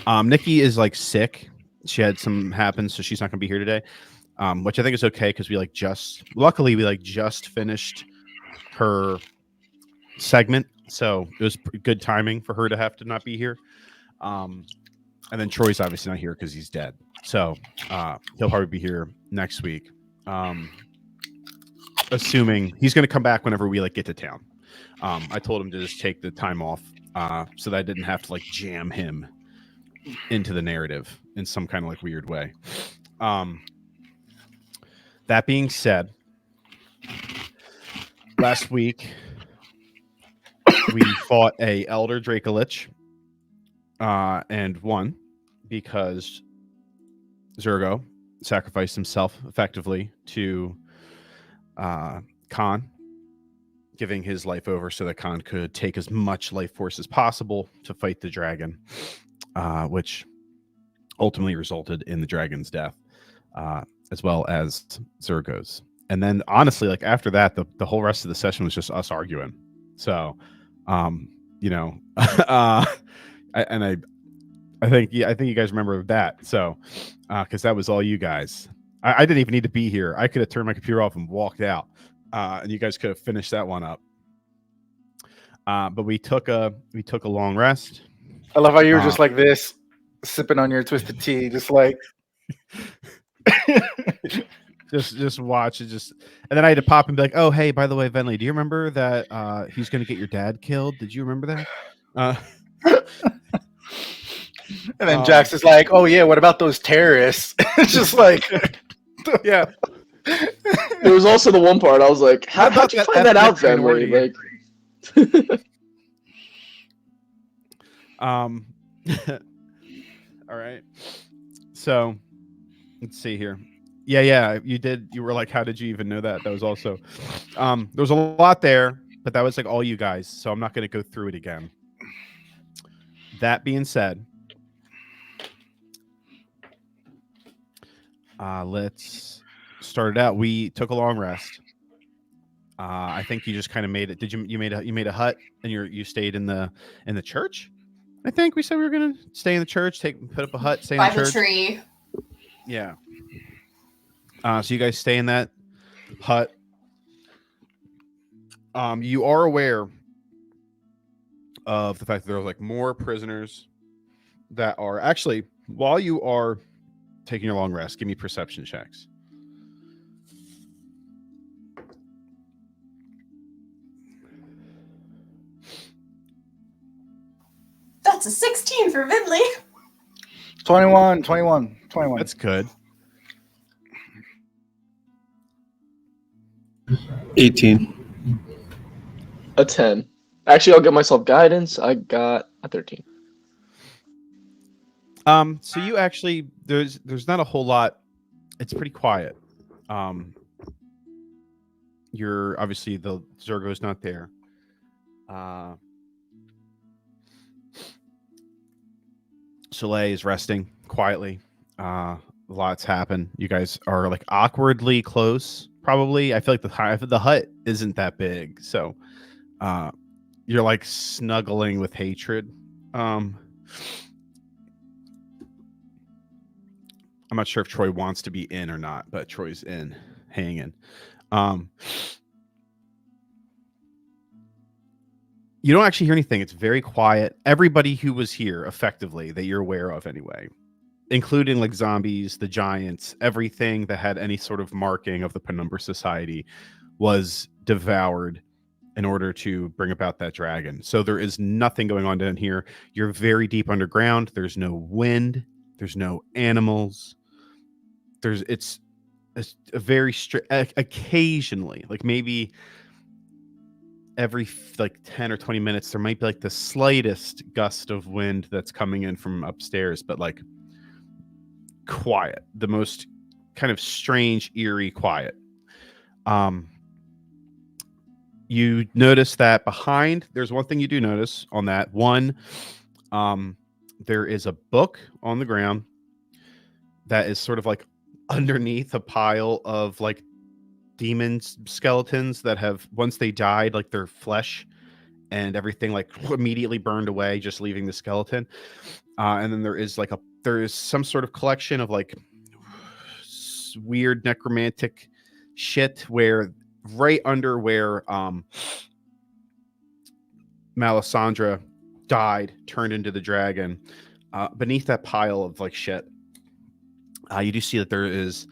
Nikki is like sick. She had some happen, so she's not gonna be here today. Which I think is okay because we luckily we just finished her segment, so it was good timing for her to have to not be here. And then Troy's obviously not here because he's dead, so he'll probably be here next week. Assuming he's going to come back whenever we get to town. I told him to just take the time off so that I didn't have to jam him into the narrative in some kind of weird way. That being said, last week we fought a Elder Dracolich and won because Zergo sacrificed himself effectively to Khan, giving his life over so that Khan could take as much life force as possible to fight the dragon, which ultimately resulted in the dragon's death, as well as Zergo's. And then, honestly, after that, the whole rest of the session was just us arguing. So, I think you guys remember that. So, because that was all you guys. I didn't even need to be here. I could have turned my computer off and walked out, and you guys could have finished that one up. But we took a long rest. I love how you were just like this, sipping on your twisted tea, just like. just watch it, and then I had to pop and be like, "Oh, hey, by the way, Venley, do you remember that he's going to get your dad killed? Did you remember that?" And then Jax is like, "Oh yeah, what about those terrorists?" It's just like, yeah. There was also the one part I was like, "How'd you find that out, Venley?" All right. So let's see here. Yeah, you did. You were like, how did you even know that? That was also, there was a lot there, but that was all you guys. So I'm not going to go through it again. That being said, let's start it out. We took a long rest. I think you just kind of made it. Did you made a hut and you stayed in the church? I think we said we were going to stay in the church, put up a hut, stay in the church. By the tree. Yeah. So you guys stay in that hut. You are aware of the fact that there are more prisoners that are actually, while you are taking your long rest, give me perception checks. That's a 16 for Vidley. 21. That's good. 18. A 10. Actually, I'll give myself guidance. I got a 13. So you actually there's not a whole lot. It's pretty quiet. You're obviously the Zergo's not there. Soleil is resting quietly. Lots happen. You guys are awkwardly close. Probably, I feel like the hut isn't that big, so you're snuggling with hatred. I'm not sure if Troy wants to be in or not, but Troy's in, hanging. You don't actually hear anything. It's very quiet. Everybody who was here, effectively, that you're aware of anyway, including zombies, the giants, everything that had any sort of marking of the Penumbra Society was devoured in order to bring about that dragon. So there is nothing going on down here. You're very deep underground. There's no wind. There's no animals. It's a very occasionally, maybe every 10 or 20 minutes, there might be the slightest gust of wind that's coming in from upstairs, but quiet, the most kind of strange, eerie quiet. You notice that behind, there's one thing you do notice on that one. There is a book on the ground that is sort of underneath a pile of demon skeletons that have, once they died, their flesh and everything like immediately burned away, just leaving the skeleton. And then there is some sort of collection of like weird necromantic shit where right under where Melisandre died, turned into the dragon, beneath that pile of like shit, you do see that there is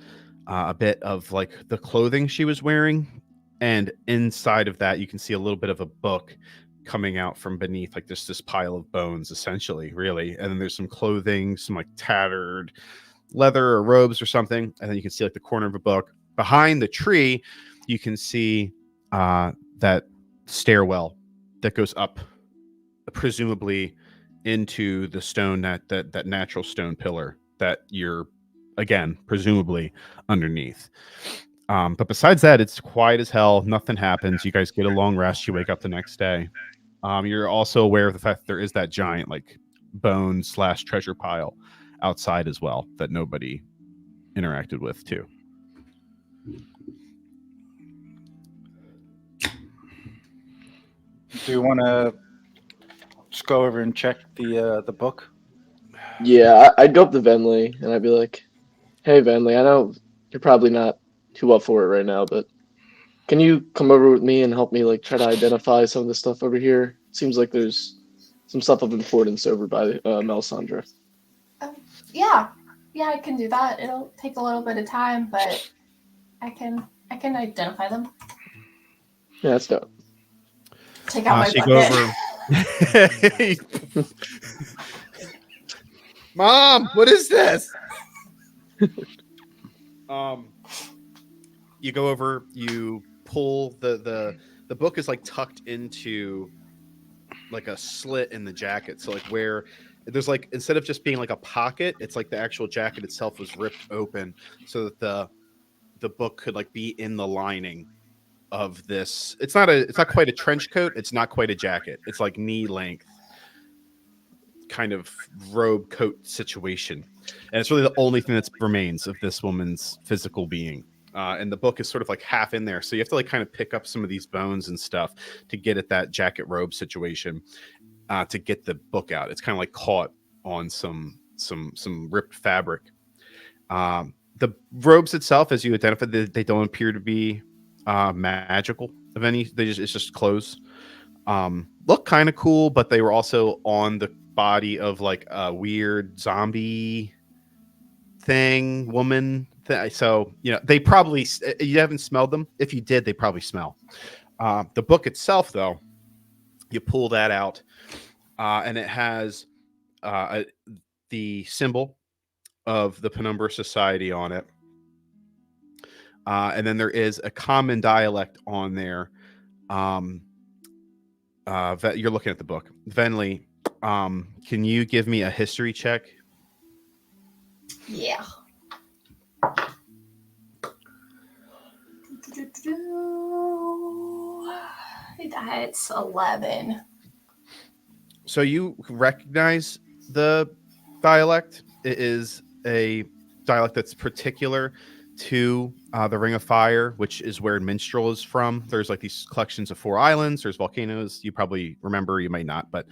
a bit of like the clothing she was wearing, and inside of that you can see a little bit of a book coming out from beneath, like there's this pile of bones essentially, really. And then there's some clothing, some like tattered leather or robes or something, and then you can see like the corner of a book. Behind the tree you can see that stairwell that goes up, presumably into the stone, that natural stone pillar that you're, again, presumably underneath. But besides that, it's quiet as hell. Nothing happens. You guys get a long rest. You wake up the next day. You're also aware of the fact that there is that giant like bone / treasure pile outside as well that nobody interacted with too. Do you want to just go over and check the book? Yeah, I'd go up to Venley and I'd be like, "Hey, Venley, I know you're probably not too up for it right now, but can you come over with me and help me like try to identify some of the stuff over here? Seems like there's some stuff of importance over by Melisandre." Yeah, I can do that. It'll take a little bit of time, but I can identify them. Yeah, that's dope. Take out my So you bucket. go over. Mom, what is this? You go over, you pull the book is like tucked into like a slit in the jacket. So like where there's like, instead of just being like a pocket, it's like the actual jacket itself was ripped open so that the book could like be in the lining of this. It's not quite a trench coat. It's not quite a jacket. It's like knee length kind of robe coat situation. And it's really the only thing that remains of this woman's physical being. And the book is sort of like half in there. So you have to like kind of pick up some of these bones and stuff to get at that jacket robe situation, to get the book out. It's kind of like caught on some ripped fabric. The robes itself, as you identified, they don't appear to be magical of any. It's just clothes. Look kind of cool, but they were also on the body of like a weird zombie woman. So they probably, you haven't smelled them. If you did, they probably smell. The book itself, though, you pull that out, and it has the symbol of the Penumbra Society on it. And then there is a common dialect on there. You're looking at the book. Venley, can you give me a history check? Yeah. It's 11. So you recognize the dialect. It is a dialect that's particular to the Ring of Fire, which is where Minstrel is from. There's like these collections of 4 islands. There's volcanoes. You probably remember, you might not, but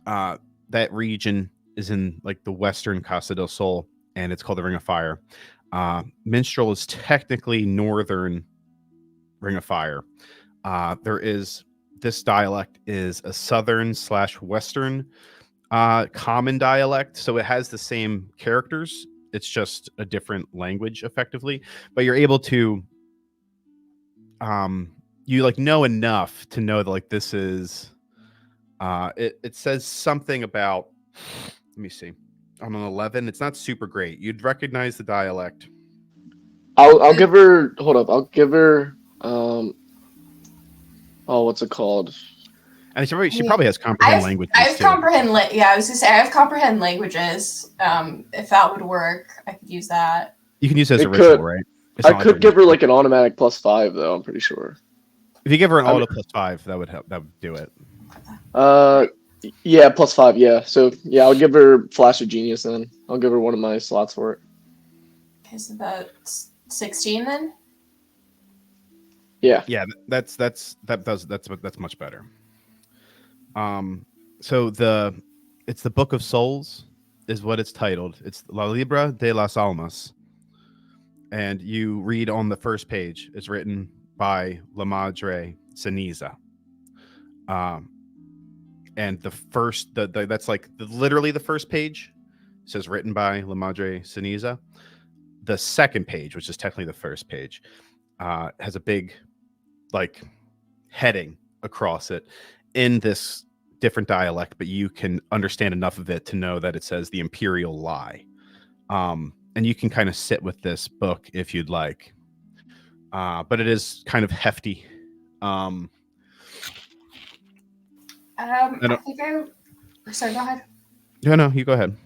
that region is in like the western Costa del Sol, and it's called the Ring of Fire. Minstrel is technically northern Ring of Fire. This dialect is a southern / western common dialect, so it has the same characters. It's just a different language, effectively. But you're able to, you like know enough to know that like this is, it says something about. Let me see. On an 11, it's not super great. You'd recognize the dialect. I'll give her. Hold up. I'll give her. Oh, what's it called? And she probably has comprehend languages. I have too. comprehend. Yeah, I was gonna say I have comprehend languages. If that would work, I could use that. You can use it as It a ritual, could. right? I could give her like an automatic +5 though. I'm pretty sure. If you give her an auto +5, that would help. That would do it. Yeah, +5. Yeah. So yeah, I'll give her Flash of Genius then. I'll give her one of my slots for it. Okay, so that's 16 then. Yeah. Yeah, that's much better. So it's the Book of Souls is what it's titled. It's La Libra de las Almas. And you read on the first page, it's written by La Madre Ceniza. And the first, that's like literally the first page says written by La Madre Ceniza. The second page, which is technically the first page, has a big like heading across it in this different dialect, but you can understand enough of it to know that it says the Imperial Lie. And you can kind of sit with this book if you'd like. But it is kind of hefty. I think sorry, go ahead. No, you go ahead.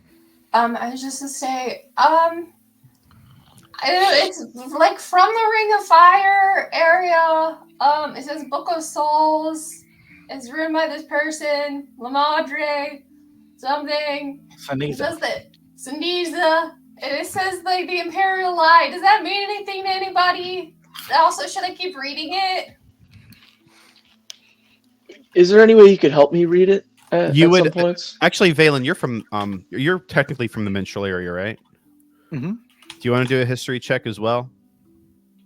I was just to say, it's like from the Ring of Fire area. It says Book of Souls. It's written by this person, La Madre, something. It says that Ceniza. And it says like the Imperial Lie. Does that mean anything to anybody? Also, should I keep reading it? Is there any way you could help me read it at some points? Actually, Valen, you're technically from the Minstrel area, right? Mm-hmm. Do you want to do a history check as well?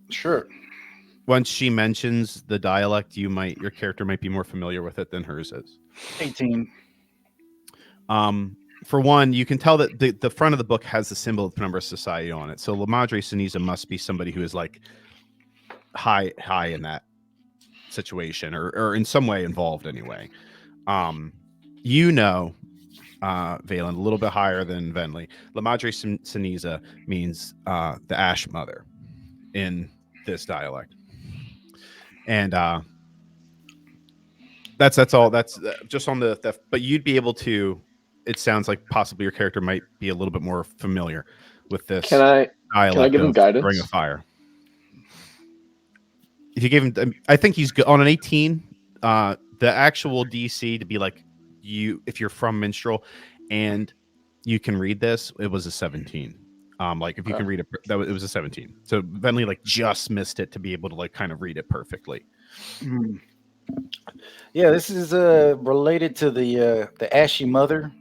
Sure. Once she mentions the dialect, your character might be more familiar with it than hers is. 18. For one, you can tell that the front of the book has the symbol of the Penumbra Society on it. So La Madre Ceniza must be somebody who is like high in that situation or in some way involved anyway. Valen, a little bit higher than Venley. La Madre Ceniza means the Ash Mother in this dialect. And that's all. That's just on the but you'd be able to. It sounds like possibly your character might be a little bit more familiar with this. Can I give him guidance? Ring of Fire. If you give him, I think he's good on an 18. The actual DC to be like if you're from Minstrel and you can read this, it was a 17. Like if you can read it, it was a 17. So Venley like just missed it to be able to like kind of read it perfectly. Mm. Yeah, this is related to the Ashy Mother.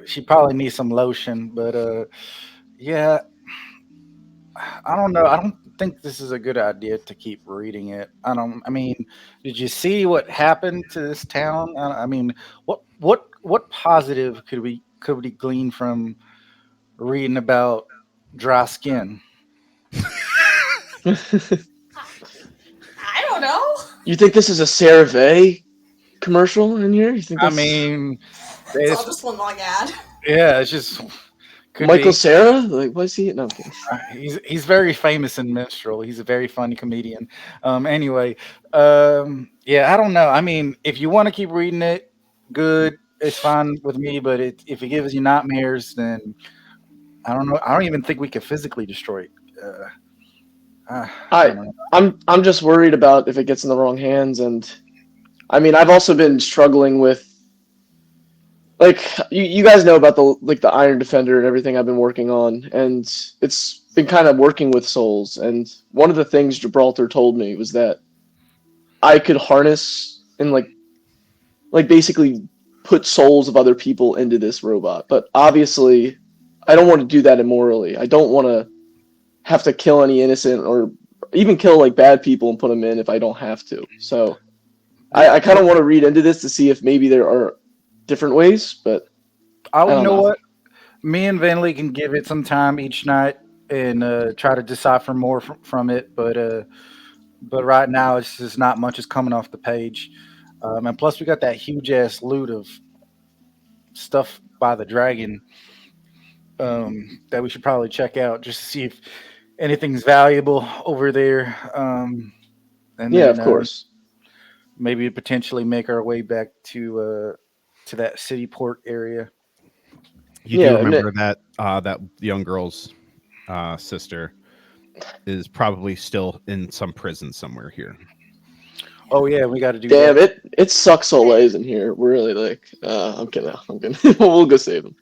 She probably needs some lotion, but yeah, I don't know. I don't think this is a good idea to keep reading it. I mean, did you see what happened to this town? I mean, what positive could we glean from reading about dry skin? I don't know. You think this is a CeraVe commercial in here? You think? I mean, it's all just one long ad. Yeah, it's just Michael Cera. Like, what's he? No, I'm kidding. He's very famous in Minstrel. He's a very funny comedian. Anyway, yeah, I don't know. I mean, if you want to keep reading it, good. It's fine with me. But if it gives you nightmares, then I don't know. I don't even think we can physically destroy it. I'm just worried about if it gets in the wrong hands, and I mean, I've also been struggling with, like, you guys know about the Iron Defender and everything I've been working on, and it's been kind of working with souls. And one of the things Gibraltar told me was that I could harness and like basically put souls of other people into this robot. But obviously, I don't want to do that immorally. I don't want to have to kill any innocent or even kill like bad people and put them in if I don't have to. So I kind of want to read into this to see if maybe there are different ways, but I don't know what. Me and Venley can give it some time each night and try to decipher more from it, but right now it's just not much is coming off the page, and plus we got that huge ass loot of stuff by the dragon that we should probably check out just to see if anything's valuable over there. And yeah, of course. Maybe potentially make our way back to that city port area. You do remember that that young girl's sister is probably still in some prison somewhere here. Oh yeah, we got to do. Damn that. It sucks Soleil's in here. We're really like, I'm kidding. We'll go save him.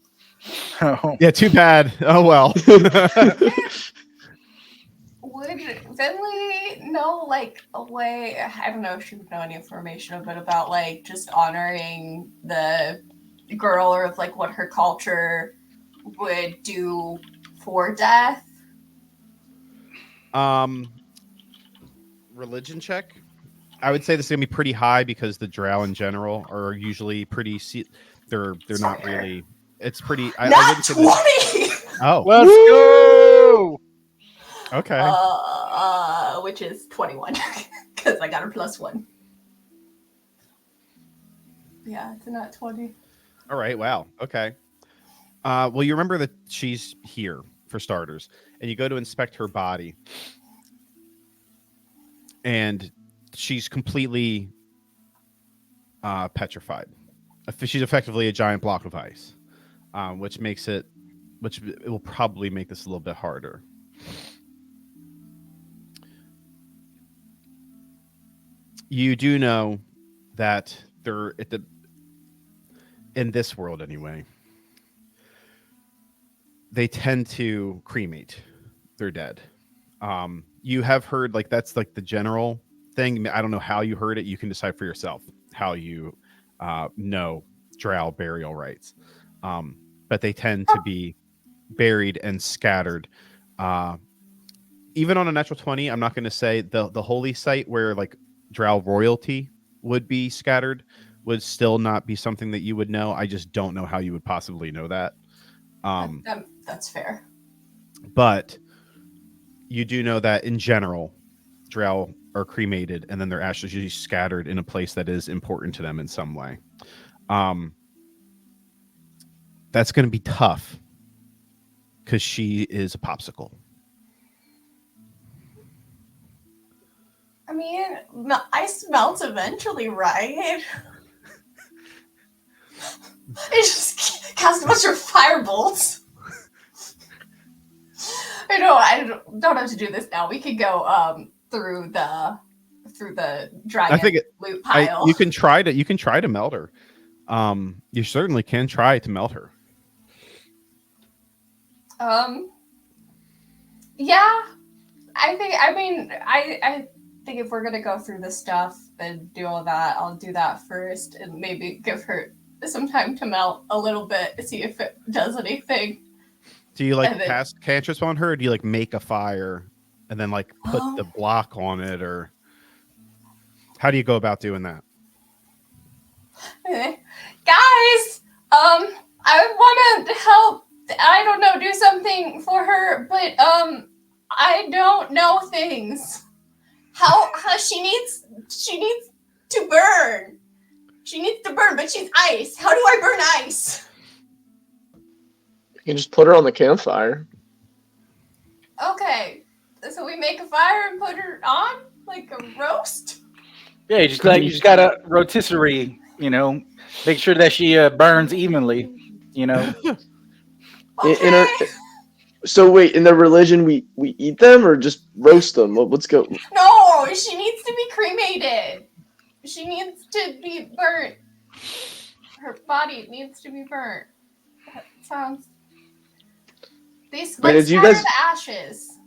Oh. Yeah, too bad. Oh well. Finley know like a way? I don't know if she would know any information about like just honoring the girl or like what her culture would do for death. Religion check. I would say this is gonna be pretty high because the drow in general are usually pretty. They're not really. It's pretty. I Not wouldn't say that- 20. Oh, Let's go. okay. Which is 21 because I got a +1. Yeah, it's not 20. All right. Wow. Okay. Well, you remember that she's here for starters, and you go to inspect her body, and she's completely petrified. She's effectively a giant block of ice, which it will probably make this a little bit harder. You do know that in this world anyway, they tend to cremate their dead. You have heard like that's like the general thing. I don't know how you heard it. You can decide for yourself how you know drow burial rites. But they tend to be buried and scattered. Even on a natural 20, I'm not going to say the holy site where like drow royalty would be scattered would still not be something that you would know. I just don't know how you would possibly know that. That's fair. But you do know that in general, drow are cremated and then their ashes usually scattered in a place that is important to them in some way. That's going to be tough because she is a popsicle. I mean, ice melts eventually, right? It just cast a bunch of firebolts. I don't have to do this now. We could go through the dragon I think loot pile. you can try to melt her. You certainly can try to melt her. Yeah. I think if we're gonna go through this stuff and do all that, I'll do that first and maybe give her some time to melt a little bit to see if it does anything. Do you like cast cantrips on her, or do you like make a fire and then like put the block on it, or how do you go about doing that? Guys, I want to help. I don't know, do something for her, but I don't know things. How she needs to burn. She needs to burn, but she's ice. How do I burn ice? You can just put her on the campfire. Okay, so we make a fire and put her on like a roast. Yeah, you just gotta rotisserie. Make sure that she burns evenly. Okay. So wait, in their religion, we eat them or just roast them? Let's go. No, she needs to be cremated. She needs to be burnt. Her body needs to be burnt. That sounds. Let's scatter the ashes.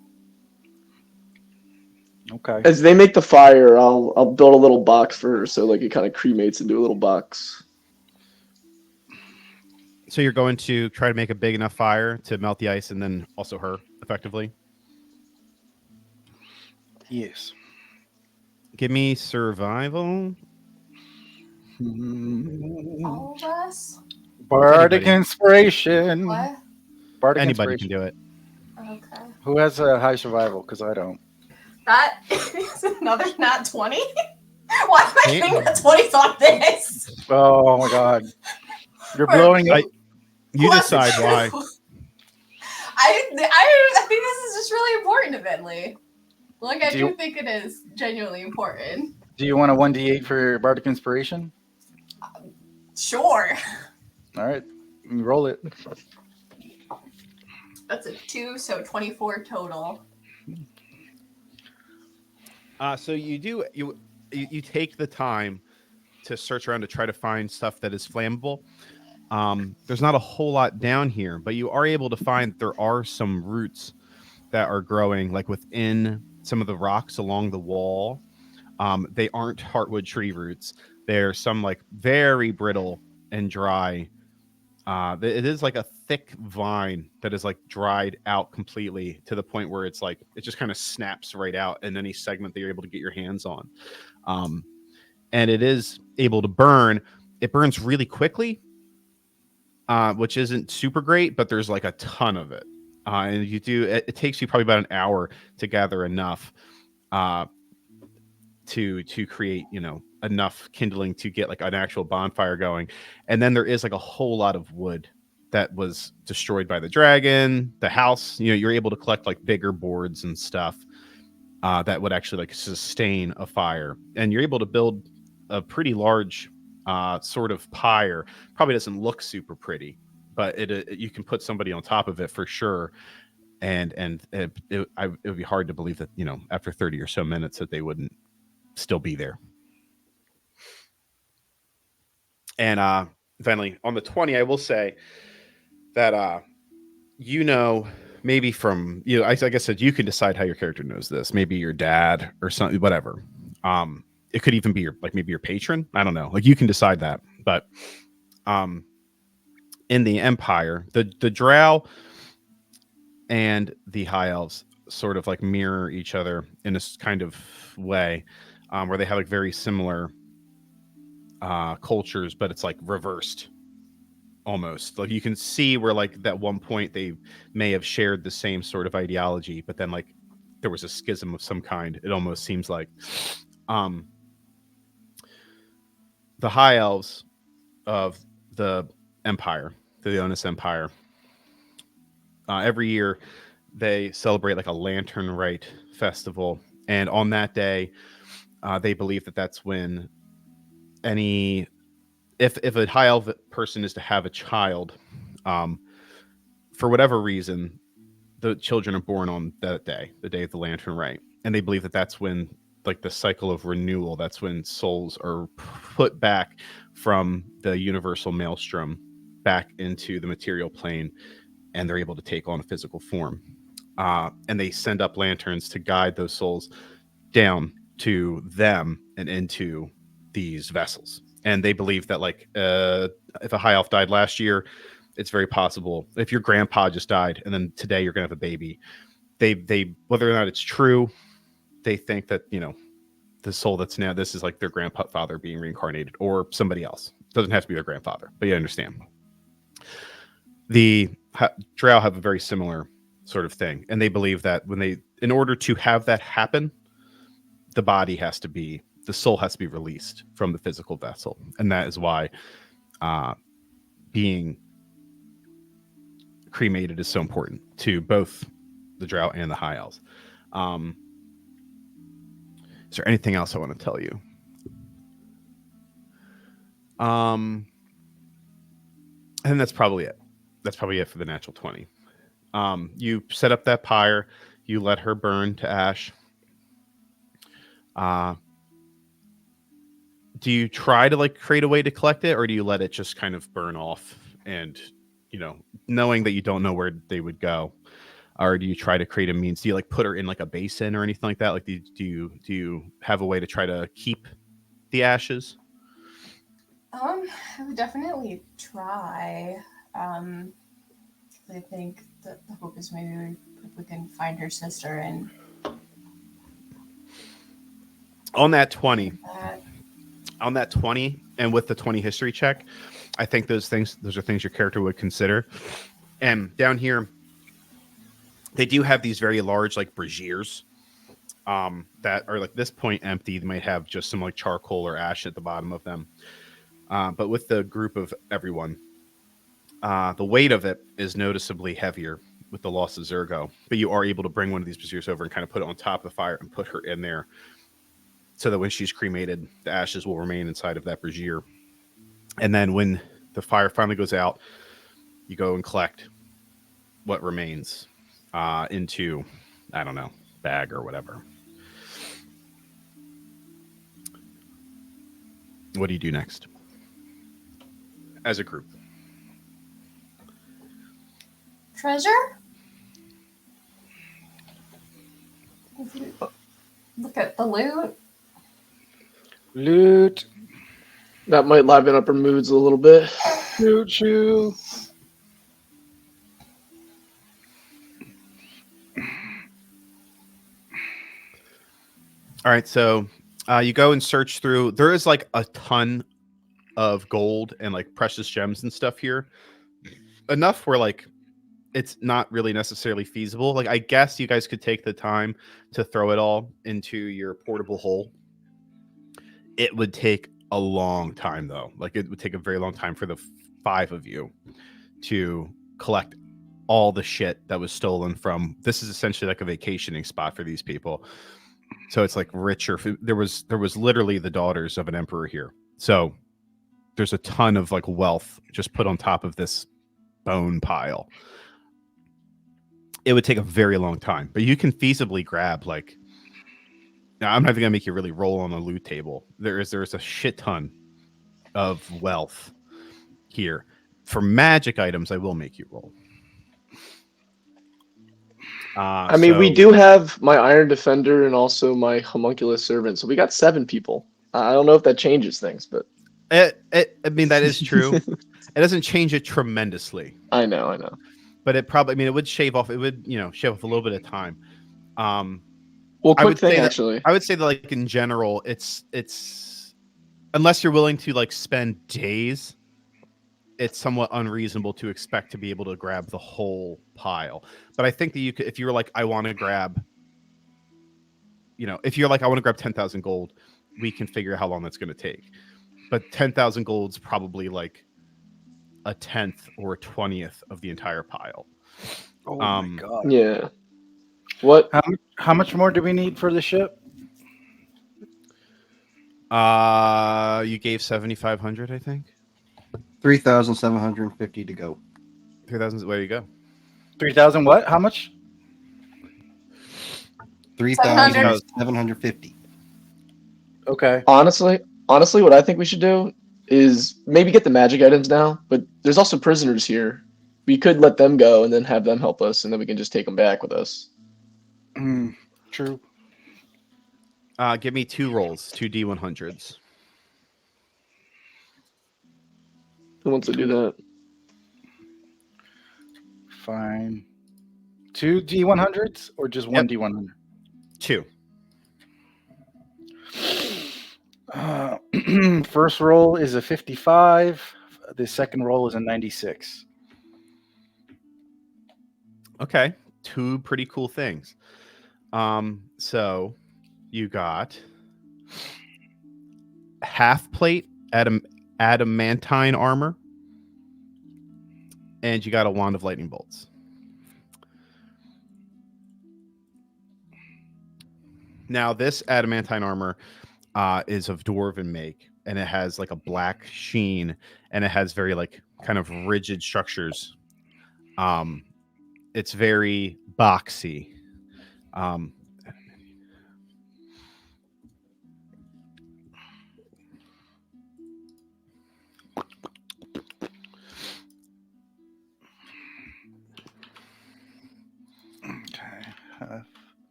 Okay. As they make the fire, I'll build a little box for her, so like it kind of cremates into a little box. So you're going to try to make a big enough fire to melt the ice and then also her, effectively? Yes. Give me survival. All of us? Bardic inspiration. What? Bardic Anybody inspiration. can do it. Okay. Who has a high survival? Because I don't. That is another nat 20? Why am I getting nat 20s on this? Oh my god. You're blowing up. You decide why. I think this is just really important to Bentley. Like, I do think it is genuinely important. Do you want a 1d8 for Bardic Inspiration? Sure. All right. Roll it. That's a 2, so 24 total. So you take the time to search around to try to find stuff that is flammable. There's not a whole lot down here, but you are able to find there are some roots that are growing like within some of the rocks along the wall, they aren't heartwood tree roots. They're some like very brittle and dry. It is like a thick vine that is like dried out completely to the point where it's like it just kind of snaps right out in any segment that you're able to get your hands on. And it is able to burn. It burns really quickly, which isn't super great, but there's like a ton of it. And it takes you probably about an hour to gather enough to create, enough kindling to get like an actual bonfire going. And then there is like a whole lot of wood that was destroyed by the dragon. The house, you're able to collect like bigger boards and stuff that would actually like sustain a fire. And you're able to build a pretty large sort of pyre. Probably doesn't look super pretty, but you can put somebody on top of it for sure. And it would be hard to believe that, after 30 or so minutes that they wouldn't still be there. And finally, on the 20, I will say that maybe from like I said, you can decide how your character knows this. Maybe your dad or something, whatever. It could even be maybe your patron. I don't know. Like you can decide that. But in the Empire, the Drow and the High Elves sort of like mirror each other in this kind of way, where they have like very similar cultures, but it's like reversed almost. Like you can see where like at one point they may have shared the same sort of ideology, but then like there was a schism of some kind. It almost seems like the High Elves of the Empire, the Leonis Empire, every year they celebrate like a Lantern Rite festival, and on that day they believe that that's when if a High Elf person is to have a child, for whatever reason, the children are born on that day, the day of the Lantern Rite, and they believe that that's when like the cycle of renewal. That's when souls are put back from the universal maelstrom back into the material plane, and they're able to take on a physical form. And they send up lanterns to guide those souls down to them and into these vessels. And they believe that like if a High Elf died last year, it's very possible if your grandpa just died and then today you're gonna have a baby. They whether or not it's true, they think that the soul that's now, this is like their grandfather being reincarnated or somebody else. It doesn't have to be their grandfather, but you understand. The Drow have a very similar sort of thing, and they believe that in order to have that happen, the soul has to be released from the physical vessel, and that is why being cremated is so important to both the Drow and the High Elves. Is there anything else I want to tell you? And that's probably it. That's probably it for the natural 20. You set up that pyre. You let her burn to ash. Do you try to like create a way to collect it, or do you let it just kind of burn off and, knowing that you don't know where they would go? Or do you try to create a means? Do you like put her in like a basin or anything like that? Like, do you have a way to try to keep the ashes? I would definitely try. I think that the hope is maybe we can find her sister and on that 20, and with the 20 history check, I think those are things your character would consider. And down here, they do have these very large like braziers that are like this point empty. They might have just some like charcoal or ash at the bottom of them. But with the group of everyone, the weight of it is noticeably heavier with the loss of Zergo. But you are able to bring one of these braziers over and kind of put it on top of the fire and put her in there, so that when she's cremated, the ashes will remain inside of that brazier. And then when the fire finally goes out, you go and collect what remains into, I don't know, bag or whatever. What do you do next as a group? treasure. Look at the loot. Loot. That might liven up our moods a little bit. Choo choo. All right, so you go and search through. There is like a ton of gold and like precious gems and stuff here. Enough where like it's not really necessarily feasible. Like I guess you guys could take the time to throw it all into your portable hole. It would take a long time though. Like it would take a very long time for the 5 of you to collect all the shit that was stolen from. This is essentially like a vacationing spot for these people. So it's like richer. There was literally the daughters of an emperor here. So there's a ton of like wealth just put on top of this bone pile. It would take a very long time, but you can feasibly grab like. Now I'm not even gonna make you really roll on the loot table. There's a shit ton of wealth here. For magic items, I will make you roll. I mean, we do have my Iron Defender and also my Homunculus Servant, so we got 7 people. I don't know if that changes things, but I mean that is true. It doesn't change it tremendously. I know. But it probably, I mean, it would shave off. It would, shave off a little bit of time. Well, quick thing actually. I would say that, like in general, it's unless you're willing to like spend days, it's somewhat unreasonable to expect to be able to grab the whole pile. But I think that you could, if you were like, I want to grab, if you're like, I want to grab 10,000 gold, we can figure out how long that's going to take. But 10,000 gold's probably like a 10th or a 20th of the entire pile. Oh my god. Yeah. What? How much more do we need for the ship? You gave 7,500, I think. 3,750 to go. 3,000. Where you go? 3,000 what? How much? 3,750. Okay. Honestly, what I think we should do is maybe get the magic items now, but there's also prisoners here. We could let them go and then have them help us, and then we can just take them back with us. True. Give me 2 rolls, 2 D100s. Who wants to do that? Fine. 2 D100s or just 1 D100? 2. First roll is a 55. The second roll is a 96. Okay. 2 pretty cool things. So you got half plate adamantine armor, and you got a wand of lightning bolts. Now, this adamantine armor is of dwarven make, and it has like a black sheen, and it has very like kind of rigid structures. It's very boxy.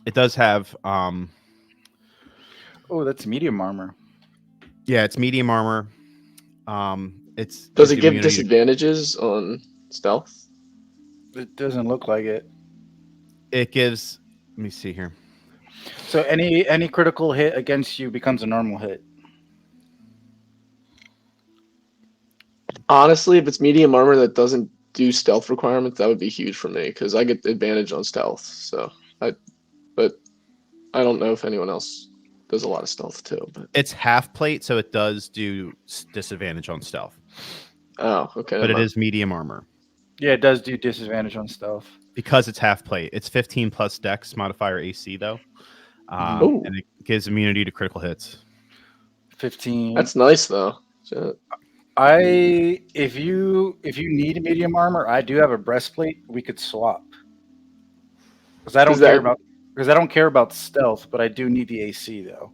It does have oh, that's medium armor. Yeah, it's medium armor. Does it give disadvantages on stealth? It doesn't look like it. It gives, let me see here. So any critical hit against you becomes a normal hit. Honestly, if it's medium armor that doesn't do stealth requirements, that would be huge for me because I get the advantage on stealth. So but I don't know if anyone else does a lot of stealth too. But it's half plate, so it does do disadvantage on stealth. Oh, okay. But it is medium armor. Yeah, it does do disadvantage on stealth. Because it's half plate. It's 15 plus dex modifier AC though. And it gives immunity to critical hits. 15. That's nice though. Shit. If you need medium armor, I do have a breastplate. We could swap. Because I don't care about stealth, but I do need the AC though.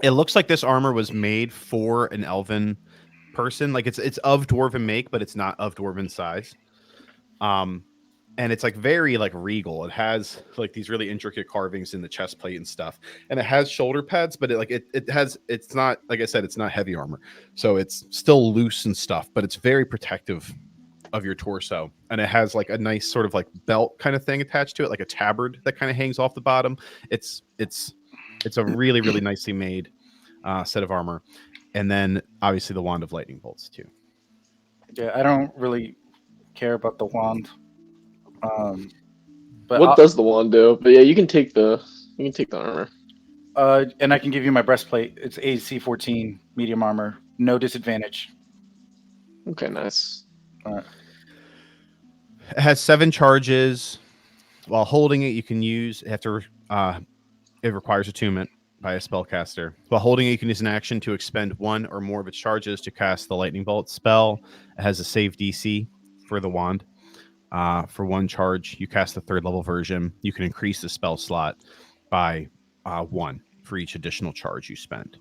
It looks like this armor was made for an elven person. Like it's of dwarven make, but it's not of dwarven size. and it's like very like regal. It has like these really intricate carvings in the chest plate and stuff, and it has shoulder pads, but it's not, like I said, it's not heavy armor, so it's still loose and stuff, but it's very protective of your torso, and it has like a nice sort of like belt kind of thing attached to it, like a tabard that kind of hangs off the bottom. It's a really really nicely made set of armor, and then obviously the wand of lightning bolts too. Yeah, I don't really care about the wand. But What does the wand do? But yeah, you can take the armor. and I can give you my breastplate. It's AC 14 medium armor, no disadvantage. Okay, nice. It has 7 charges. While holding it, you can use. It requires attunement by a spellcaster. While holding it, you can use an action to expend 1 or more of its charges to cast the lightning bolt spell. It has a save DC for the wand. For 1 charge, you cast the 3rd level version. You can increase the spell slot by 1 for each additional charge you spend.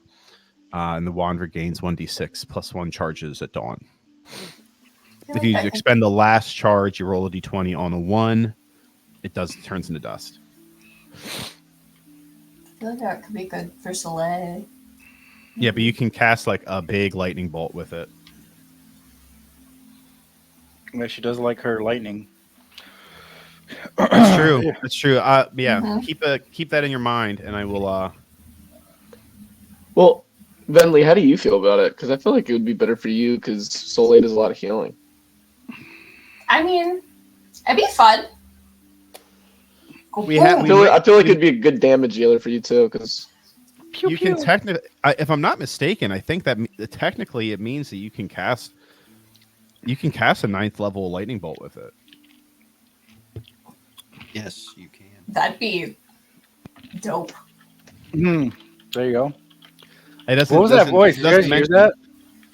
And the wand regains 1d6 plus 1 charges at dawn. If you expend the last charge, you roll a d20 on a 1. It turns into dust. I feel like that could be good for Soleil. Yeah, but you can cast like a big lightning bolt with it. Yeah, she does like her lightning. That's true. Yeah. That's true. Yeah, keep that in your mind, and I will. Well, Venley, how do you feel about it? Because I feel like it would be better for you because Soleil does a lot of healing. I mean, it'd be fun. I feel like it'd be a good damage dealer for you too, because you can technically, if I'm not mistaken, I think that technically it means that you can cast a 9th level lightning bolt with it. Yes, you can. That'd be dope. There you go. What was that voice? Did you guys hear that?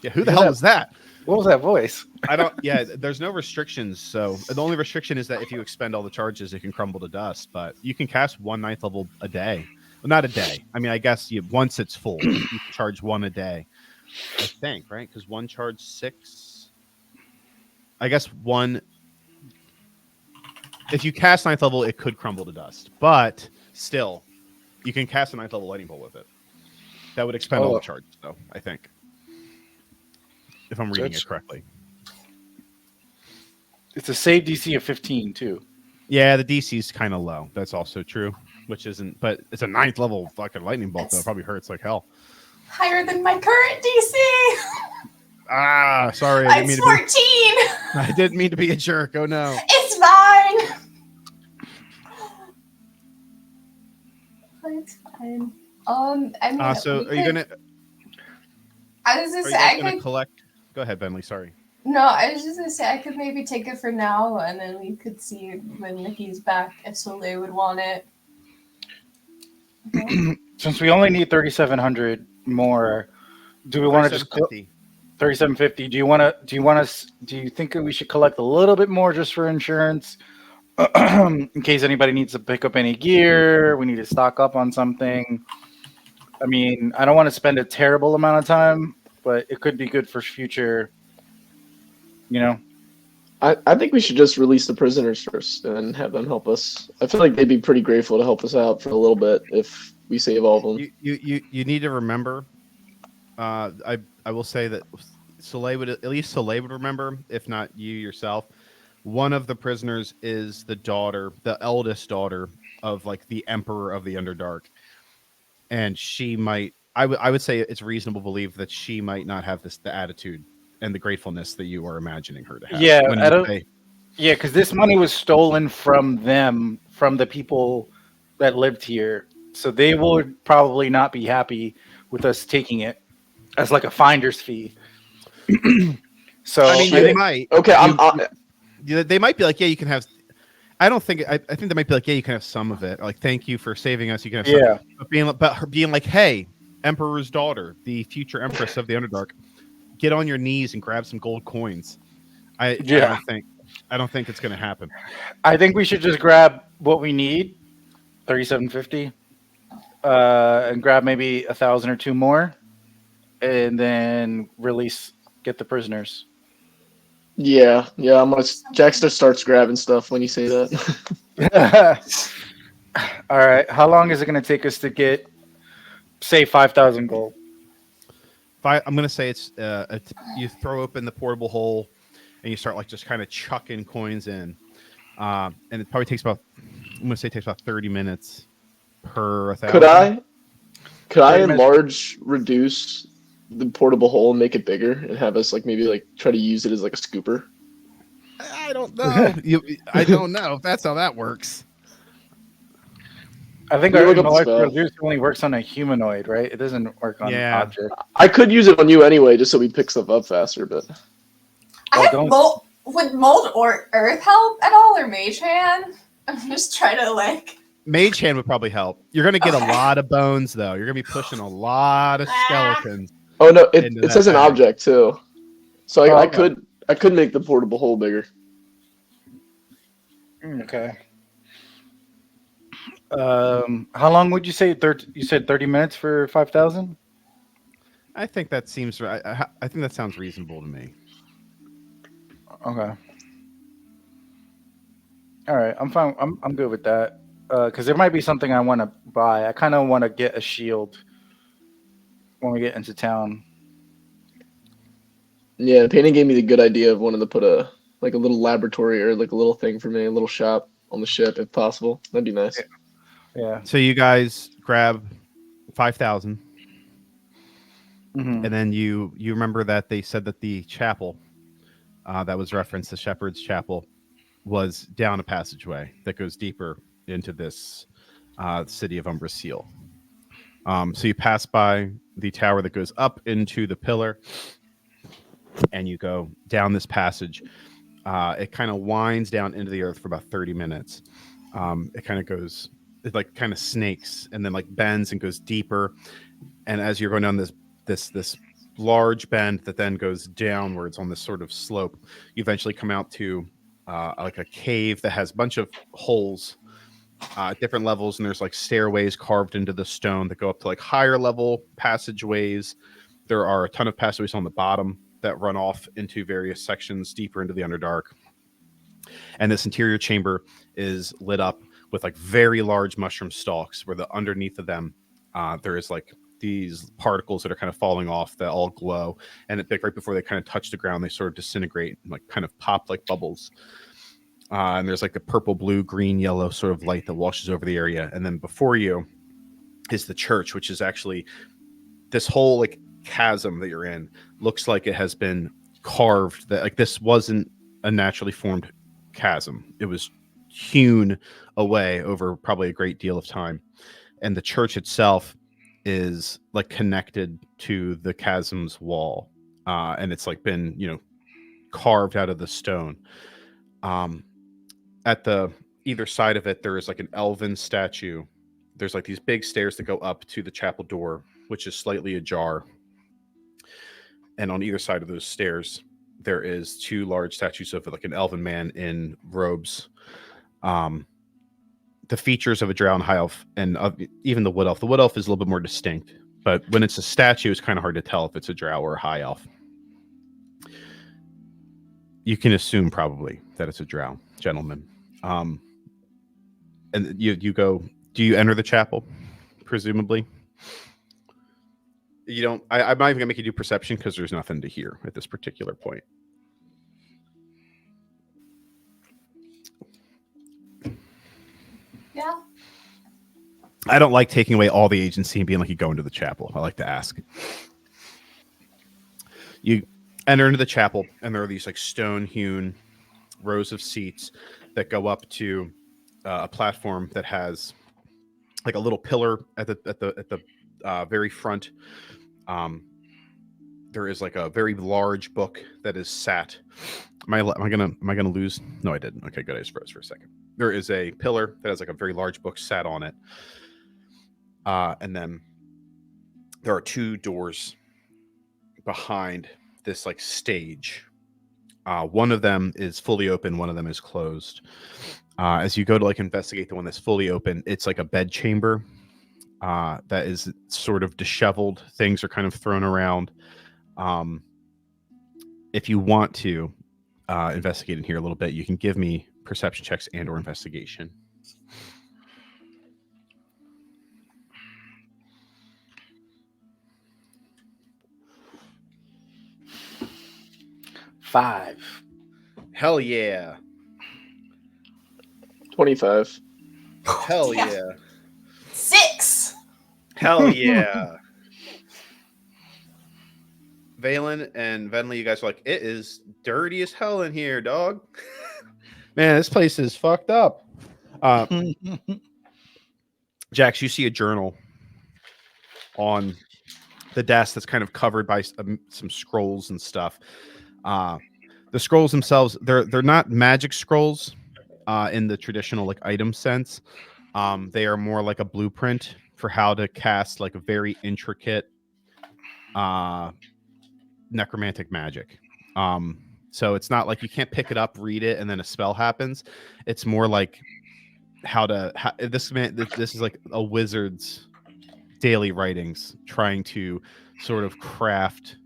Yeah, who the hell was that? What was that voice? I don't. Yeah, there's no restrictions. So the only restriction is that if you expend all the charges, it can crumble to dust. But you can cast 1 9th level a day. Well, not a day. I mean, I guess once it's full, you can charge 1 a day. I think, right? Because 1 charge 6. I guess 1. If you cast 9th level, it could crumble to dust. But still, you can cast a 9th level lightning bolt with it. That would expend all the charges, though, I think. If I'm reading it correctly. It's a save DC of 15, too. Yeah, the DC is kind of low. That's also true, which isn't... But it's a 9th level fucking lightning bolt, though. It probably hurts like hell. Higher than my current DC! Sorry. It's 14! I didn't mean to be a jerk. Oh, no. It's fine! It's fine. I mean... So are you going to... I was just going to collect... Go ahead, Bentley. Sorry. No, I was just going to say I could maybe take it for now, and then we could see when Nikki's back if Soleil would want it. Okay. Since we only need 3,700 more, do we want to just 3,750? Do you think we should collect a little bit more just for insurance, in case anybody needs to pick up any gear? We need to stock up on something. I mean, I don't want to spend a terrible amount of time, but it could be good for future. I think we should just release the prisoners first and have them help us. I feel like they'd be pretty grateful to help us out for a little bit if we save all of them. You need to remember. I will say that Soleil would remember, if not you yourself. One of the prisoners is the eldest daughter of like the Emperor of the Underdark, and she might. I would say it's reasonable to believe that she might not have the attitude and the gratefulness that you are imagining her to have. Yeah, Yeah, because this money was stolen from them, from the people that lived here. So they would probably not be happy with us taking it as like a finder's fee. So I mean, they might. Okay, they might be like, yeah, you can have. I don't think. I think they might be like, yeah, you can have some of it. Like, thank you for saving us. You can have some. Yeah. But her being like, hey, Emperor's daughter, the future Empress of the Underdark, get on your knees and grab some gold coins. I don't think it's going to happen. I think we should just grab what we need, 3,750, and grab maybe 1,000 or 2 more, and then get the prisoners. Yeah. Jackster starts grabbing stuff when you say that. All right. How long is it going to take us to get, say, 5,000 gold? I'm going to say it's you throw open the portable hole and you start like just kind of chucking coins in. And it probably takes about, I'm going to say it takes about 30 minutes per 1,000. Could I 30 minutes. reduce the portable hole and make it bigger and have us like maybe like try to use it as like a scooper? I don't know. I don't know if that's how that works. I think We our look up the molecular spell. juice only works on a humanoid, right? It doesn't work on Yeah. object. I could use it on you anyway, just so we pick stuff up faster. But I have don't- mold. Would mold or earth help at all, or mage hand? I'm just trying to like. Mage hand would probably help. You're going to get Okay. a lot of bones, though. You're going to be pushing a lot of skeletons. oh no, into it that says an bag. object too, so Oh, I okay. could make the portable hole bigger. Okay. How long would you say? You said 30 minutes for 5,000? I think that seems right. I think that sounds reasonable to me. Okay. All right. I'm fine. I'm good with that. Because there might be something I want to buy. I kind of want to get a shield when we get into town. Yeah, Painting gave me the good idea of wanting to put a little laboratory or like a little thing for me, a little shop on the ship if possible. That'd be nice. Yeah. So you guys grab 5,000, Mm-hmm. and then you remember that they said that the chapel that was referenced, the Shepherd's Chapel, was down a passageway that goes deeper into this city of Umbra Seal. So you pass by the tower that goes up into the pillar, and you go down this passage. It kind of winds down into the earth for about 30 minutes. It kind of goes, it like kind of snakes and then like bends and goes deeper. And as you're going down this large bend that then goes downwards on this sort of slope, you eventually come out to like a cave that has a bunch of holes at different levels, and there's like stairways carved into the stone that go up to like higher level passageways. There are a ton of passageways on the bottom that run off into various sections deeper into the Underdark. And this interior chamber is lit up with like very large mushroom stalks, where the underneath of them there is like these particles that are kind of falling off that all glow, and right before they kind of touch the ground, they sort of disintegrate and like kind of pop like bubbles. And there's like a purple, blue, green, yellow sort of light that washes over the area. And then before you is the church, which is actually this whole like chasm that you're in looks like it has been carved. That like this wasn't a naturally formed chasm. It was hewn away over probably a great deal of time. And the church itself is like connected to the chasm's wall. And it's like been, carved out of the stone. At the either side of it, there is like an elven statue. There's like these big stairs that go up to the chapel door, which is slightly ajar. And on either side of those stairs, there is two large statues of like an elven man in robes. The features of a drow and high elf, and even the wood elf. The wood elf is a little bit more distinct, but when it's a statue, it's kind of hard to tell if it's a drow or a high elf. You can assume probably that it's a drow gentleman. And you go. Do you enter the chapel? Presumably. You don't. I'm not even gonna make you do perception because there's nothing to hear at this particular point. Yeah. I don't like taking away all the agency and being like you go into the chapel. I like to ask. You enter into the chapel, and there are these like stone-hewn rows of seats that go up to a platform that has like a little pillar at the very front. There is like a very large book that is sat. Am I gonna lose? No, I didn't. Okay, good. I just froze for a second. There is a pillar that has like a very large book sat on it, and then there are two doors behind this like stage. One of them is fully open. One of them is closed. As you go to like investigate the one that's fully open, it's like a bed chamber that is sort of disheveled. Things are kind of thrown around. If you want to, investigating here a little bit, you can give me perception checks and or investigation. Five. Hell yeah. 25. Hell Damn. yeah. 6. Hell yeah. Valen and Venley, you guys are like, it is dirty as hell in here, dog. Man, this place is fucked up. Jax, you see a journal on the desk that's kind of covered by some scrolls and stuff. The scrolls themselves, they're not magic scrolls in the traditional like item sense. They are more like a blueprint for how to cast like a very intricate necromantic magic. So it's not like you can't pick it up, read it, and then a spell happens. It's more like this is like a wizard's daily writings trying to sort of craft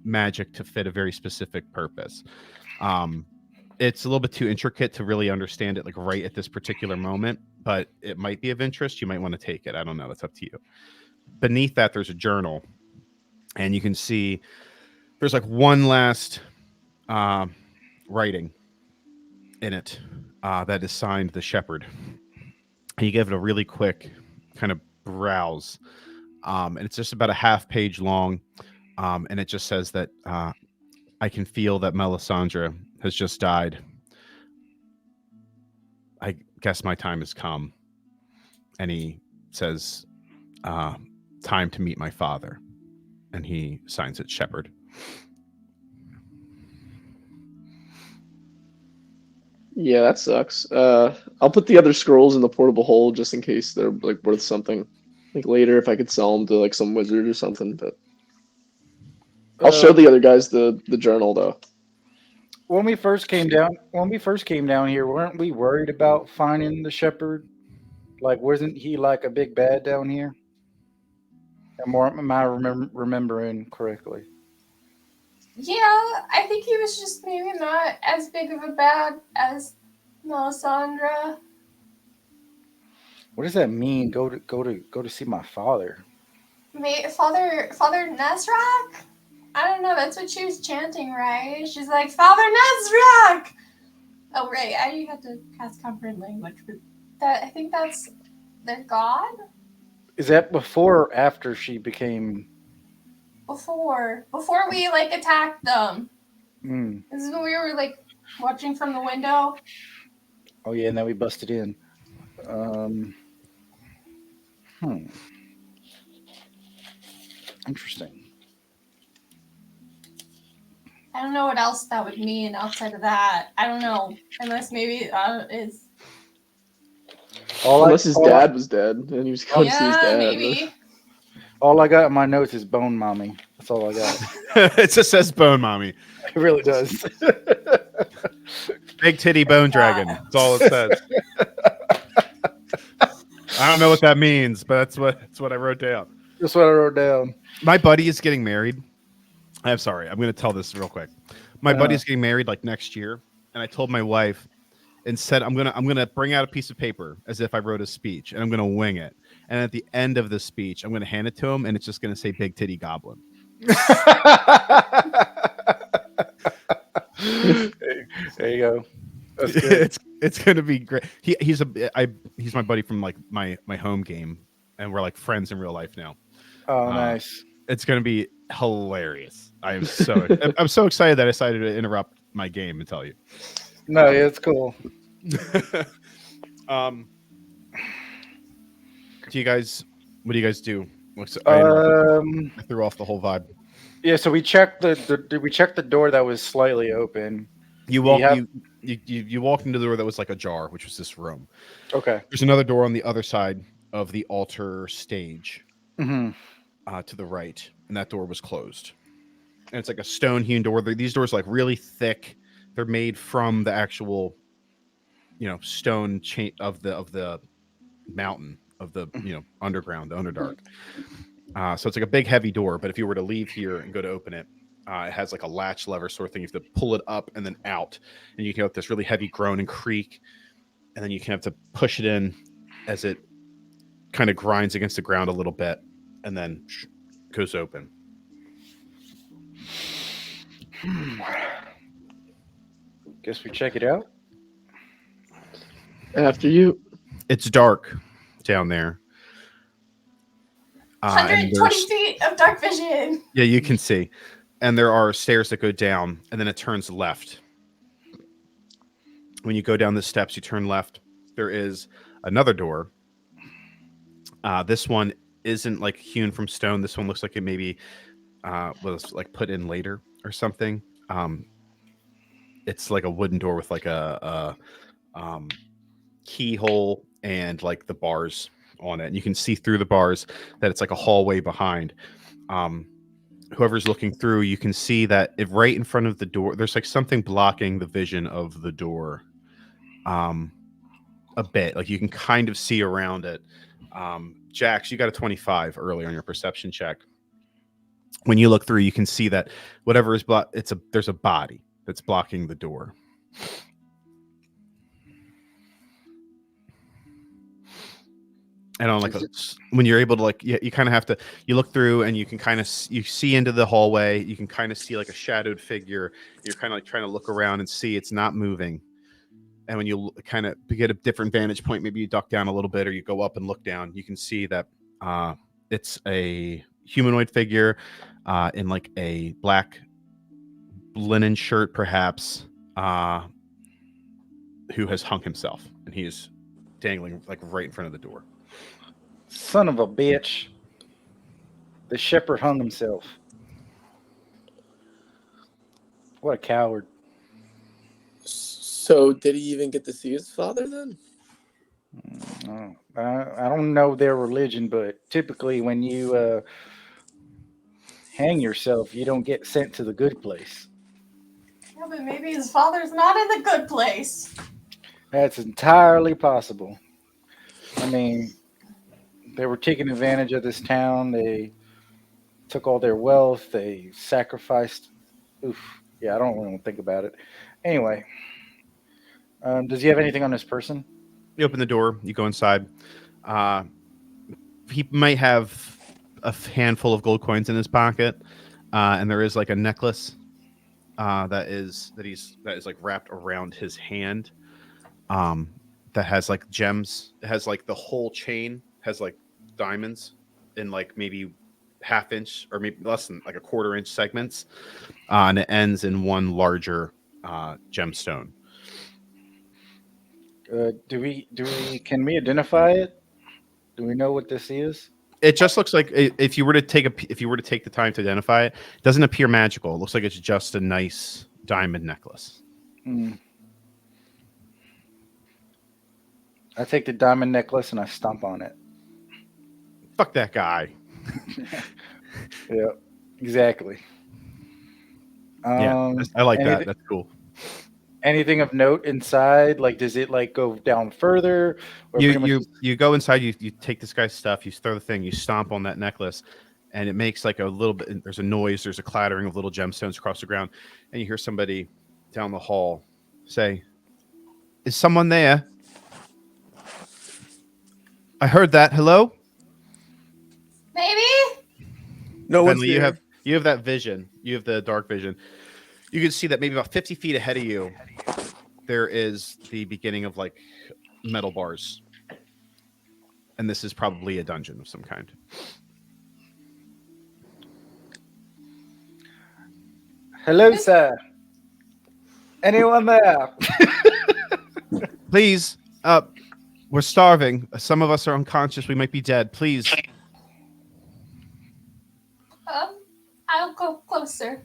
magic to fit a very specific purpose. It's a little bit too intricate to really understand it like right at this particular moment, but it might be of interest. You might want to take it. I don't know. It's up to you. Beneath that, there's a journal, and you can see there's like one last writing in it that is signed the Shepherd. And you give it a really quick kind of browse, and it's just about a half page long, and it just says that I can feel that Melisandre has just died. I guess my time has come. And he says, time to meet my father. And he signs it Shepherd. Yeah, that sucks. I'll put the other scrolls in the portable hole just in case they're like worth something. Like later, if I could sell them to like some wizard or something. But I'll show the other guys the journal though. When we first came down here, weren't we worried about finding the shepherd? Like, wasn't he like a big bad down here? Am I remembering correctly? Yeah, I think he was just maybe not as big of a bad as Melisandre. What does that mean? Go to see my father. Father Nezrak? I don't know. That's what she was chanting, right? She's like, Father Nezrak! Oh, right. I had to cast comprehend language, but I think that's their god? Is that before or after she became... Before we, like, attacked them. Mm. This is when we were, like, watching from the window. Oh, yeah, and then we busted in. Interesting. I don't know what else that would mean outside of that. I don't know. Unless maybe it's... Unless his dad was dead and he was going to see his dad. Maybe. All I got in my notes is bone mommy. That's all I got. It just says bone mommy. It really does. Big titty bone dragon. That's all it says. I don't know what that means, but that's what I wrote down. That's what I wrote down. My buddy is getting married. I'm sorry. I'm going to tell this real quick. My buddy is getting married like next year, and I told my wife and said I'm gonna bring out a piece of paper as if I wrote a speech, and I'm gonna wing it. And at the end of the speech, I'm gonna hand it to him, and it's just gonna say "Big Titty Goblin." There you go. That's good. It's gonna be great. He's my buddy from like my home game, and we're like friends in real life now. Oh, nice. It's gonna be hilarious. I'm so excited that I decided to interrupt my game and tell you. No, yeah, it's cool. What do you guys do? I threw off the whole vibe. Yeah, so we checked the door that was slightly open. You walked into the door that was like ajar, which was this room. Okay. There's another door on the other side of the altar stage, Mm-hmm. To the right, and that door was closed. And it's like a stone-hewn door. These doors are like really thick. They're made from the actual, stone chain of the mountain of the underground, the underdark. So it's like a big, heavy door. But if you were to leave here and go to open it, It has like a latch lever sort of thing. You have to pull it up and then out, and you can have this really heavy groan and creak, and then you can have to push it in as it kind of grinds against the ground a little bit, and then goes open. Guess we check it out. After you. It's dark down there. And 120 feet of dark vision. Yeah, you can see. And there are stairs that go down, and then it turns left. When you go down the steps, you turn left. There is another door. This one isn't like hewn from stone. This one looks like it maybe was like put in later or something. It's like a wooden door with like a keyhole and like the bars on it. And you can see through the bars that it's like a hallway behind. Whoever's looking through, you can see that if right in front of the door, there's like something blocking the vision of the door a bit. Like you can kind of see around it. Jax, you got a 25 earlier on your perception check. When you look through, you can see that whatever is blocked, there's a body that's blocking the door. And on like when you're able to like you kind of have to look through and you can kind of you see into the hallway. You can kind of see like a shadowed figure. You're kind of like trying to look around and see it's not moving. And when you kind of get a different vantage point, maybe you duck down a little bit or you go up and look down. You can see that it's a humanoid figure in like a black linen shirt, perhaps, who has hung himself, and he is dangling like right in front of the door. Son of a bitch. The shepherd hung himself. What a coward. So did he even get to see his father then? I don't know their religion, but typically when you hang yourself, you don't get sent to the good place. Yeah, but maybe his father's not in the good place. That's entirely possible. I mean, they were taking advantage of this town. They took all their wealth. They sacrificed. Oof. Yeah, I don't really want to think about it. Anyway, does he have anything on his person? You open the door. You go inside. He might have a handful of gold coins in his pocket, and there is like a necklace that is like wrapped around his hand. That has like gems. It has like the whole chain has like diamonds in like maybe half-inch or maybe less than like a quarter-inch segments, and it ends in one larger gemstone. Can we identify it? Do we know what this is? It just looks like if you were to take the time to identify it, it doesn't appear magical. It looks like it's just a nice diamond necklace. I take the diamond necklace and I stomp on it. Fuck that guy. Yeah, exactly. Yeah, I like that. That's cool. Anything of note inside? Like, does it like go down further? Or you go inside. You take this guy's stuff. You throw the thing. You stomp on that necklace, and it makes like a little bit. There's a noise. There's a clattering of little gemstones across the ground, and you hear somebody down the hall say, "Is someone there? I heard that. Hello." Maybe? No one's Finally, there. you have that vision. You have the dark vision. You can see that maybe about 50 feet ahead of you, there is the beginning of like metal bars. And this is probably a dungeon of some kind. Hello, sir. Anyone there? Please, we're starving. Some of us are unconscious. We might be dead. Please. I'll go closer.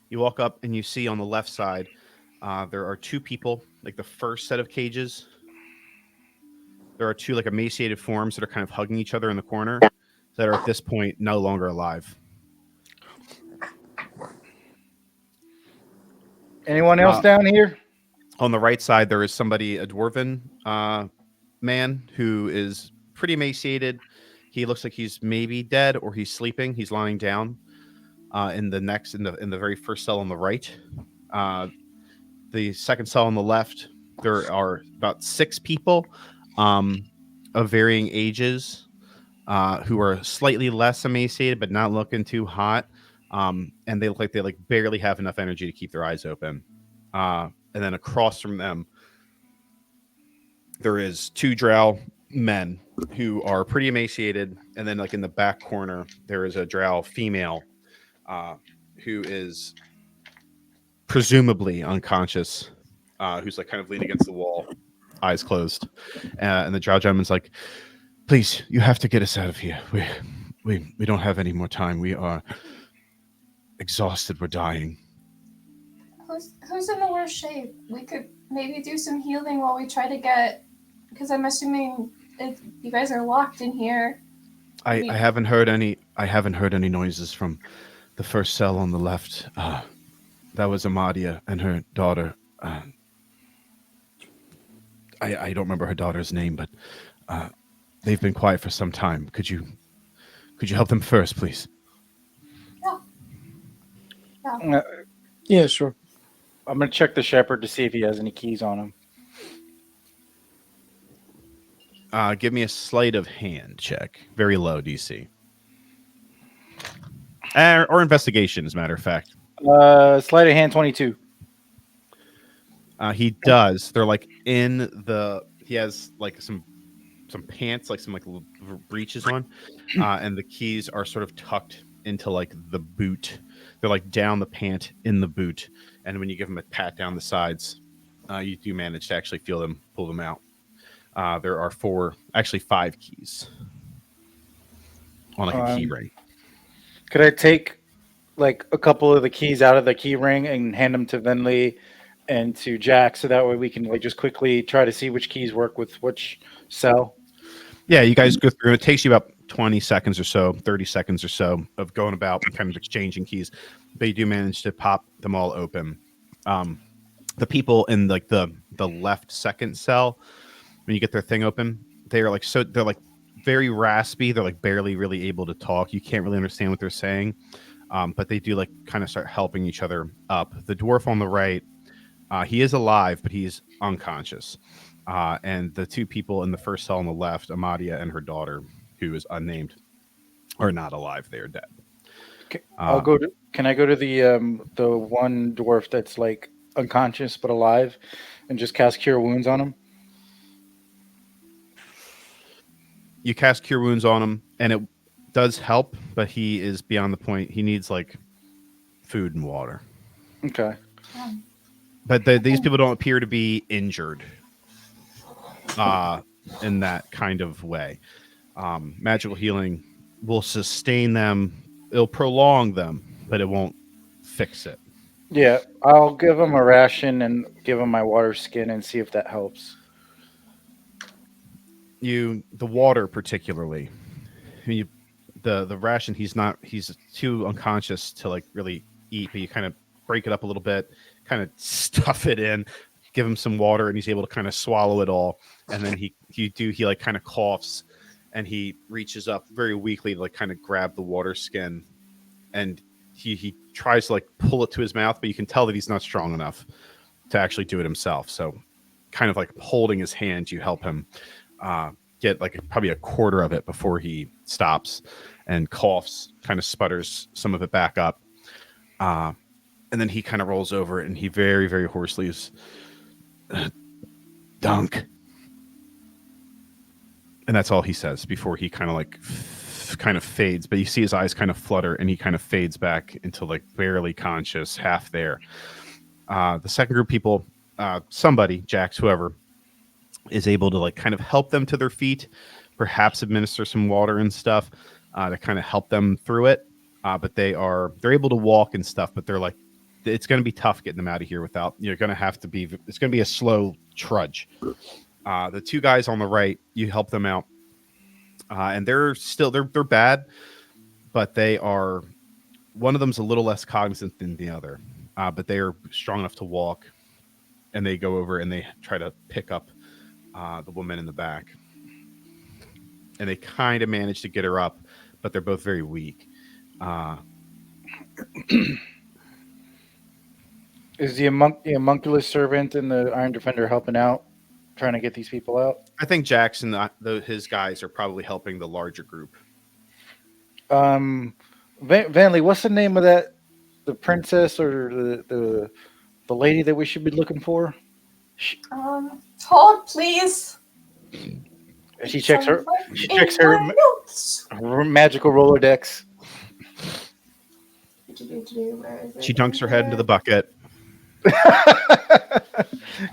You walk up and you see on the left side, there are two people, like the first set of cages. There are two like emaciated forms that are kind of hugging each other in the corner that are at this point no longer alive. Anyone else down here? On the right side, there is somebody, a dwarven man who is pretty emaciated. He looks like he's maybe dead or he's sleeping. He's lying down. in the very first cell on the right. The second cell on the left, there are about 6 people of varying ages who are slightly less emaciated, but not looking too hot. And they look like they barely have enough energy to keep their eyes open. And then across from them, there is 2 drow men who are pretty emaciated, and then in the back corner, there is a drow female who is presumably unconscious, who's kind of leaning against the wall, eyes closed, and the drow gentleman's like, "Please, you have to get us out of here. We don't have any more time. We are exhausted. We're dying." Who's in the worst shape? We could maybe do some healing while we try to get, because I'm assuming if you guys are locked in here. I haven't heard any. I haven't heard any noises from the first cell on the left. That was Amadia and her daughter. I don't remember her daughter's name, but they've been quiet for some time. Could you help them first, please? Yeah. Yeah, sure. I'm gonna check the shepherd to see if he has any keys on him. Give me a sleight of hand check. Very low DC. Or investigation, as a matter of fact. Sleight of hand 22. He does. They're in the. He has some pants, some little breeches on, and the keys are sort of tucked into the boot. They're down the pant in the boot, and when you give them a pat down the sides, you do manage to actually feel them pull them out. There are 5 keys on a key ring. Could I take a couple of the keys out of the key ring and hand them to Venley and to Jack, so that way we can just quickly try to see which keys work with which cell? Yeah, you guys go through. It takes you about 20 seconds or so, 30 seconds or so of going about and kind of exchanging keys, but you do manage to pop them all open. The people in the left second cell, when you get their thing open, they're they're very raspy. They're barely really able to talk. You can't really understand what they're saying, but they do kind of start helping each other up. The dwarf on the right, he is alive, but he's unconscious. And the 2 people in the first cell on the left, Amadia and her daughter, who is unnamed, are not alive. They are dead. I'll go to. Can I go to the one dwarf that's unconscious but alive, and just cast Cure Wounds on him? You cast Cure Wounds on him, and it does help, but he is beyond the point. He needs food and water. Okay. But these people don't appear to be injured in that kind of way. Magical healing will sustain them. It'll prolong them, but it won't fix it. Yeah, I'll give him a ration and give him my water skin and see if that helps. The water particularly. The ration, he's too unconscious to really eat, but you kind of break it up a little bit, kind of stuff it in, give him some water, and he's able to kind of swallow it all. And then he kind of coughs, and he reaches up very weakly to kind of grab the water skin, and he tries to pull it to his mouth, but you can tell that he's not strong enough to actually do it himself. So kind of holding his hand, you help him get probably a quarter of it before he stops and coughs, kind of sputters some of it back up. And then he kind of rolls over and he very, very hoarsely is, "Dunk." And that's all he says before he kind of fades. But you see his eyes kind of flutter and he kind of fades back into barely conscious, half there. The second group of people, somebody, Jax, whoever, is able to kind of help them to their feet, perhaps administer some water and stuff to kind of help them through it. But they're able to walk and stuff, but they're it's going to be tough getting them out of here without, it's going to be a slow trudge. The 2 guys on the right, you help them out. And they're bad, but one of them's a little less cognizant than the other. But they are strong enough to walk, and they go over and they try to pick up the woman in the back. And they kind of manage to get her up, but they're both very weak. Is the homunculus servant and the Iron Defender helping out, trying to get these people out? I think Jackson, his guys, are probably helping the larger group. Vanley, what's the name of that? The princess or the lady that we should be looking for? Hold, please. She checks her. She In checks her, my notes. her magical Rolodex. Where is it? She dunks her head into the bucket.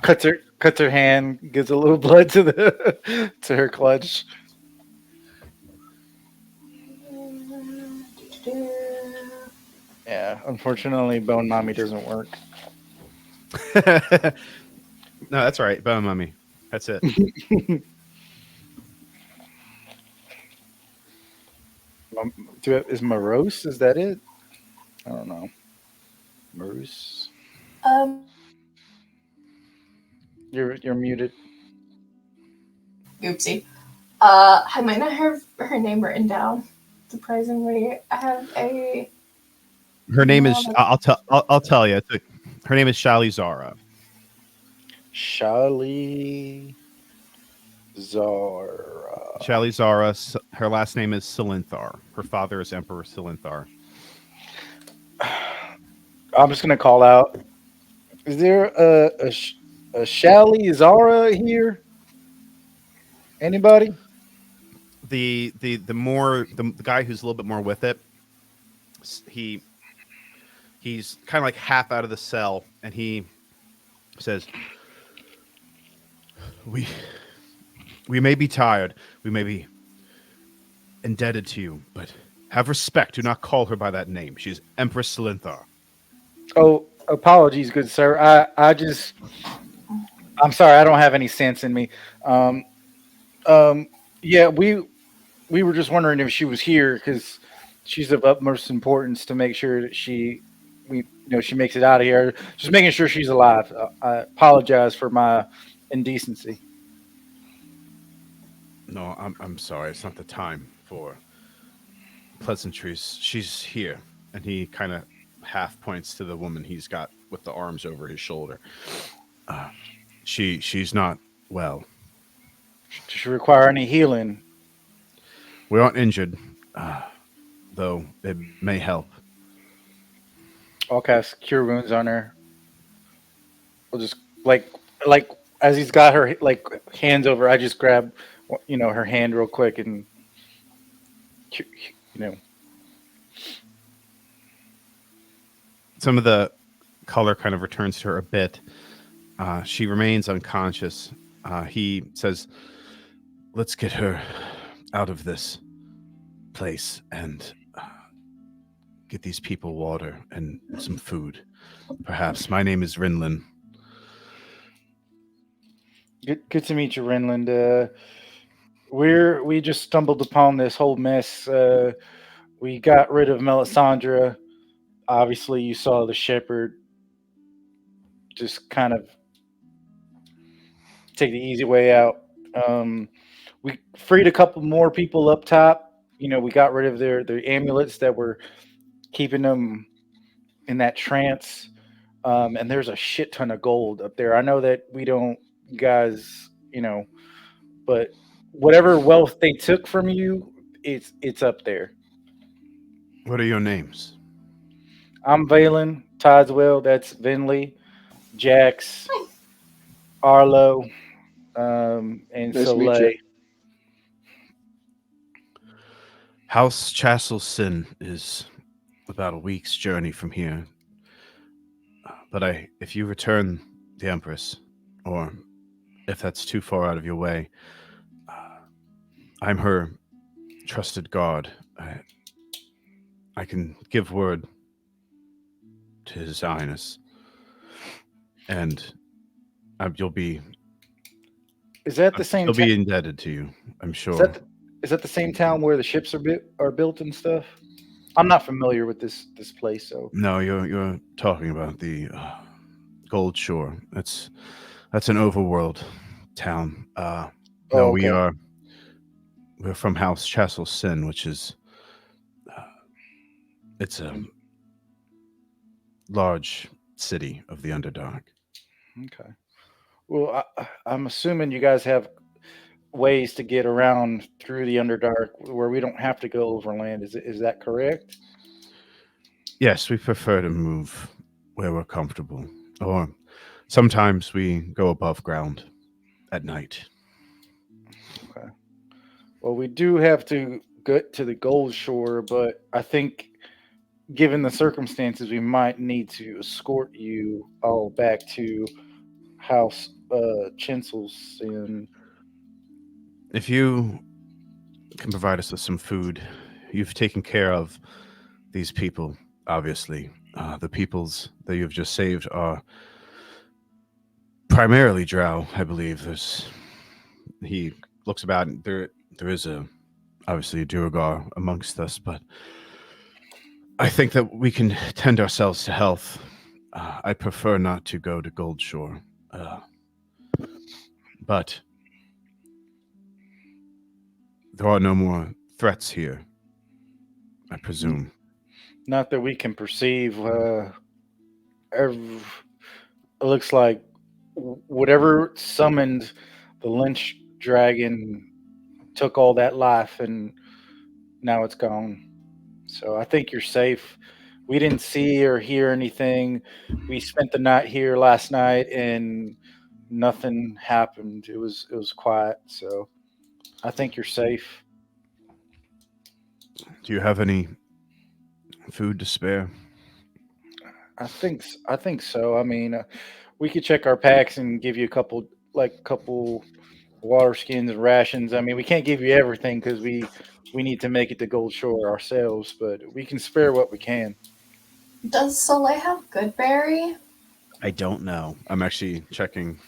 cuts her hand, gives a little blood to the to her clutch. Yeah, unfortunately, Bone Mommy doesn't work. No, that's all right. Bone Mummy. That's it. Is Morose? Is that it? I don't know. Morose. You're muted. Oopsie. I might not have her name written down. Surprisingly, I have a. Her name is. I'll tell you. Her name is Shali Zara. Shali Zara. Shali Zara. Her last name is Silinthar. Her father is Emperor Silinthar. I'm just gonna call out. Is there a Shali Zara here? Anybody? The guy who's a little bit more with it. He's kind of like half out of the cell, and he says, "We may be tired, we may be indebted to you, but have respect. Do not call her by that name. She's Empress Silinthar." Oh, apologies, good sir. I'm sorry. I don't have any sense in me. Yeah, we were just wondering if she was here because she's of utmost importance to make sure that she makes it out of here. Just making sure she's alive. I apologize for my indecency. No, I'm sorry. It's not the time for pleasantries. She's here, and he kind of half points to the woman he's got with the arms over his shoulder. She's not well. Does she require any healing? We aren't injured, though it may help. I'll cast Cure Wounds on her. We'll just like as he's got her like hands over, I just grab her hand real quick and Some of the color kind of returns to her a bit. She remains unconscious. He says, "Let's get her out of this place and get these people water and some food. Perhaps. My name is Rinlin." Good to meet you, Renland. We just stumbled upon this whole mess. We got rid of Melisandre. Obviously, you saw the shepherd just kind of take the easy way out. We freed a couple more people up top. We got rid of their amulets that were keeping them in that trance. And there's a shit ton of gold up there. I know that we don't, you guys, but whatever wealth they took from you, it's up there. What are your names? I'm Valen, Tidswell, that's Vinley, Jax, Arlo, and Nice to meet you. Soleil. House Chasselson is about a week's journey from here. But if you return the Empress, or if that's too far out of your way, I'm her trusted guard. I can give word to His Highness, and you'll be. Is that the same? You'll be indebted to you, I'm sure. Is that the same town where the ships are built and stuff? I'm not familiar with this place, so. No, you're talking about the Goldshore. That's an overworld town. No, okay. we're from House Chasselson, which is it's large city of the Underdark. Okay. Well, I'm assuming you guys have ways to get around through the Underdark where we don't have to go overland. Is that correct? Yes, we prefer to move where we're comfortable, or sometimes we go above ground at night. Okay. Well, we do have to get to the Goldshore, but I think, given the circumstances, we might need to escort you all back to House Chinsel's. And If you can provide us with some food, you've taken care of these people, obviously. The peoples that you've just saved are primarily drow, I believe. He looks about, and there is obviously a Duergar amongst us, but I think that we can tend ourselves to health. I prefer not to go to Goldshore, but there are no more threats here, I presume. not that we can perceive. It looks like whatever summoned the lynch dragon took all that life, and now it's gone. So I think you're safe. We didn't see or hear anything. We spent the night here last night, and nothing happened. It was quiet. So I think you're safe. Do you have any food to spare? I think so. I mean, we could check our packs and give you a couple water skins and rations. I mean, we can't give you everything because we need to make it to Gold Shore ourselves, but we can spare what we can. Does Soleil have Goodberry? I don't know. I'm actually checking.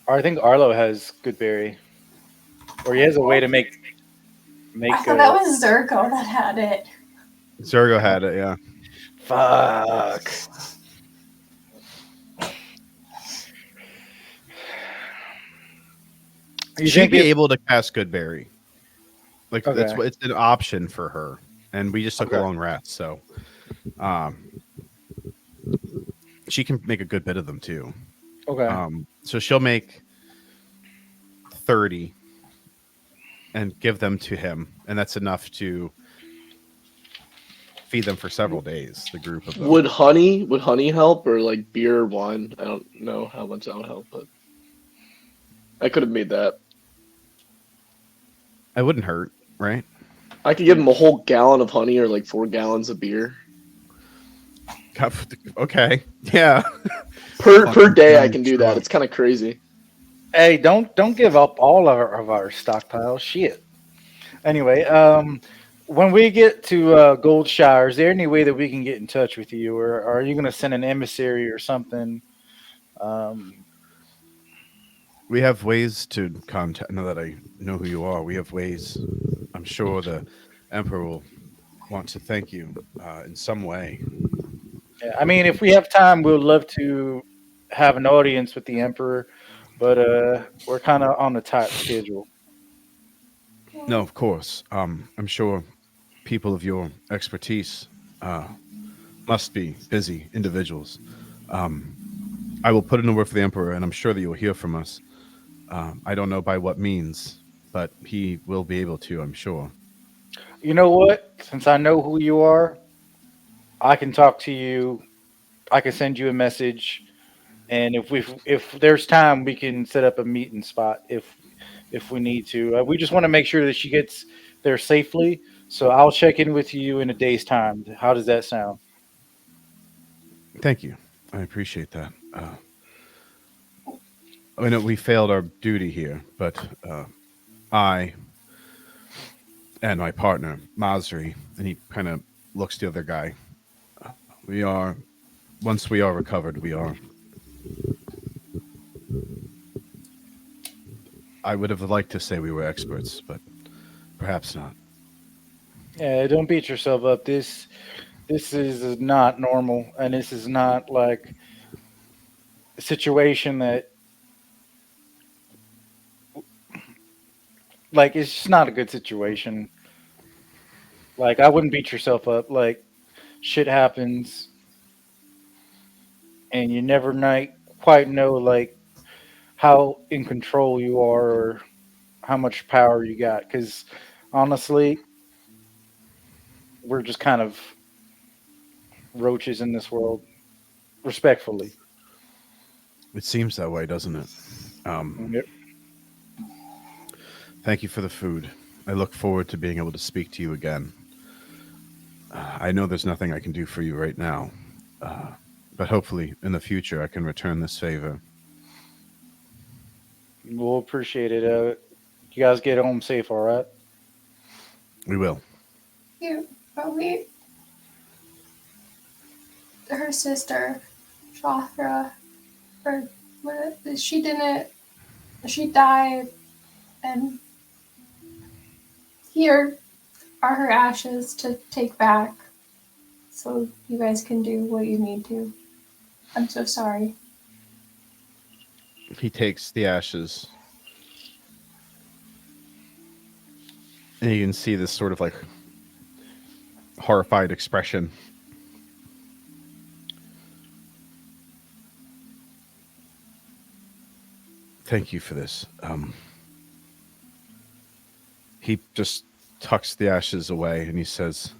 I think Arlo has Goodberry, or he has a way to make I thought that was Zerko that had it. Zergo had it, yeah. Fuck. You She'd think be if, able to cast Goodberry. Like that's Okay. what it's an option for her, and we just took a Okay. long rest, so um, she can make a good bit of them too. Okay. So she'll make 30 and give them to him, and that's enough to feed them for several days. The group of them. Would honey help, or like beer or wine? I don't know how much that would help, but I could have made that. It wouldn't hurt, right? I could give him a whole gallon of honey or like 4 gallons of beer Okay, yeah. per day. I can do that. It's kind of crazy. Hey, don't give up all of our stockpile. Shit. Anyway, when we get to Goldshire, is there any way that we can get in touch with you, or are you going to send an emissary or something? Um, We have ways to contact. Now that I know who you are, we have ways. I'm sure the Emperor will want to thank you in some way. yeah, I mean, if we have time, we'd love to have an audience with the Emperor, but we're kind of on a tight schedule. No, of course. I'm sure people of your expertise must be busy individuals. Um, I will put in a word for the Emperor, and I'm sure that you'll hear from us. I don't know by what means, but he will be able to, I'm sure. You know what? Since I know who you are, I can talk to you. I can send you a message, and if there's time, we can set up a meeting spot if we need to. We just want to make sure that she gets there safely. So I'll check in with you in a day's time. How does that sound? Thank you. I appreciate that. I know we failed our duty here, but I and my partner, Masri, and he kind of looks to the other guy. We are, once we are recovered, we are. I would have liked to say we were experts, but perhaps not. Yeah, don't beat yourself up. This is not normal, and this is not like a situation that like it's just not a good situation. Like I wouldn't beat yourself up. Like shit happens. and you never quite know like how in control you are or how much power you got. Because honestly, we're just kind of roaches in this world, respectfully. It seems that way, doesn't it? Yep. Thank you for the food. I look forward to being able to speak to you again. I know there's nothing I can do for you right now, but hopefully in the future I can return this favor. We'll appreciate it. You guys get home safe, all right? We will. But her sister, Shafra, or she didn't, she died, and here are her ashes to take back so you guys can do what you need to. I'm so sorry. He takes the ashes, and you can see this sort of like horrified expression. Thank you for this. He just tucks the ashes away and he says,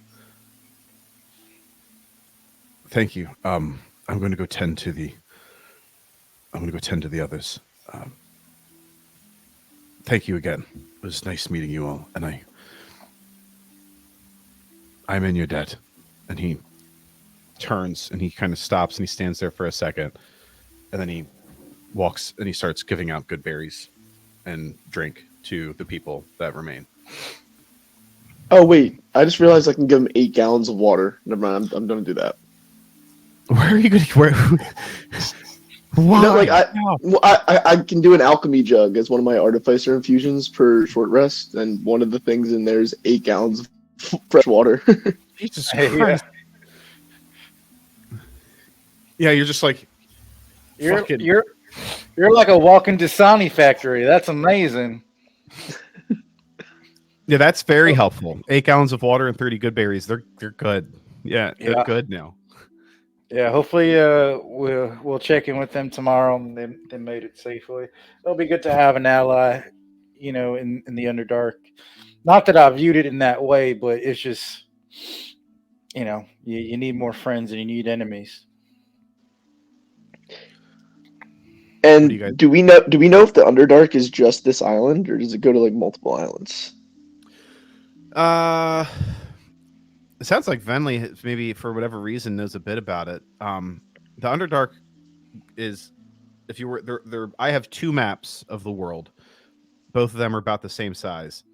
"Thank you. I'm going to go tend to the. I'm going to go tend to the others. Thank you again. It was nice meeting you all, and I'm in your debt." And he turns and he kind of stops and he stands there for a second, and then he walks and he starts giving out good berries and drink to the people that remain. Oh wait, I just realized I can give him 8 gallons of water. Never mind, I'm gonna do that. Where are you going to? Where? Why? You know, like I can do an alchemy jug as one of my artificer infusions per short rest, and one of the things in there is 8 gallons of fresh water. Jesus Hey, Christ! Yeah, you're just like You're fucking. you're like a walking Dasani factory. That's amazing. Yeah, that's very helpful. 8 gallons of water and 30 good berries. They're good. Yeah, they're Yeah. good now. Yeah, hopefully we'll check in with them tomorrow and they made it safely. It'll be good to have an ally, in the Underdark. Not that I viewed it in that way, but it's just you need more friends and you need enemies. What do you guys? And do we know if the Underdark is just this island, or does it go to like multiple islands? It sounds like Venley maybe for whatever reason knows a bit about it. The Underdark is, if you were there, I have two maps of the world. Both of them are about the same size.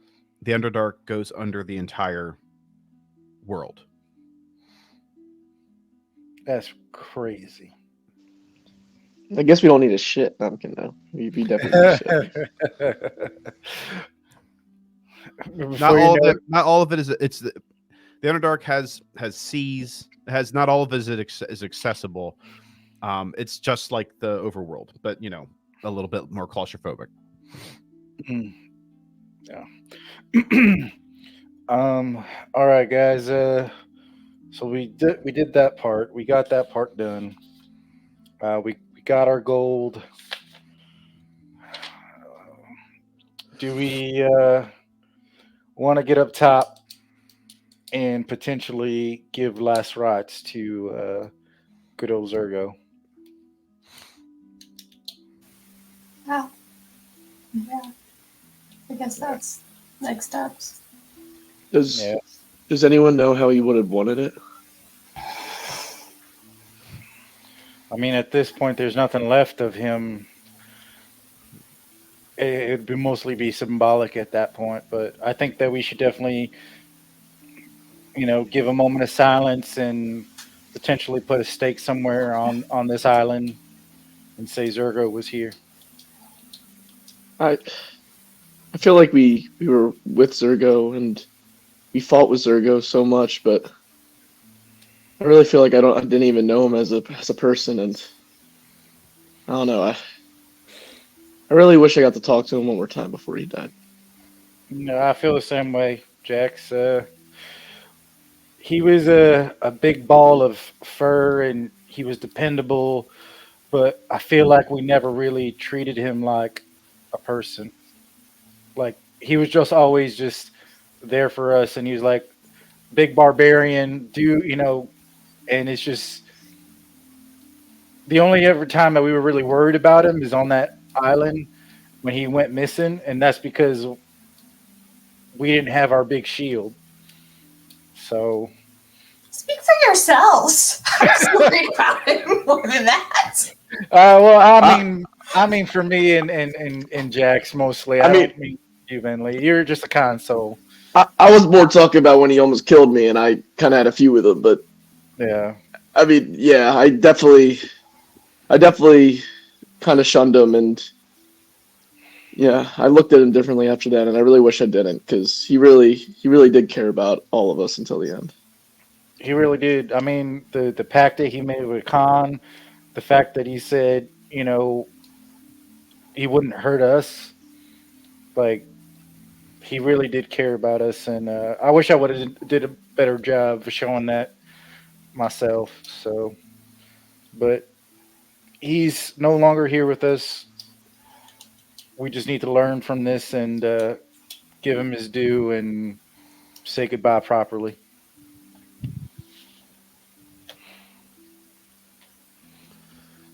The Underdark goes under the entire world. That's crazy. I guess we don't need a shit. No, I'm kidding. No, we definitely need a shit. Not all of it is. It's the Underdark has seas. Has not all of it is accessible. It's just like the overworld, but a little bit more claustrophobic. Yeah. All right, guys. So we did that part. We got that part done. We got our gold. Do we want to get up top and potentially give last rites to good old Zergo? Wow. Yeah. I guess that's next steps. Does anyone know how he would have wanted it? I mean, at this point, there's nothing left of him. It'd be mostly be symbolic at that point, but I think that we should definitely, give a moment of silence and potentially put a stake somewhere on this island and say Zergo was here. I feel like we were with Zergo and we fought with Zergo so much, but I really feel like I didn't even know him as a person, and I don't know. I really wish I got to talk to him one more time before he died. No, I feel the same way, Jax. He was a big ball of fur, and he was dependable. but I feel like we never really treated him like a person. Like he was just always just there for us, and he was like big barbarian, do and it's just the only ever time that we were really worried about him is on that island when he went missing, and that's because we didn't have our big shield. So Speak for yourselves. I was worried about it more than that. well, I mean, for me and Jax mostly. I mean, don't mean you, Vinley. You're just a console. I was more talking about when he almost killed me, and I kind of had a few with him. But Yeah. I mean, yeah, I definitely kind of shunned him, and yeah, I looked at him differently after that, and I really wish I didn't, because he really did care about all of us until the end. He really did. I mean, the pact that he made with Khan, the fact that he said, he wouldn't hurt us, like he really did care about us, and I wish I would have did a better job of showing that myself. So, but he's no longer here with us. We just need to learn from this and give him his due and say goodbye properly.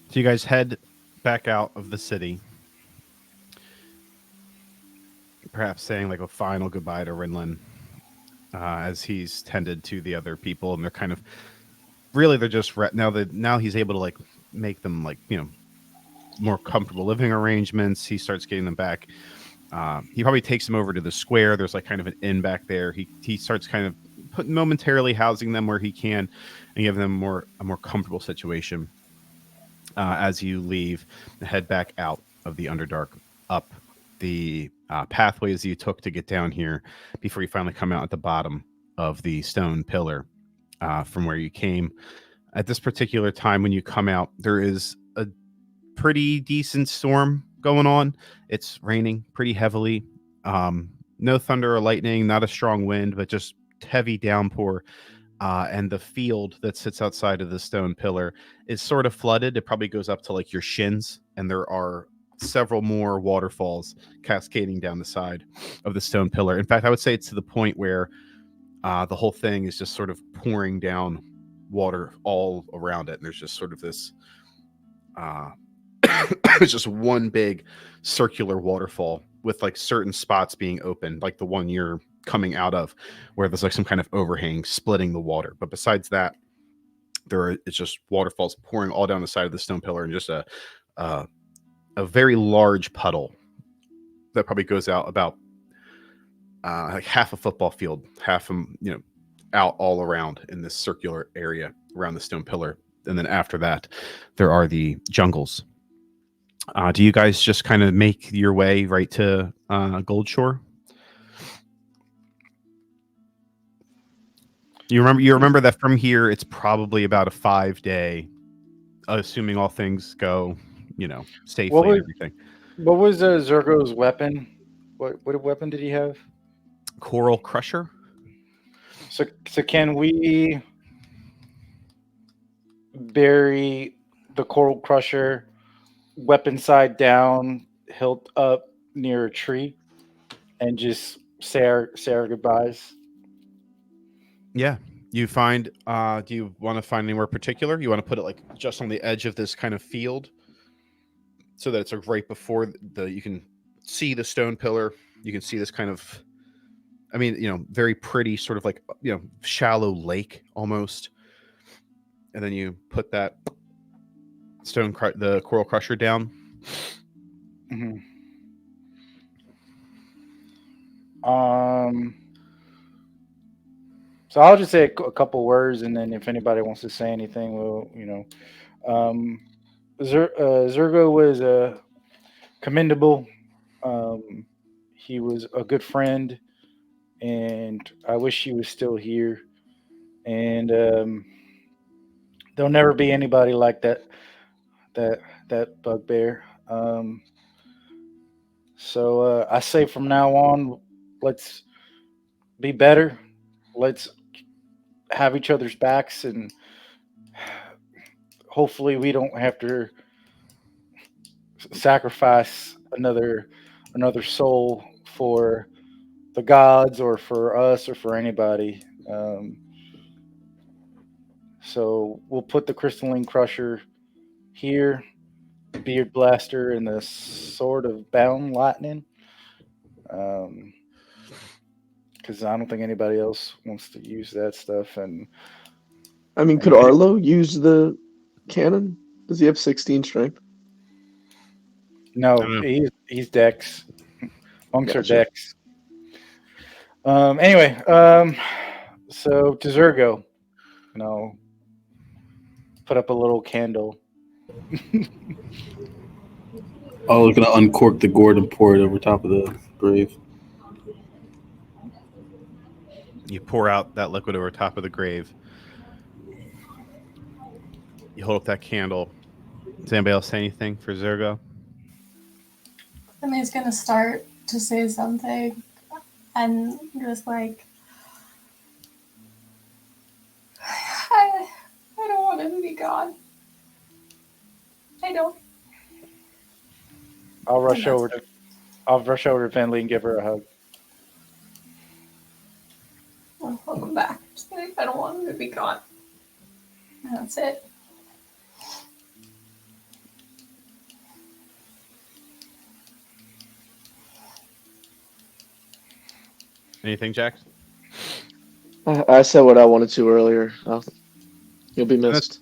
So you guys head back out of the city, perhaps saying like a final goodbye to Rinlin as he's tended to the other people, and they're kind of really they're just now he's able to like make them like more comfortable living arrangements. He starts getting them back. He probably takes them over to the square. There's like kind of an inn back there. He starts kind of momentarily housing them where he can and give them a more comfortable situation. As you leave, head back out of the Underdark, up the pathways you took to get down here before you finally come out at the bottom of the stone pillar from where you came. At this particular time, when you come out, there is a pretty decent storm going on. It's raining pretty heavily. No thunder or lightning, not a strong wind, but just heavy downpour. And the field that sits outside of the stone pillar is sort of flooded. It probably goes up to like your shins, and there are several more waterfalls cascading down the side of the stone pillar. In fact, I would say it's to the point where the whole thing is just sort of pouring down water all around it, and there's just sort of this it's just one big circular waterfall with like certain spots being open, like the one you're coming out of, where there's like some kind of overhang splitting the water. But besides that, it's just waterfalls pouring all down the side of the stone pillar, and just a very large puddle that probably goes out about like half a football field, out all around in this circular area around the stone pillar. And then after that, there are the jungles. Do you guys just kind of make your way right to Goldshore? You remember that from here, it's probably about a 5-day, assuming all things go, safely and everything. What was Zergo's weapon? What weapon did he have? Coral Crusher. So can we bury the Coral Crusher weapon side down, hilt up near a tree, and just say our goodbyes? Yeah. You find, do you want to find anywhere particular? You want to put it like just on the edge of this kind of field so that it's like right before you can see the stone pillar. You can see this kind of, very pretty sort of like, shallow lake almost. And then you put that the Coral Crusher down. Mm-hmm. So I'll just say a couple words, and then if anybody wants to say anything, Zergo was commendable. He was a good friend, and I wish he was still here. And there'll never be anybody like that that bugbear. So I say from now on, let's be better. Let's have each other's backs, and hopefully we don't have to sacrifice another soul for the gods or for us or for anybody. So we'll put the crystalline crusher here, beard blaster, and the sword of bound lightning. Because I don't think anybody else wants to use that stuff. And I mean, could Arlo use the cannon? Does he have 16 strength? no, he's Dex. Monks are Gotcha. Dex. Anyway, so to Zergo, put up a little candle. Oh, we're gonna uncork the gourd and pour it over top of the grave. You pour out that liquid over top of the grave. You hold up that candle. Does anybody else say anything for Zergo? I mean, he's gonna start to say something, and just like, I don't want him to be gone. I don't. I'll rush over to Finley and give her a hug. Welcome back. Just like, I don't want him to be gone. And that's it. Anything, Jax? I said what I wanted to earlier. You'll be missed.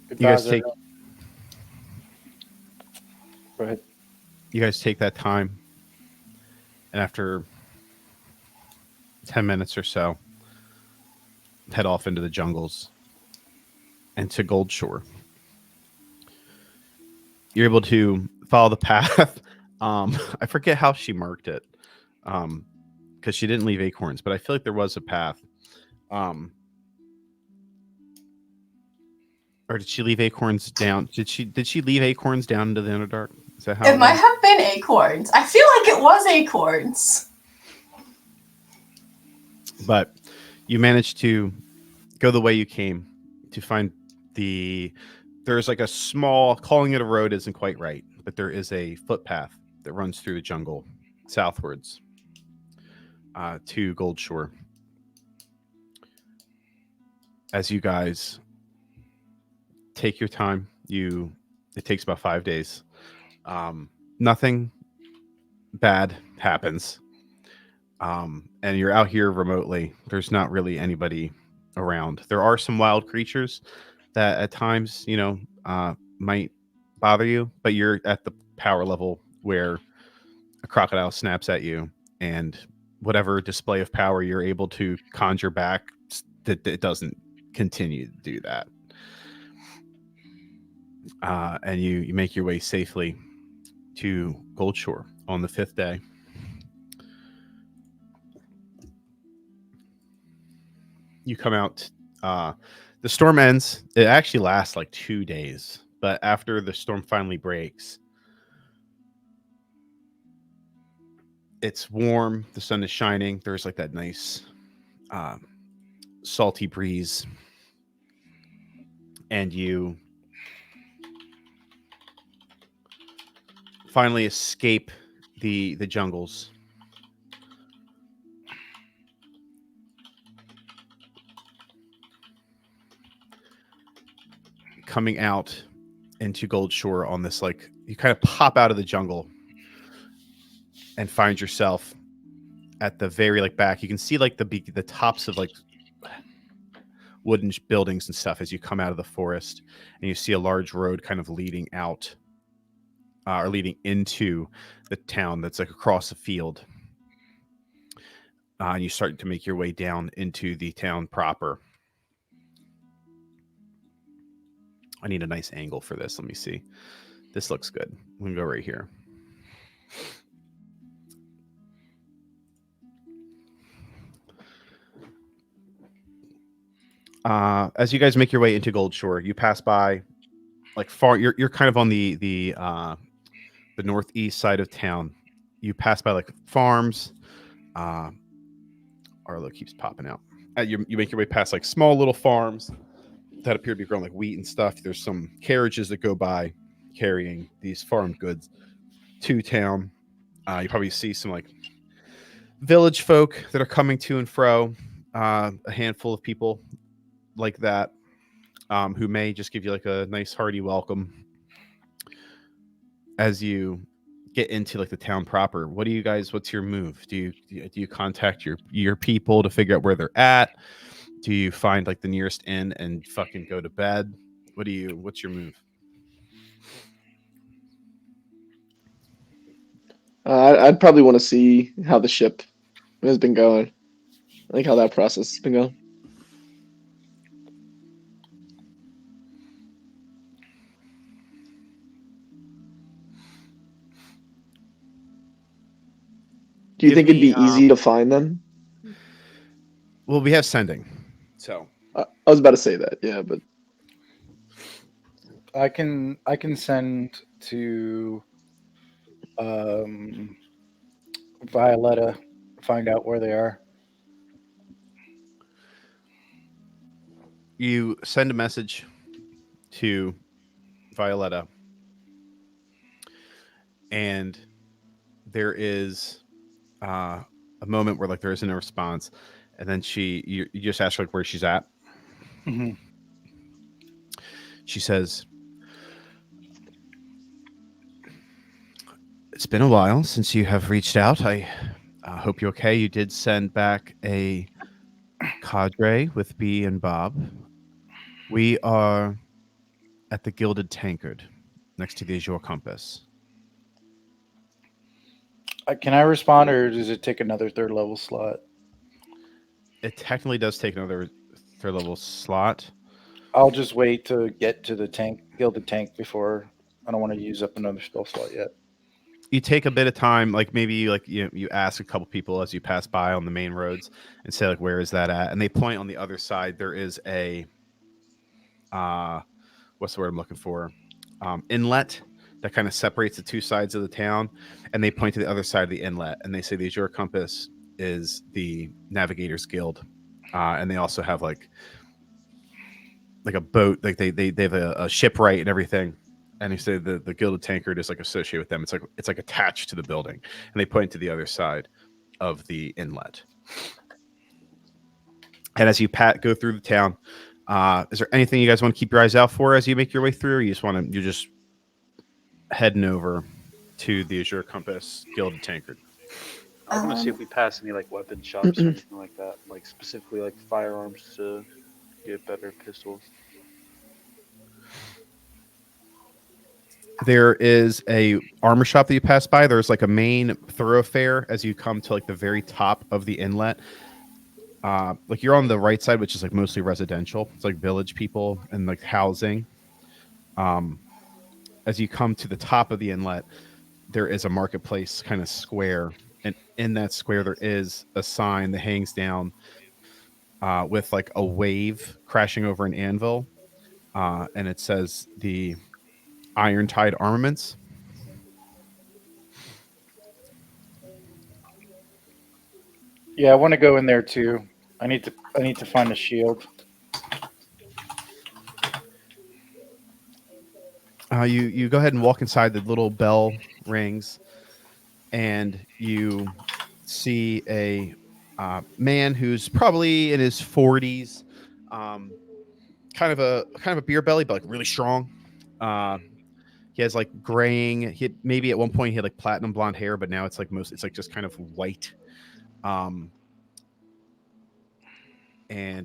You guys take. Go ahead. You guys take that time, and after 10 minutes or so, head off into the jungles and to Goldshore. You're able to follow the path. I forget how she marked it, because she didn't leave acorns, but I feel like there was a path. Or did she leave acorns down? Did she leave acorns down into the underdark? Is that how it might have been acorns. I feel like it was acorns. But you managed to go the way you came to find there's like a small, calling it a road isn't quite right, but there is a footpath that runs through the jungle southwards to Goldshore. As you guys take your time, it takes about 5 days. Nothing bad happens. And you're out here remotely. There's not really anybody around. There are some wild creatures that at times, might bother you, but you're at the power level where a crocodile snaps at you, and whatever display of power you're able to conjure back, that it doesn't continue to do that. And you make your way safely to Goldshore on the 5th day. You come out. The storm ends. It actually lasts like 2 days, but after the storm finally breaks, it's warm. The sun is shining. There's like that nice salty breeze, and you finally escape the jungles. Coming out into Goldshore on this, like, you kind of pop out of the jungle and find yourself at the very back. You can see like the tops of like wooden buildings and stuff as you come out of the forest, and you see a large road kind of leading out or leading into the town that's like across the field. And you start to make your way down into the town proper. I need a nice angle for this. Let me see. This looks good. I'm going to go right here. As you guys make your way into Goldshore, you pass by like far. You're kind of on the northeast side of town. You pass by like farms. Arlo keeps popping out. You make your way past like small little farms. that appear to be grown like wheat and stuff. There's some carriages that go by carrying these farm goods to town. You probably see some like village folk that are coming to and fro. A handful of people like that who may just give you like a nice hearty welcome as you get into like the town proper. What do you guys? What's your move? Do you contact your people to figure out where they're at? Do you find like the nearest inn and fucking go to bed? What's your move? I'd probably want to see how the ship has been going, like how that process has been going. Do you Give think it'd me, be easy to find them? Well, we have sending, so I was about to say that, yeah, but I can send to Violetta, find out where they are. you send a message to Violetta, and there is a moment where like there isn't a response, and then you just ask her like where she's at. Mm-hmm. She says, "It's been a while since you have reached out. I hope you're okay. You did send back a cadre with B and Bob. We are at the Gilded Tankard, next to the Azure Compass." Can I respond, or does it take another third level slot? It technically does take another third level slot. I'll just wait to get to the gilded tank before. I don't want to use up another spell slot yet. You take a bit of time, like maybe like you ask a couple people as you pass by on the main roads and say like where is that at, and they point on the other side. There is a what's the word I'm looking for, inlet that kind of separates the two sides of the town, and they point to the other side of the inlet and they say the Azure Compass is the Navigators Guild, and they also have like a boat, like they have a shipwright and everything. And they say the Gilded Tankard is like associated with them. It's like attached to the building, and they point to the other side of the inlet. And as you go through the town, is there anything you guys want to keep your eyes out for as you make your way through? Or you're just heading over to the Azure Compass Gilded Tankard? I want to see if we pass any like weapon shops or anything like that, like specifically like firearms to get better pistols. There is a armor shop that you pass by. There's like a main thoroughfare as you come to like the very top of the inlet. Like you're on the right side, which is like mostly residential. It's like village people and like housing. As you come to the top of the inlet, there is a marketplace kind of square, and in that square there is a sign that hangs down with like a wave crashing over an anvil, and it says the Iron Tide Armaments. Yeah, I want to go in there too. I need to find a shield. You go ahead and walk inside. The little bell rings, and you see a man who's probably in his 40s, kind of a beer belly, but like really strong. He has like graying. Maybe at one point he had like platinum blonde hair, but now it's like just kind of white. And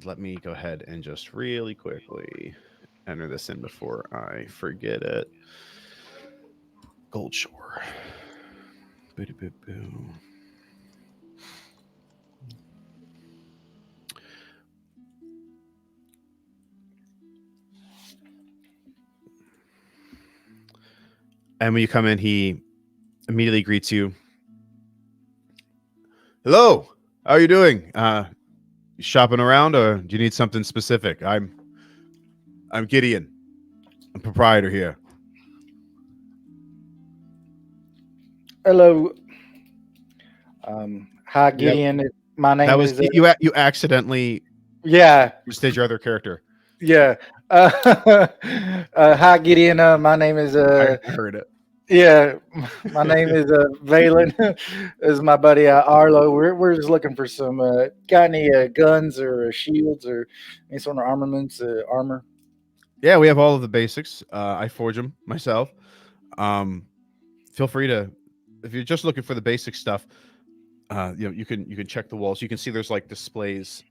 let me go ahead and just really quickly enter this in before I forget it. Goldshore. Boo-doo-boo-boo. And when you come in, he immediately greets you. Hello, how are you doing? You shopping around, or do you need something specific? I'm Gideon. I'm proprietor here. Hello. Hi, Gideon. My name That was is. you accidentally Yeah. stage your other character. Yeah. Hi, Gideon. My name is I heard it. yeah, my name is Valen. This is my buddy Arlo. We're just looking for some. Got any guns or shields or any sort of armaments, armor? Yeah, we have all of the basics. I forge them myself. Um, feel free to, if you're just looking for the basic stuff, you can check the walls. You can see there's like displays,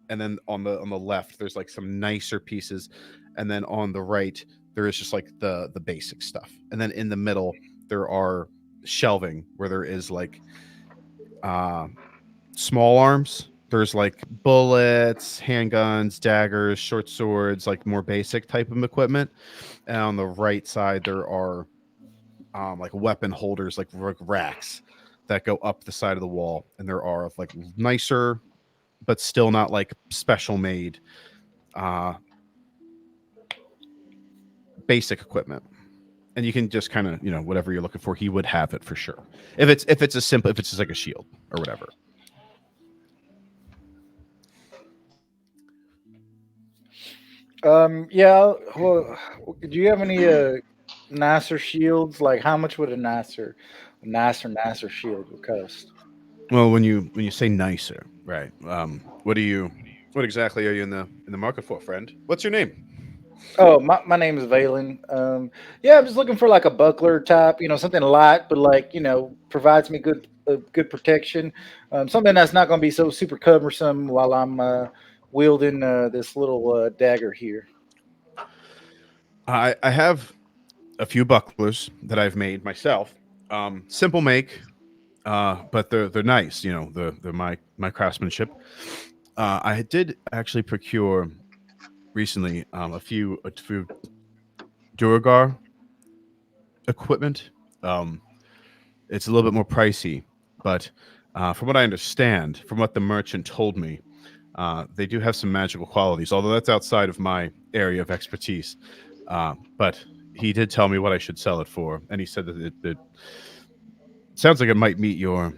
and then on the left there's like some nicer pieces, and then on the right there is just like the basic stuff, and then in the middle there are shelving where there is like uh small arms. There's like bullets, handguns, daggers, short swords, like more basic type of equipment. And on the right side there are like weapon holders, like racks that go up the side of the wall, and there are like nicer but still not like special made uh basic equipment. And you can just kind of, whatever you're looking for, he would have it for sure. If it's a simple, if it's just like a shield or whatever. Yeah. Well, do you have any nicer shields? Like, how much would a nicer shield would cost? Well, when you say nicer, right? What exactly are you in the market for, friend? What's your name? Oh, my name is Valen. Yeah, I'm just looking for like a buckler type, something light, but like, provides me good protection. Something that's not going to be so super cumbersome while I'm wielding this little dagger here. I have a few bucklers that I've made myself. Simple make, but they're nice. They're my craftsmanship. I did actually procure recently a few Duragar equipment. Um, it's a little bit more pricey, but from what I understand, from what the merchant told me, they do have some magical qualities. Although that's outside of my area of expertise, but he did tell me what I should sell it for, and he said that it sounds like it might meet your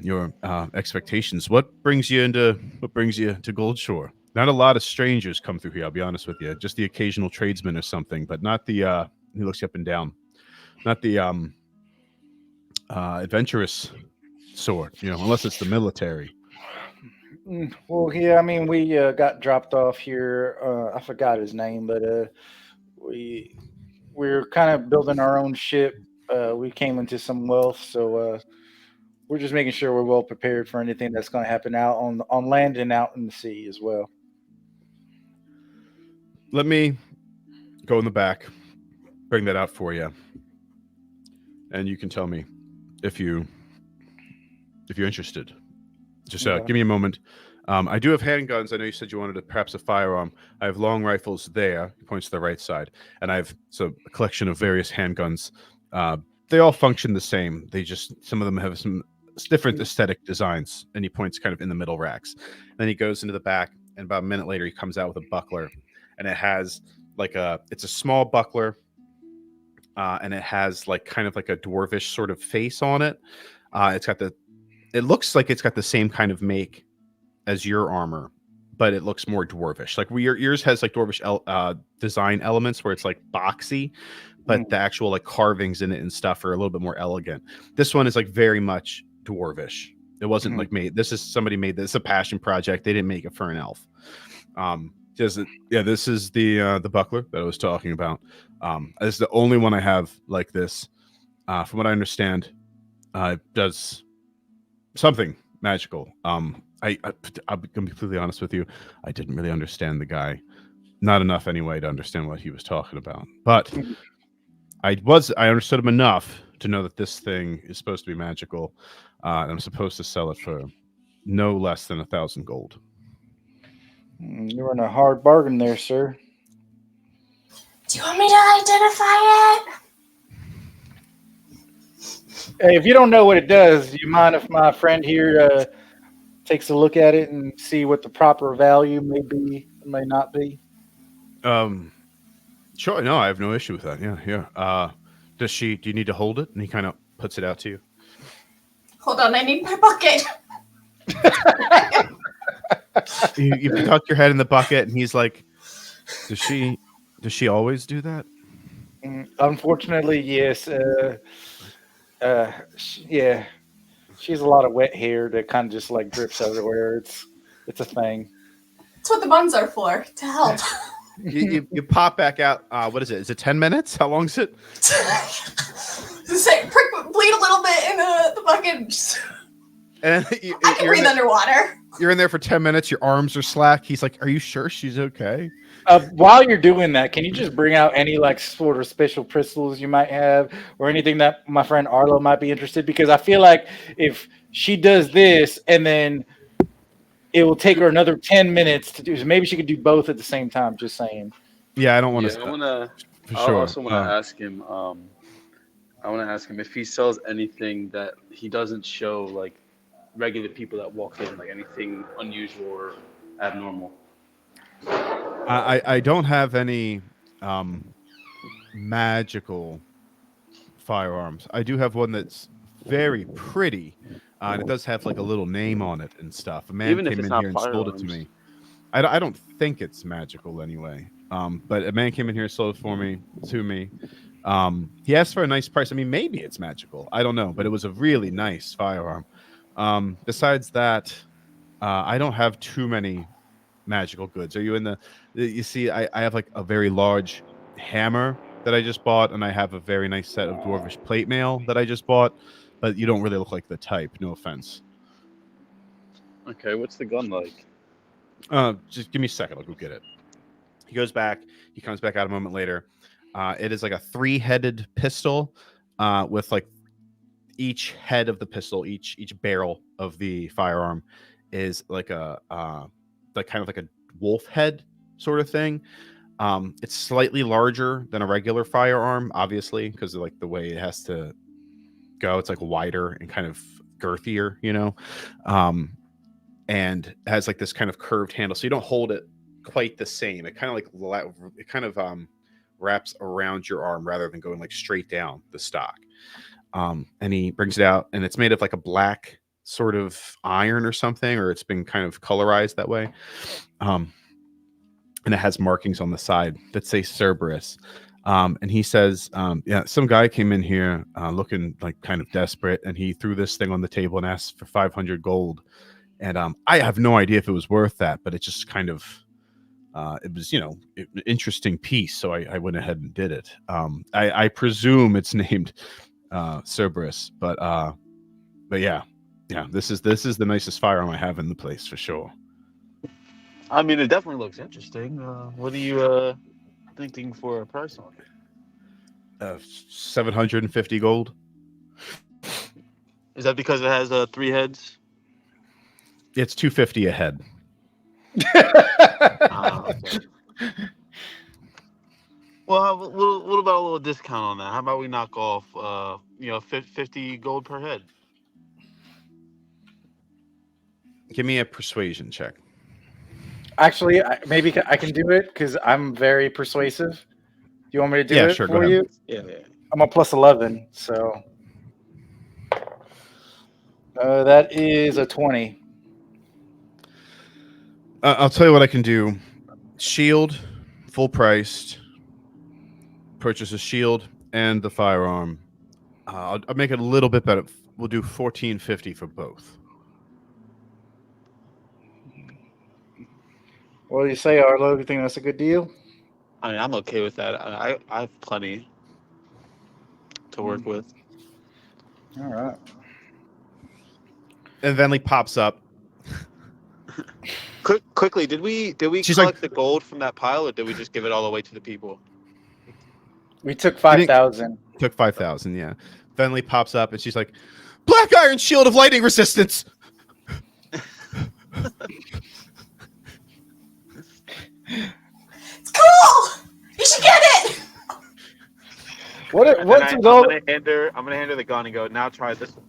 expectations. What brings you to Goldshore? Not a lot of strangers come through here. I'll be honest with you. Just the occasional tradesman or something, but not the. He looks you up and down. Not the adventurous sort. Unless it's the military. Well, yeah, I mean, we got dropped off here. I forgot his name, but we we're kind of building our own ship. We came into some wealth, so we're just making sure we're well prepared for anything that's going to happen out on land and out in the sea as well. Let me go in the back, bring that out for you, and you can tell me if you're interested. Just Okay. give me a moment. I do have handguns. I know you said you wanted perhaps a firearm. I have long rifles there. He points to the right side, and I have a collection of various handguns. They all function the same. They just some of them have some different aesthetic designs. And he points kind of in the middle racks. Then he goes into the back, and about a minute later, he comes out with a buckler, and it has it's a small buckler, and it has like kind of like a dwarvish sort of face on it. It looks like it's got the same kind of make as your armor, but it looks more dwarvish. Like yours has like dwarvish design elements where it's like boxy, but the actual like carvings in it and stuff are a little bit more elegant. This one is like very much dwarvish. It wasn't like made. This is somebody made this. It's a passion project. They didn't make it for an elf. This is the buckler that I was talking about. This is the only one I have like this. From what I understand, it does something magical. I'll be completely honest with you. I didn't really understand the guy, not enough anyway to understand what he was talking about. But I understood him enough to know that this thing is supposed to be magical, and I'm supposed to sell it for no less than 1,000 gold. You're in a hard bargain there, sir. Do you want me to identify it? Hey, if you don't know what it does, do you mind if my friend here takes a look at it and see what the proper value may be, may not be? Sure. No, I have no issue with that. Yeah, yeah. Do you need to hold it? And he kind of puts it out to you. Hold on, I need my bucket. You tuck your head in the bucket, and he's like, "Does she Does she always do that? Unfortunately, yes. Yeah, she has a lot of wet hair that kind of just like drips everywhere. It's a thing. That's what the buns are for, to help. You pop back out. What is it? Is it 10 minutes? How long is it? Say, bleed a little bit in the fucking. And I can breathe underwater. You're in there for 10 minutes. Your arms are slack. He's like, "Are you sure she's okay?" While you're doing that, can you just bring out any like sort of special pistols you might have, or anything that my friend Arlo might be interested? Because I feel like if she does this and then it will take her another 10 minutes to do, so maybe she could do both at the same time. Just saying. Yeah, I don't want Yeah, to. I also want to ask him. I want to ask him if he sells anything that he doesn't show like regular people that walk in, like anything unusual or abnormal. I don't have any magical firearms. I do have one that's very pretty, and it does have like a little name on it and stuff. A man Even if came it's in not here and sold it to firearms. me. I don't think it's magical anyway. But a man came in here and sold it to me. He asked for a nice price. I mean, maybe it's magical. I don't know, but it was a really nice firearm. Besides that, I don't have too many magical goods. Are you in the? You see, I have like a very large hammer that I just bought, and I have a very nice set of dwarvish plate mail that I just bought. But you don't really look like the type. No offense. Okay, what's the gun like? Just give me a second. I'll go get it. He goes back. He comes back out a moment later. It is like a 3-headed pistol with like each head of the pistol, each barrel of the firearm is like a like kind of like a wolf head sort of thing. It's slightly larger than a regular firearm, obviously, because of like the way it has to go. It's like wider and kind of girthier, you know, and has like this kind of curved handle, so you don't hold it quite the same. It kind of like wraps around your arm rather than going like straight down the stock. And he brings it out, and it's made of like a black sort of iron or something, or it's been kind of colorized that way. And it has markings on the side that say Cerberus. And he says, yeah, some guy came in here looking like kind of desperate, and he threw this thing on the table and asked for 500 gold. And I have no idea if it was worth that, but it just kind of, it was, you know, an interesting piece. So I went ahead and did it. I presume it's named Cerberus, but yeah, this is the nicest firearm I have in the place for sure. I mean, it definitely looks interesting. What are you thinking for a price on it? 750 gold. Is that because it has 3 heads? It's 250 a head. Okay. Well, what about a little discount on that? How about we knock off, 50 gold per head? Give me a persuasion check. Actually, maybe I can do it because I'm very persuasive. Do you want me to do it sure, for you? Yeah. I'm a plus 11, so that is a 20. I'll tell you what I can do. Shield, full priced. Purchase a shield and the firearm. I'll make it a little bit better. We'll do 1450 for both. What do you say, Arlo? You think that's a good deal? I mean, I'm okay with that. I have plenty to work with. All right. And Venley pops up. Quickly, did we She's collect the gold from that pile, or did we just give it all away to the people? We took 5,000. Took 5,000, yeah. Venley pops up and she's like, "Black iron shield of lightning resistance." It's cool. You should get it. What's the goal? I'm gonna hand her the gun and go. Now try this one.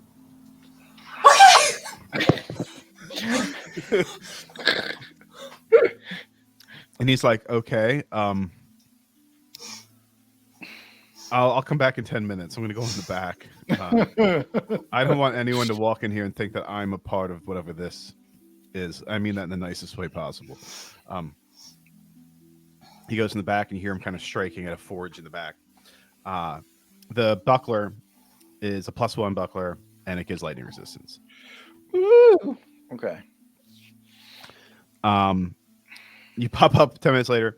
Okay. And he's like, "Okay, I'll come back in 10 minutes. I'm going to go in the back. I don't want anyone to walk in here and think that I'm a part of whatever this is. I mean that in the nicest way possible." He goes in the back, and you hear him kind of striking at a forge in the back. The buckler is a +1 buckler, and it gives lightning resistance. Woo! Okay. You pop up 10 minutes later.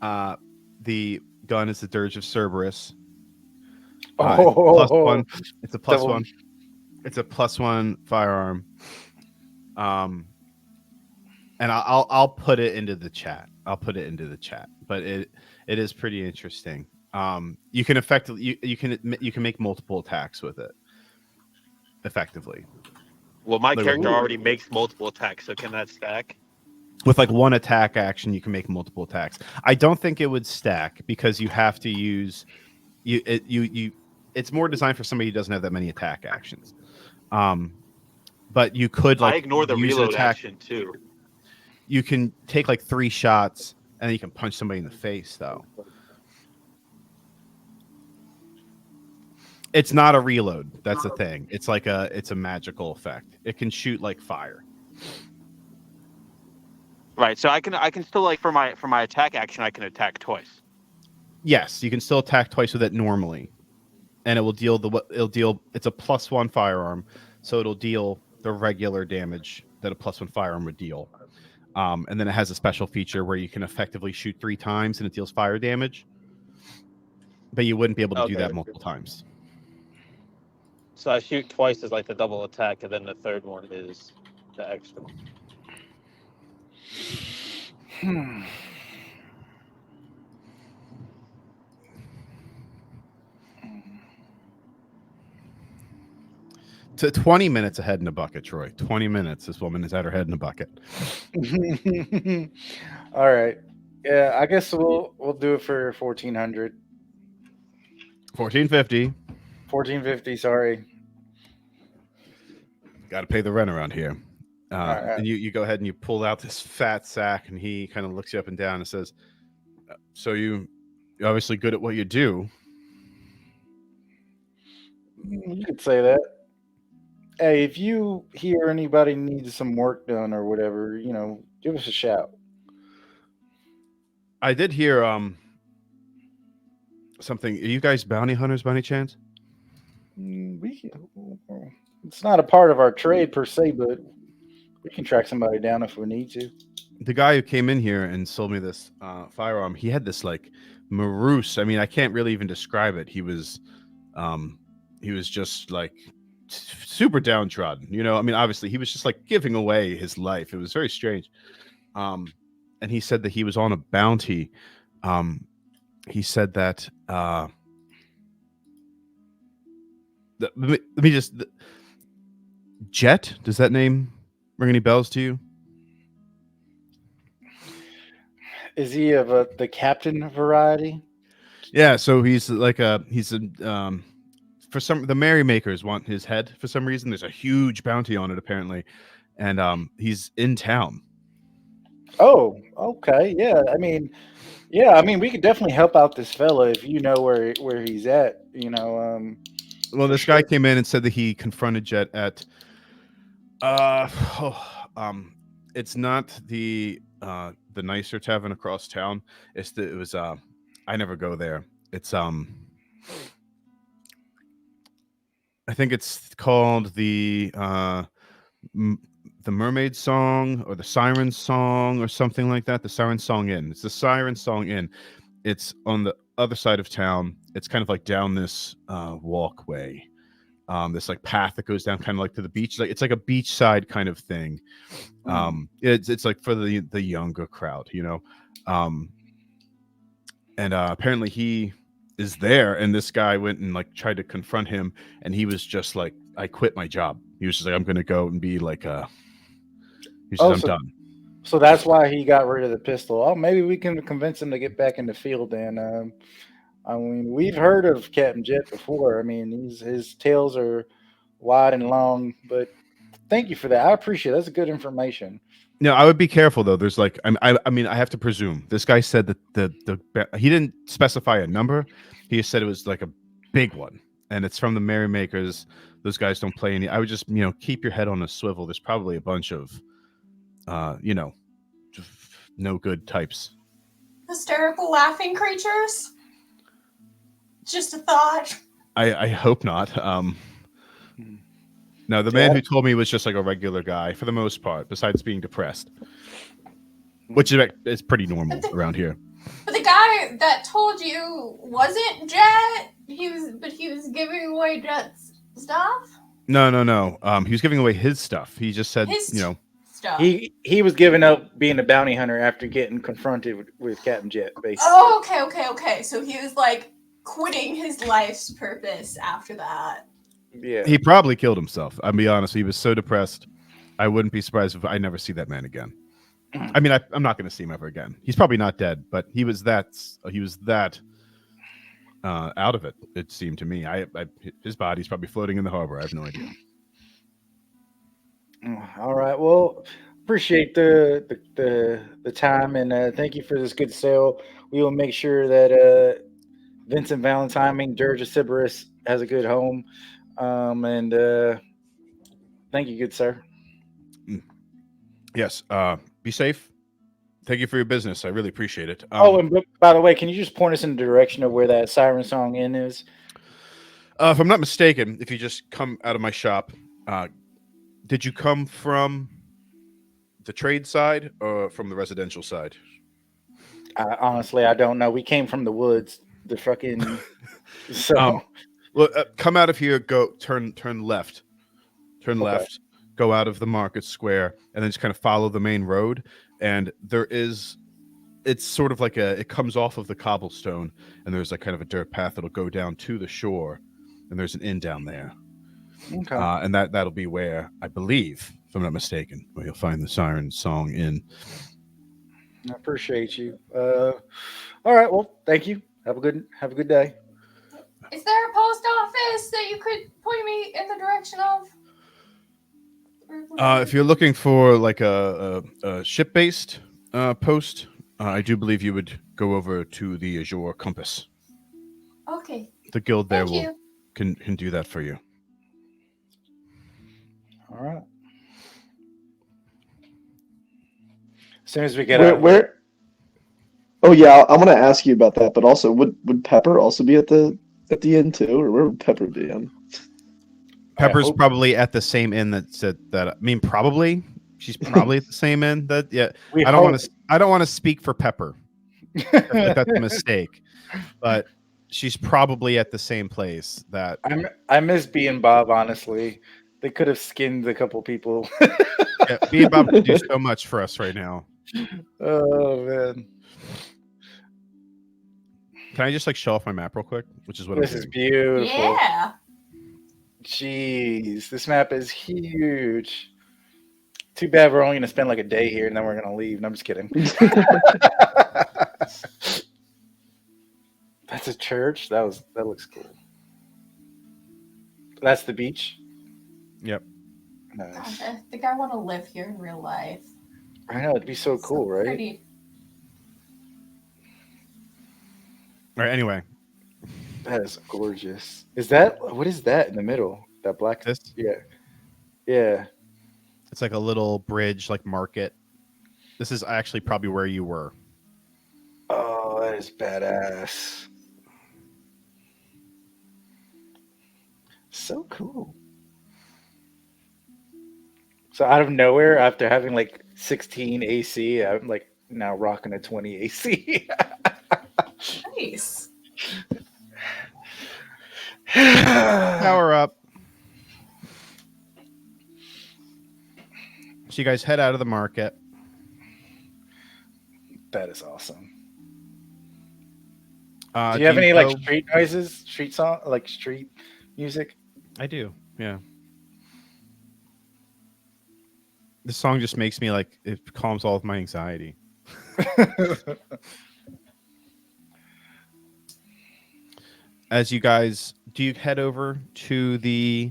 The gun is the Dirge of Cerberus. Oh, it's a plus one. It's a +1 firearm. And I'll put it into the chat. But it is pretty interesting. You can effectively you can make multiple attacks with it effectively. Well, my Like, character already makes multiple attacks, so can that stack? With like one attack action, you can make multiple attacks. I don't think it would stack because you have to use you. It's more designed for somebody who doesn't have that many attack actions. But you could like I ignore the use reload attack. action too. You can take like 3 shots and then you can punch somebody in the face though. It's not a reload. That's the thing. It's a magical effect. It can shoot like fire. Right, so I can still like for my attack action I can attack twice. Yes, you can still attack twice with it normally, and it's a +1 firearm, so it'll deal the regular damage that a +1 firearm would deal. And then it has a special feature where you can effectively shoot 3 times and it deals fire damage, but you wouldn't be able to do that multiple times. So I shoot twice as like the double attack, and then the third one is the extra. To 20 minutes ahead in a bucket, Troy. 20 minutes. This woman is at her head in a bucket. All right. Yeah, I guess we'll do it for 1400. 1450. 1450. Sorry. Got to pay the rent around here. Right. And you go ahead and you pull out this fat sack, and he kind of looks you up and down and says, "So you're obviously good at what you do." You could say that. Hey, if you hear anybody needs some work done or whatever, give us a shout. I did hear something. Are you guys bounty hunters by any chance? It's not a part of our trade per se, but we can track somebody down if we need to. The guy who came in here and sold me this firearm, he had this like Maroose. I mean, I can't really even describe it. He was just like super downtrodden. I mean, obviously he was just like giving away his life. It was very strange. And he said that he was on a bounty. He said that let me just Jet, does that name ring any bells to you? Is he of the captain variety? Yeah, so he's like the merrymakers want his head for some reason. There's a huge bounty on it apparently, and he's in town. Oh, okay, yeah. I mean, we could definitely help out this fella if you know where he's at. Well, this guy came in and said that he confronted Jet at it's not the nicer tavern across town. I never go there. It's I think it's called the Mermaid Song or the Siren Song or something like that. The Siren Song Inn. It's the Siren Song Inn. It's on the other side of town. It's kind of like down this walkway. This like path that goes down kind of like to the beach. It's like a beachside kind of thing. It's like for the younger crowd, and apparently he is there, and this guy went and like tried to confront him, and he was just like, "I quit my job." He was just like, "I'm going to go and be like I'm done." So that's why he got rid of the pistol. Oh, maybe we can convince him to get back in the field. And I mean, we've heard of Captain Jet before. I mean, his tails are wide and long. But thank you for that. I appreciate it. That's good information. No, I would be careful though. There's like, I mean, I have to presume this guy said that he didn't specify a number. He just said it was like a big one, and it's from the merrymakers. Those guys don't play any. I would just keep your head on a swivel. There's probably a bunch of no good types hysterical laughing creatures? Just a thought. I hope not. No, the man who told me was just like a regular guy for the most part, besides being depressed, which is pretty normal around here. But the guy that told you wasn't Jet. He was giving away Jet's stuff. No. He was giving away his stuff. He just said, Stuff. He was giving up being a bounty hunter after getting confronted with Captain Jet, basically. Oh, okay. So he was like quitting his life's purpose after that. Yeah. He probably killed himself. I'll be honest. He was so depressed. I wouldn't be surprised if I never see that man again. I mean, I'm not going to see him ever again. He's probably not dead, but he was that out of it. It seemed to me. His body's probably floating in the harbor. I have no idea. All right. Well, appreciate the time, and thank you for this good sale. We will make sure that Vincent Valentine, Dirge of Sybaris, has a good home. And thank you, good sir. Yes. Be safe. Thank you for your business. I really appreciate it. And by the way, can you just point us in the direction of where that Siren Song Inn is? If I'm not mistaken, if you just come out of my shop, did you come from the trade side or from the residential side? Honestly, I don't know. We came from the woods. The fucking come out of here. Go turn left. Turn left. Go out of the market square, and then just kind of follow the main road. And it's sort of like it comes off of the cobblestone, and there's like kind of a dirt path that'll go down to the shore, and there's an inn down there. Okay. And that'll be where, I believe, if I'm not mistaken, where you'll find the Siren Song Inn. I appreciate you. All right. Well, thank you. Have a good day. Is there a post office that you could point me in the direction of? If you're looking for like a ship-based post, I do believe you would go over to the Azure Compass. Okay. The guild there can do that for you. All right. As soon as we get out. Where? Oh yeah, I'm gonna ask you about that. But also, would Pepper also be at the inn too, or where would Pepper be? Pepper's probably at the same inn probably. She's probably at the same inn. I don't want to speak for Pepper. That's a mistake. But she's probably at the same place that I miss B and Bob, honestly. They could have skinned a couple people. Yeah, B and Bob could do so much for us right now. Oh man. Can I just show off my map real quick? Which is what this is beautiful. Yeah. Jeez, this map is huge. Too bad we're only going to spend a day here and then we're going to leave. No, I'm just kidding. That's a church. That looks cool. That's the beach. Yep. Nice. Gosh, I think I want to live here in real life. I know, it'd be so cool, right? Pretty. All right. Anyway. That is gorgeous. What is that in the middle? That black? This? Yeah. It's like a little bridge, market. This is actually probably where you were. Oh, that is badass. So cool. So out of nowhere, after having 16 AC, I'm now rocking a 20 AC. Nice. Power up. So you guys head out of the market. That is awesome. Do you have any street noises, street song, street music? I do. Yeah. This song just makes me it calms all of my anxiety. As you guys, do you head over to the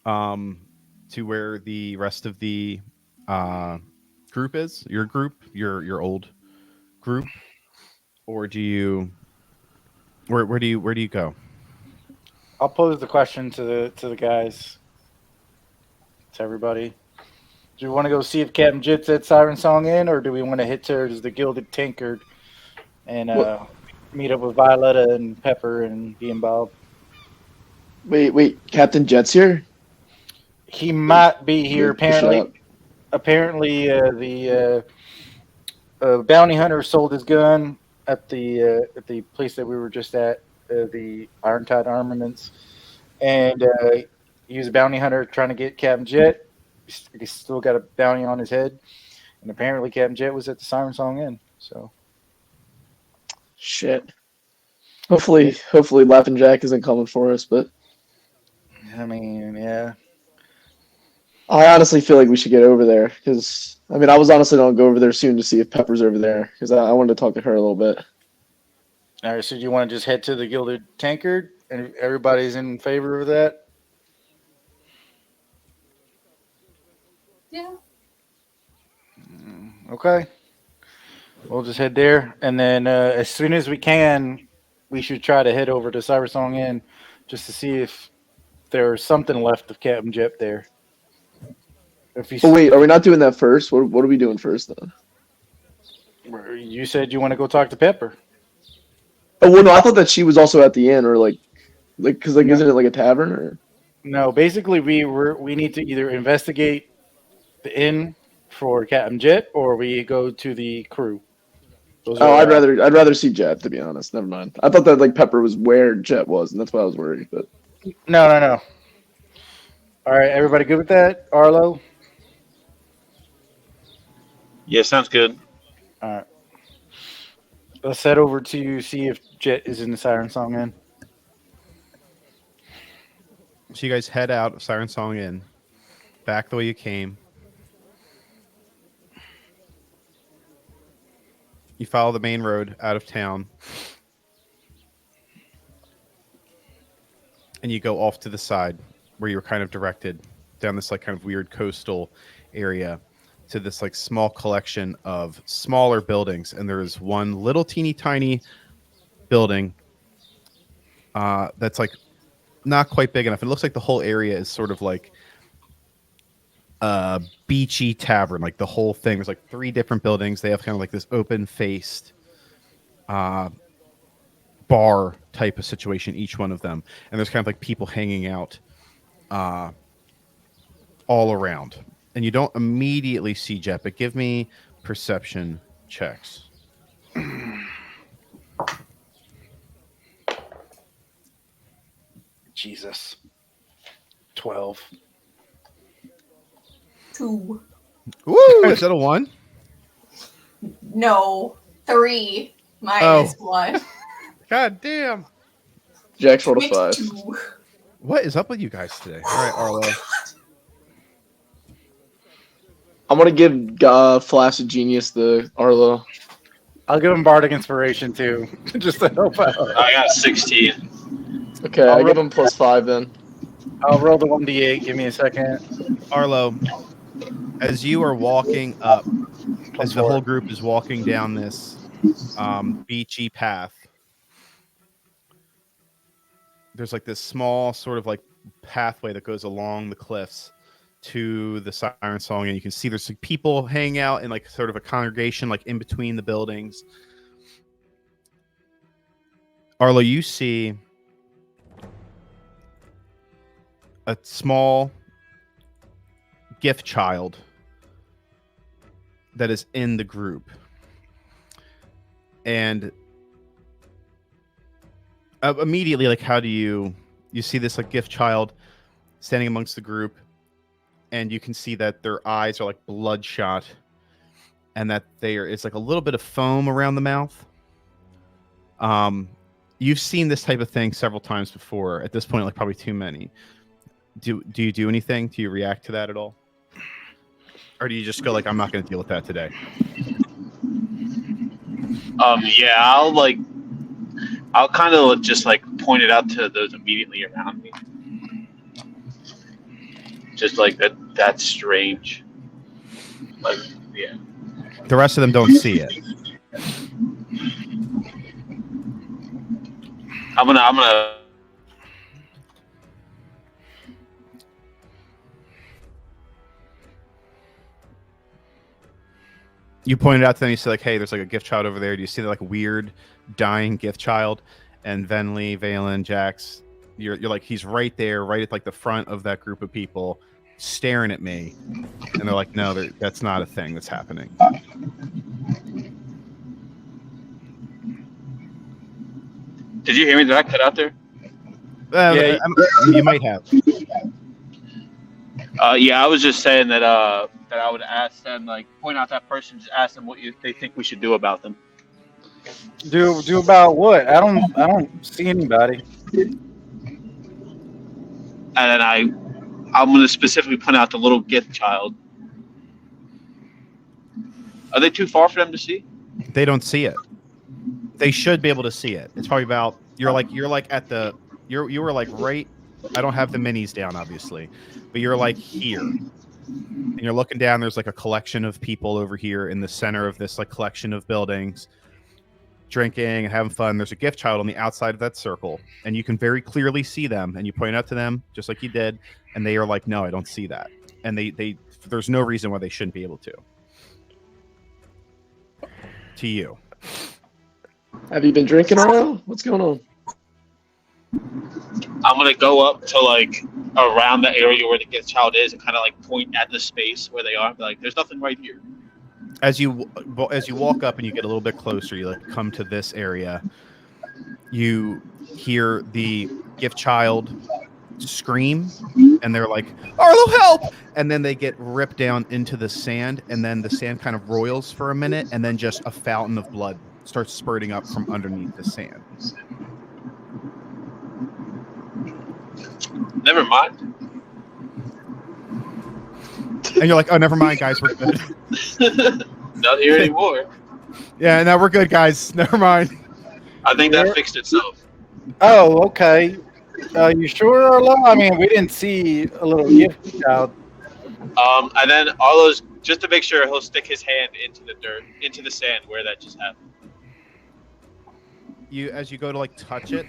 to where the rest of the group is? Your group, your old group, or do you? Where do you go? I'll pose the question to the guys, to everybody. Do we want to go see if Captain Jit's at Siren Song Inn, or do we want to hit towards the Gilded Tankard and meet up with Violetta and Pepper and B and Bob? Wait, Captain Jet's here? He might be here. Good shot. Apparently, the bounty hunter sold his gun at the place that we were just at, the Iron Tide Armaments, and he was a bounty hunter trying to get Captain Jet. He's still got a bounty on his head, and apparently Captain Jet was at the Siren Song Inn. So, shit. Hopefully, Laughing Jack isn't coming for us. But I mean, yeah. I honestly feel like we should get over there because I was honestly going to go over there soon to see if Pepper's over there because I wanted to talk to her a little bit. All right, so you want to just head to the Gilded Tankard, and everybody's in favor of that? Yeah. Okay. We'll just head there, and then as soon as we can, we should try to head over to Cybersong Inn just to see if there's something left of Captain Jet there. Wait, are we not doing that first? What are we doing first then? You said you want to go talk to Pepper. Oh well, no, I thought that she was also at the inn, or because isn't it like a tavern or? No, basically we need to either investigate the inn for Captain Jet, or we go to the crew. I'd rather see Jet, to be honest. Never mind. I thought that Pepper was where Jet was, and that's why I was worried. But no. All right, everybody good with that? Arlo? Yeah, sounds good. All right. Let's head over to see if Jet is in the Siren Song Inn. So you guys head out of Siren Song Inn, back the way you came. You follow the main road out of town. And you go off to the side where you were kind of directed down this kind of weird coastal area to this small collection of smaller buildings. And there is one little teeny tiny building that's not quite big enough. It looks like the whole area is sort of like a beachy tavern. The whole thing, there's 3 different buildings. They have kind of this open faced bar type of situation, each one of them. And there's kind of people hanging out all around. And you don't immediately see Jet, but give me perception checks. Jesus. 12. 2. Woo! Is that a 1? No. 3 minus 1. God damn. Jack's rolled a 5. 2. What is up with you guys today? All right, Arlo. I'm gonna give Flaccid Genius the Arlo. I'll give him Bardic Inspiration too, just to help out. I got 16. Okay, I'll give him +5 then. I'll roll the 1d8. Give me a second. Arlo, as you are walking up, as the whole group is walking down this beachy path, there's this small sort of pathway that goes along the cliffs to the Siren Song, and you can see there's people hanging out in sort of a congregation in between the buildings. Arlo, you see a small gift child that is in the group, and immediately how do you see this gift child standing amongst the group, and you can see that their eyes are bloodshot, and that it's a little bit of foam around the mouth. You've seen this type of thing several times before. At this point, probably too many. Do you do anything? Do you react to that at all? Or do you just go I'm not going to deal with that today? Yeah, I'll kind of just point it out to those immediately around me. Just that's strange. Yeah. The rest of them don't see it. I'm gonna. You pointed out to them. You said like, "Hey, there's like a gift child over there. Do you see that like weird dying gift child?" And Venley, Valen, Jax, you're like, he's right there, right at like the front of that group of people, staring at me. And they're like, "No, that's not a thing that's happening." Did you hear me? Did I cut out there? Yeah. You might have. Yeah, I was just saying that that I would ask them, like, point out that person, just ask them what they think we should do about them. Do about what? I don't see anybody. And then I'm going to specifically point out the little gift child. Are they too far for them to see? They don't see it. They should be able to see it. It's probably about you were like right. I don't have the minis down, obviously, but you're like here, and you're looking down. There's like a collection of people over here in the center of this like collection of buildings, drinking and having fun. There's a gift child on the outside of that circle, and you can very clearly see them. And you point out to them just like you did, and they are like, "No, I don't see that." And there's no reason why they shouldn't be able to. To you. Have you been drinking, Arlo? What's going on? I'm going to go up to, like, around the area where the gift child is and kind of, like, point at the space where they are. Like, there's nothing right here. As you walk up and you get a little bit closer, you like come to this area. You hear the gift child scream, and they're like, "Arlo, help!" And then they get ripped down into the sand, and then the sand kind of roils for a minute, and then just a fountain of blood starts spurting up from underneath the sand. Never mind. And you're like, "Oh, never mind, guys, we're good." Not here anymore. Yeah, no, we're good, guys. Never mind. I think that fixed itself. Oh, okay. You sure, Arlo? I mean, we didn't see a little gift child. And then Arlo's, just to make sure, he'll stick his hand into the dirt, into the sand where that just happened. As you go to like touch it,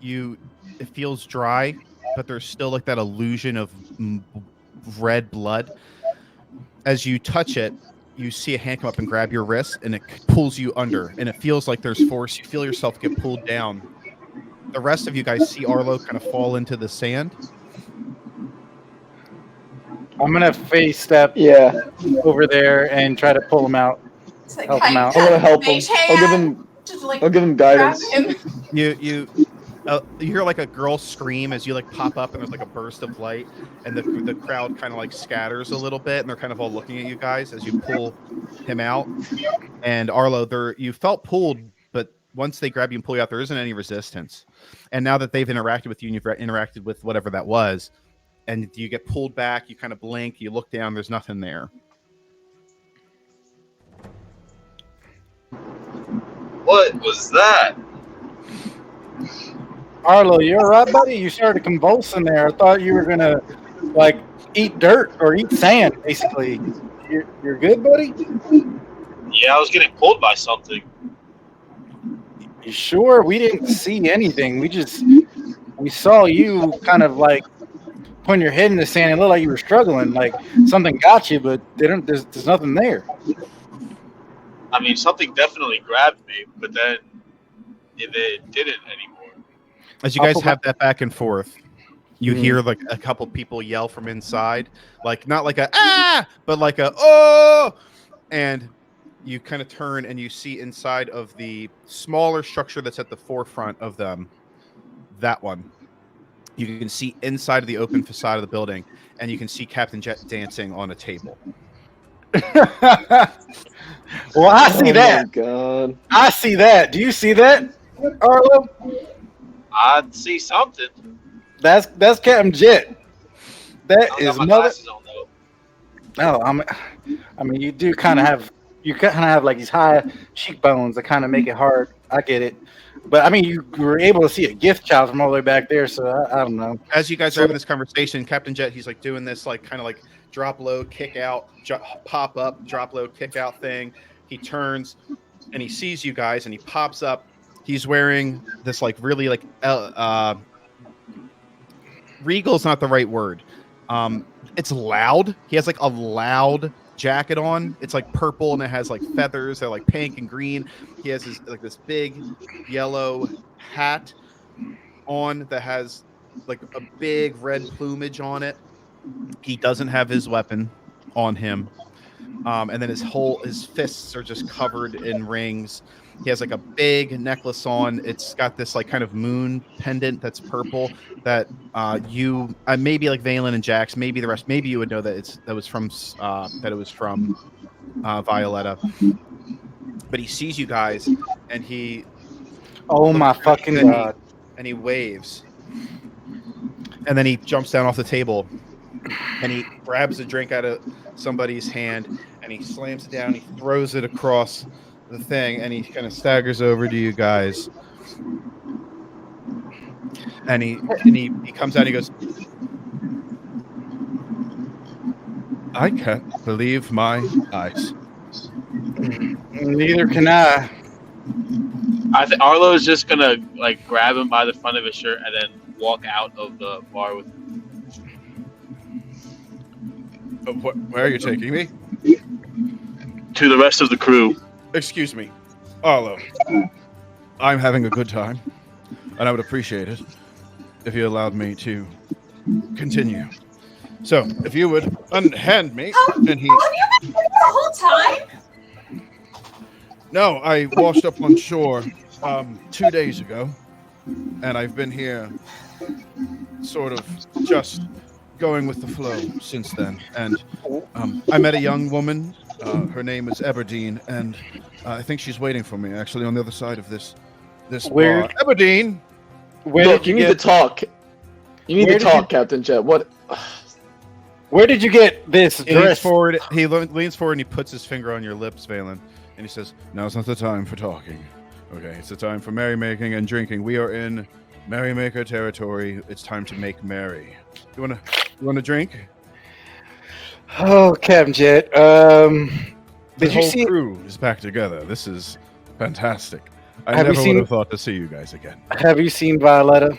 it feels dry, but there's still like that illusion of red blood. As you touch it, you see a hand come up and grab your wrist, and it pulls you under, and it feels like there's force. You feel yourself get pulled down. The rest of you guys see Arlo kind of fall into the sand. I'm gonna face step over there and try to pull him out. Like, help him out. I'm gonna help him. I'll give him guidance. You hear like a girl scream as you like pop up, and there's like a burst of light, and the crowd kind of like scatters a little bit, and they're kind of all looking at you guys as you pull him out. And Arlo, you felt pulled, but once they grab you and pull you out, there isn't any resistance. And now that they've interacted with you, and you've interacted with whatever that was, and you get pulled back, you kind of blink, you look down, there's nothing there. What was that? Arlo, you all right, buddy? You started convulsing there. I thought you were gonna like eat dirt or eat sand, basically. You're good, buddy? Yeah, I was getting pulled by something. You sure? We didn't see anything. We saw you kind of like putting your head in the sand and it looked like you were struggling. Like something got you, but there's nothing there. I mean, something definitely grabbed me, but then it didn't anymore. As you guys have that back and forth, you hear like a couple people yell from inside, like not like a "ah," but like a "oh," and you kind of turn and you see inside of the smaller structure that's at the forefront of them, that one. You can see inside of the open facade of the building, and you can see Captain Jet dancing on a table. Well, I see that. Oh, God. I see that. Do you see that, Arlo? I see something. That's Captain Jet. That I is got my mother. glasses on, though. Oh, I mean, you do kind of have like these high cheekbones that kind of make it hard. I get it, but I mean, you were able to see a gift child from all the way back there, so I don't know. As you guys are having this conversation, Captain Jet, he's like doing this like kind of like drop low, kick out, pop up, drop low, kick out thing. He turns and he sees you guys and he pops up. He's wearing this like really like regal is not the right word. It's loud. He has like a loud jacket on. It's like purple and it has like feathers. They're like pink and green. He has his like this big yellow hat on that has like a big red plumage on it. He doesn't have his weapon on him. And then his fists are just covered in rings. He has like a big necklace on. It's got this like kind of moon pendant that's purple that you maybe like Valen and Jax, maybe the rest, maybe you would know that it was from Violetta. But he sees you guys and he Oh my fucking god! And he waves, and then he jumps down off the table and he grabs a drink out of somebody's hand and he slams it down. He throws it across the thing and he kind of staggers over to you guys. And he comes out and he goes, I can't believe my eyes. Neither can I. I think Arlo is just gonna like grab him by the front of his shirt and then walk out of the bar with him. Where are you taking me? To the rest of the crew. Excuse me, Arlo. I'm having a good time, and I would appreciate it if you allowed me to continue. So, if you would unhand me, and he. Have you been here the whole time? No, I washed up on shore 2 days ago, and I've been here, sort of just going with the flow since then. And I met a young woman. Her name is Aberdeen, and I think she's waiting for me actually on the other side of this bar. Aberdeen. Look, you need to talk. You need to talk, Captain Jet. What? Where did you get this He leans dress? forward. He leans forward and he puts his finger on your lips, Valen, and he says, "Now's not the time for talking. Okay, it's the time for merrymaking and drinking. We are in merrymaker territory. It's time to make merry. You wanna drink?" Oh, Captain Jet. The Did you whole see? crew is back together. This is fantastic. I Have you never would seen- have thought to see you guys again. Have you seen Violetta?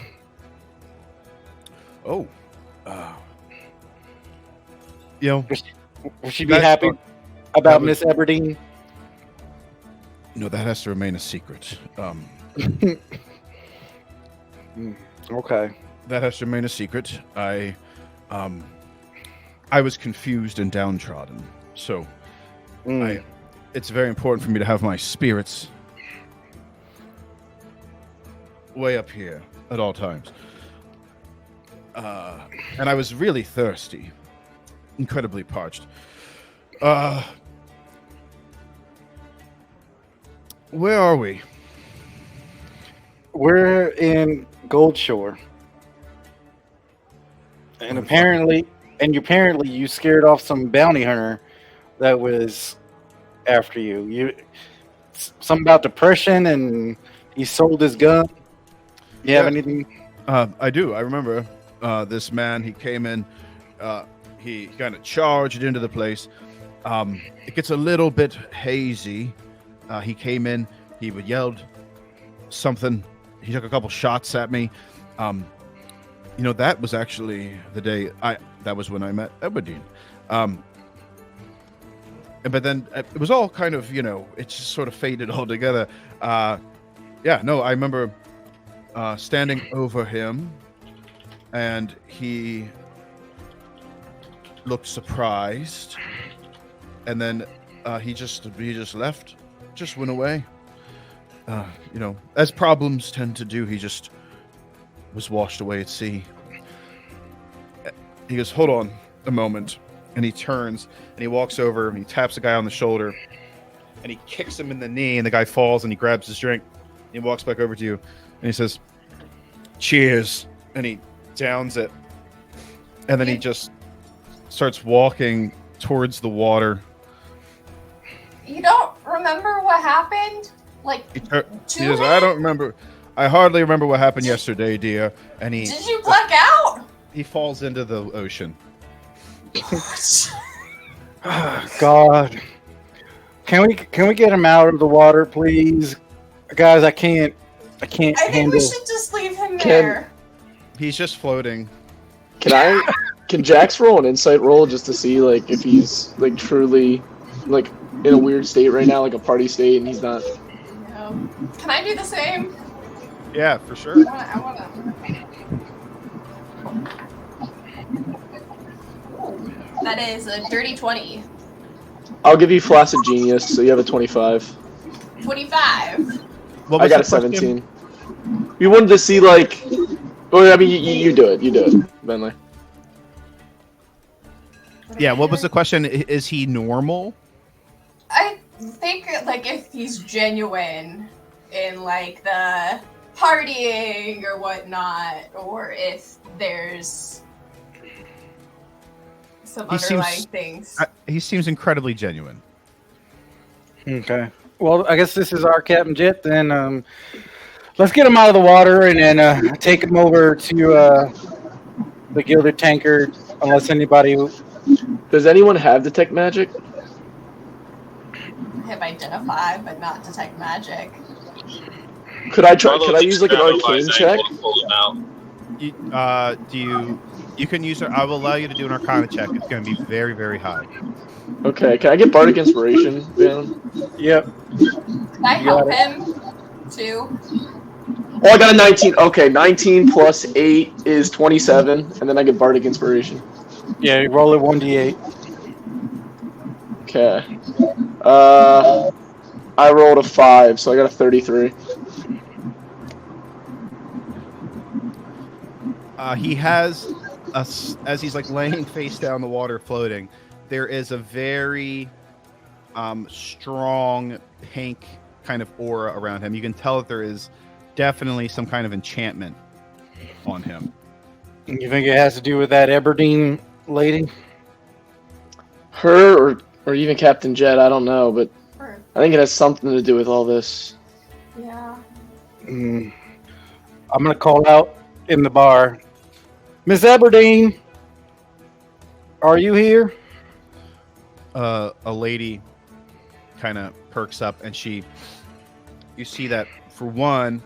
Oh, you know, Will she be That's happy fun. about That was- Miss Aberdeen? no, that has to remain a secret. Okay. That has to remain a secret. I was confused and downtrodden, so it's very important for me to have my spirits way up here at all times. And I was really thirsty, incredibly parched. Where are we? We're in Goldshore, and apparently you scared off some bounty hunter that was after you. Something about depression, and he sold his gun. You have anything? I do. I remember this man. He came in. He kind of charged into the place. It gets a little bit hazy. He came in. He yelled something. He took a couple shots at me. That was actually the day that was when I met Aberdeen. But then it was all kind of, it just sort of faded all together. I remember standing over him, and he looked surprised, and then he just left, just went away. As problems tend to do, he just was washed away at sea. He goes, "Hold on a moment," and he turns and he walks over and he taps the guy on the shoulder and he kicks him in the knee, and the guy falls and he grabs his drink. He walks back over to you and he says, "Cheers," and he downs it, and then he just starts walking towards the water. You don't remember what happened? He says, "I don't remember. I hardly remember what happened yesterday, dear." And Did you black out? he falls into the ocean. God, can we get him out of the water, please, guys? I can't I think handle. we should just leave him there. He's just floating. Can I Can Jax roll an insight roll just to see like if he's like truly like in a weird state right now, like a party state, and he's not? Can I do the same? Yeah, for sure. I wanna. That is a dirty 20. I'll give you Flaccid Genius, so you have a 25. 25. I got a 17. We wanted to see like, well, I mean, you do it, Bentley. Yeah, what was the question? Is he normal? I think like if he's genuine in like the partying or whatnot, or if there's some underlying things. He seems incredibly genuine. Okay. Well, I guess this is our Captain Jet. Then let's get him out of the water and then take him over to the Gilded Tankard. Unless anybody. Does anyone have detect magic? Have identified, but not detect magic. Could I try? Could I use like an arcane check? You can use it. I will allow you to do an Arcana check. It's going to be very, very high. Okay. Can I get Bardic Inspiration, Van? Yep. Can I help him too? Oh, I got a 19. Okay, 19 plus 8 is 27, and then I get Bardic Inspiration. Yeah, you roll it 1d8. Okay. I rolled a 5, so I got a 33. He has as he's like laying face down the water floating, there is a very strong pink kind of aura around him. You can tell that there is definitely some kind of enchantment on him. You think it has to do with that Aberdeen lady? Her or even Captain Jet, I don't know, but I think it has something to do with all this. Yeah. I'm going to call out in the bar. Miss Aberdeen, are you here? A lady kind of perks up, and you see that for one,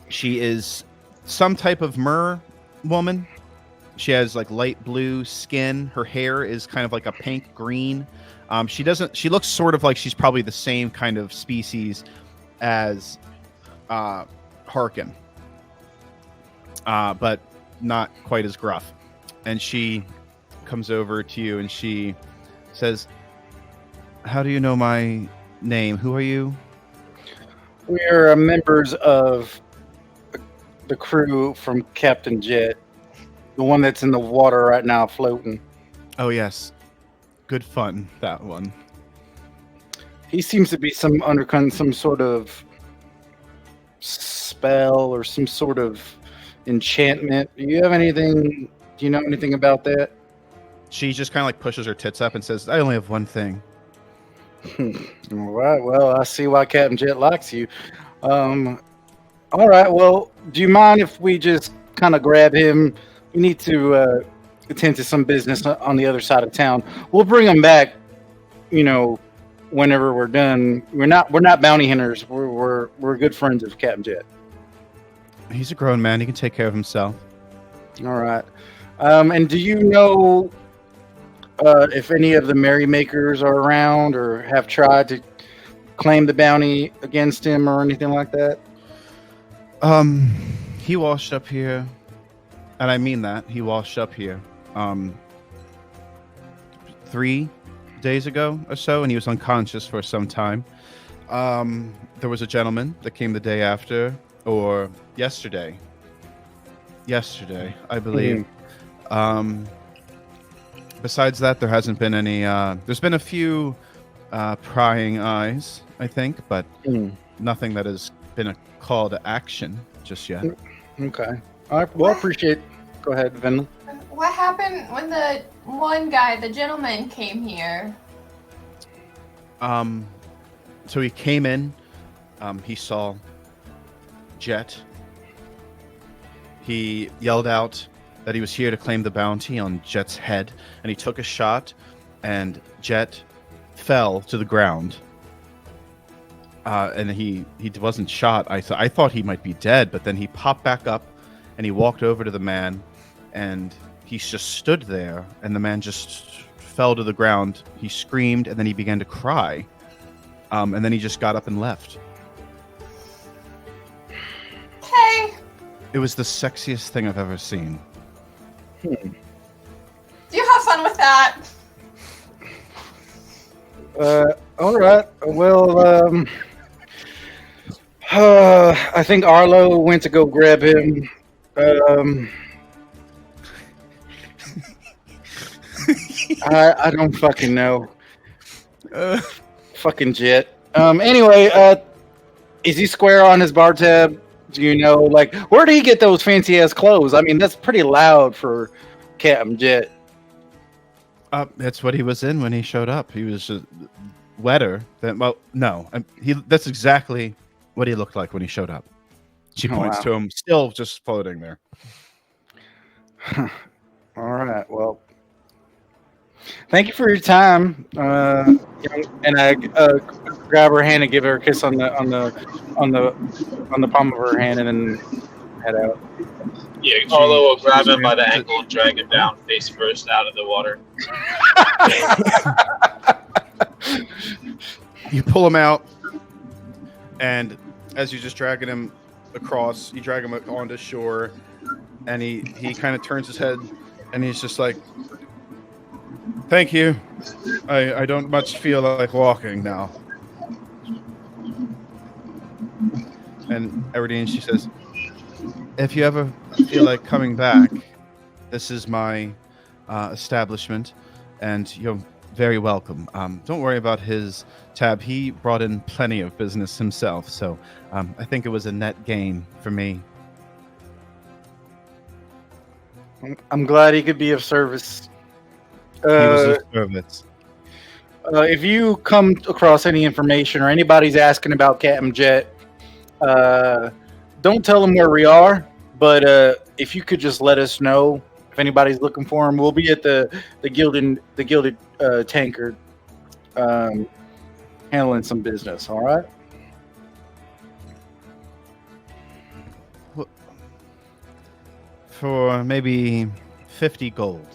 she is some type of mer woman. She has like light blue skin. Her hair is kind of like a pink green. She looks sort of like she's probably the same kind of species as Harkin, but not quite as gruff. And she comes over to you and she says, "How do you know my name? Who are you?" We're members of the crew from Captain Jet, the one that's in the water right now floating. Oh, yes. Good fun, that one. He seems to be under some sort of spell or some sort of enchantment. Do you know anything about that? She just kind of like pushes her tits up and says, "I only have one thing." All right. Well, I see why Captain Jet likes you. All right. Well, do you mind if we just kind of grab him? We need to attend to some business on the other side of town. We'll bring him back, whenever we're done. We're not bounty hunters. We're good friends of Captain Jet. He's a grown man. He can take care of himself. All right. And do you know if any of the merrymakers are around or have tried to claim the bounty against him or anything like that? He washed up here, and I mean that. He washed up here 3 days ago or so, and he was unconscious for some time. There was a gentleman that came the day after, or yesterday, I believe. Besides that, there hasn't been any. There's been a few prying eyes, I think, but nothing that has been a call to action just yet. Okay. All right. Well, appreciate. Go ahead, Vinley. What happened when the one guy, the gentleman, came here? So he came in. He saw Jet. He yelled out that he was here to claim the bounty on Jet's head, and he took a shot, and Jet fell to the ground. And he wasn't shot. I thought he might be dead, but then he popped back up, and he walked over to the man, and he just stood there, and the man just fell to the ground. He screamed, and then he began to cry. And then he just got up and left. Okay. It was the sexiest thing I've ever seen. Do you have fun with that? All right. Well, I think Arlo went to go grab him. I don't fucking know. Fucking Jet. Anyway, is he square on his bar tab? Do you know, like, where did he get those fancy ass clothes? I mean, that's pretty loud for Captain Jet. That's what he was in when he showed up. He was wetter than, well, no. That's exactly what he looked like when he showed up. She points to him, still just floating there. All right. Well, thank you for your time. And I grab her hand and give her a kiss on the palm of her hand, and then head out. Yeah, Arlo will grab him by the ankle and drag him down face first out of the water. You pull him out, and as you're just dragging him across, you drag him onto shore, and he kind of turns his head, and he's just like, "Thank you. I don't much feel like walking now." And Everdeen, she says, "If you ever feel like coming back, this is my establishment, and you're very welcome. Don't worry about his tab. He brought in plenty of business himself, so I think it was a net gain for me." I'm glad he could be of service. He was of service. If you come across any information or anybody's asking about Captain Jet, don't tell them where we are. But if you could just let us know if anybody's looking for him, we'll be at the gilded tankard, handling some business. All right. For maybe 50 gold.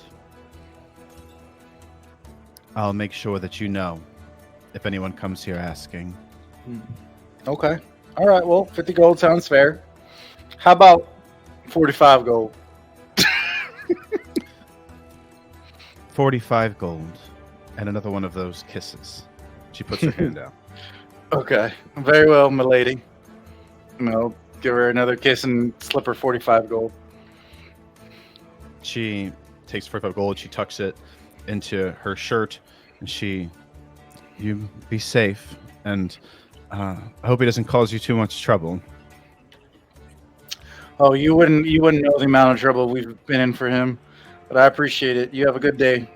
I'll make sure that you know if anyone comes here asking. Okay. All right. Well, 50 gold sounds fair. How about 45 gold? 45 gold and another one of those kisses. She puts her hand down. Okay. Very well, milady. I'll give her another kiss and slip her 45 gold. She takes 45 gold, she tucks it into her shirt, and you be safe, and I hope he doesn't cause you too much trouble. Oh, you wouldn't know the amount of trouble we've been in for him, but I appreciate it. You have a good day.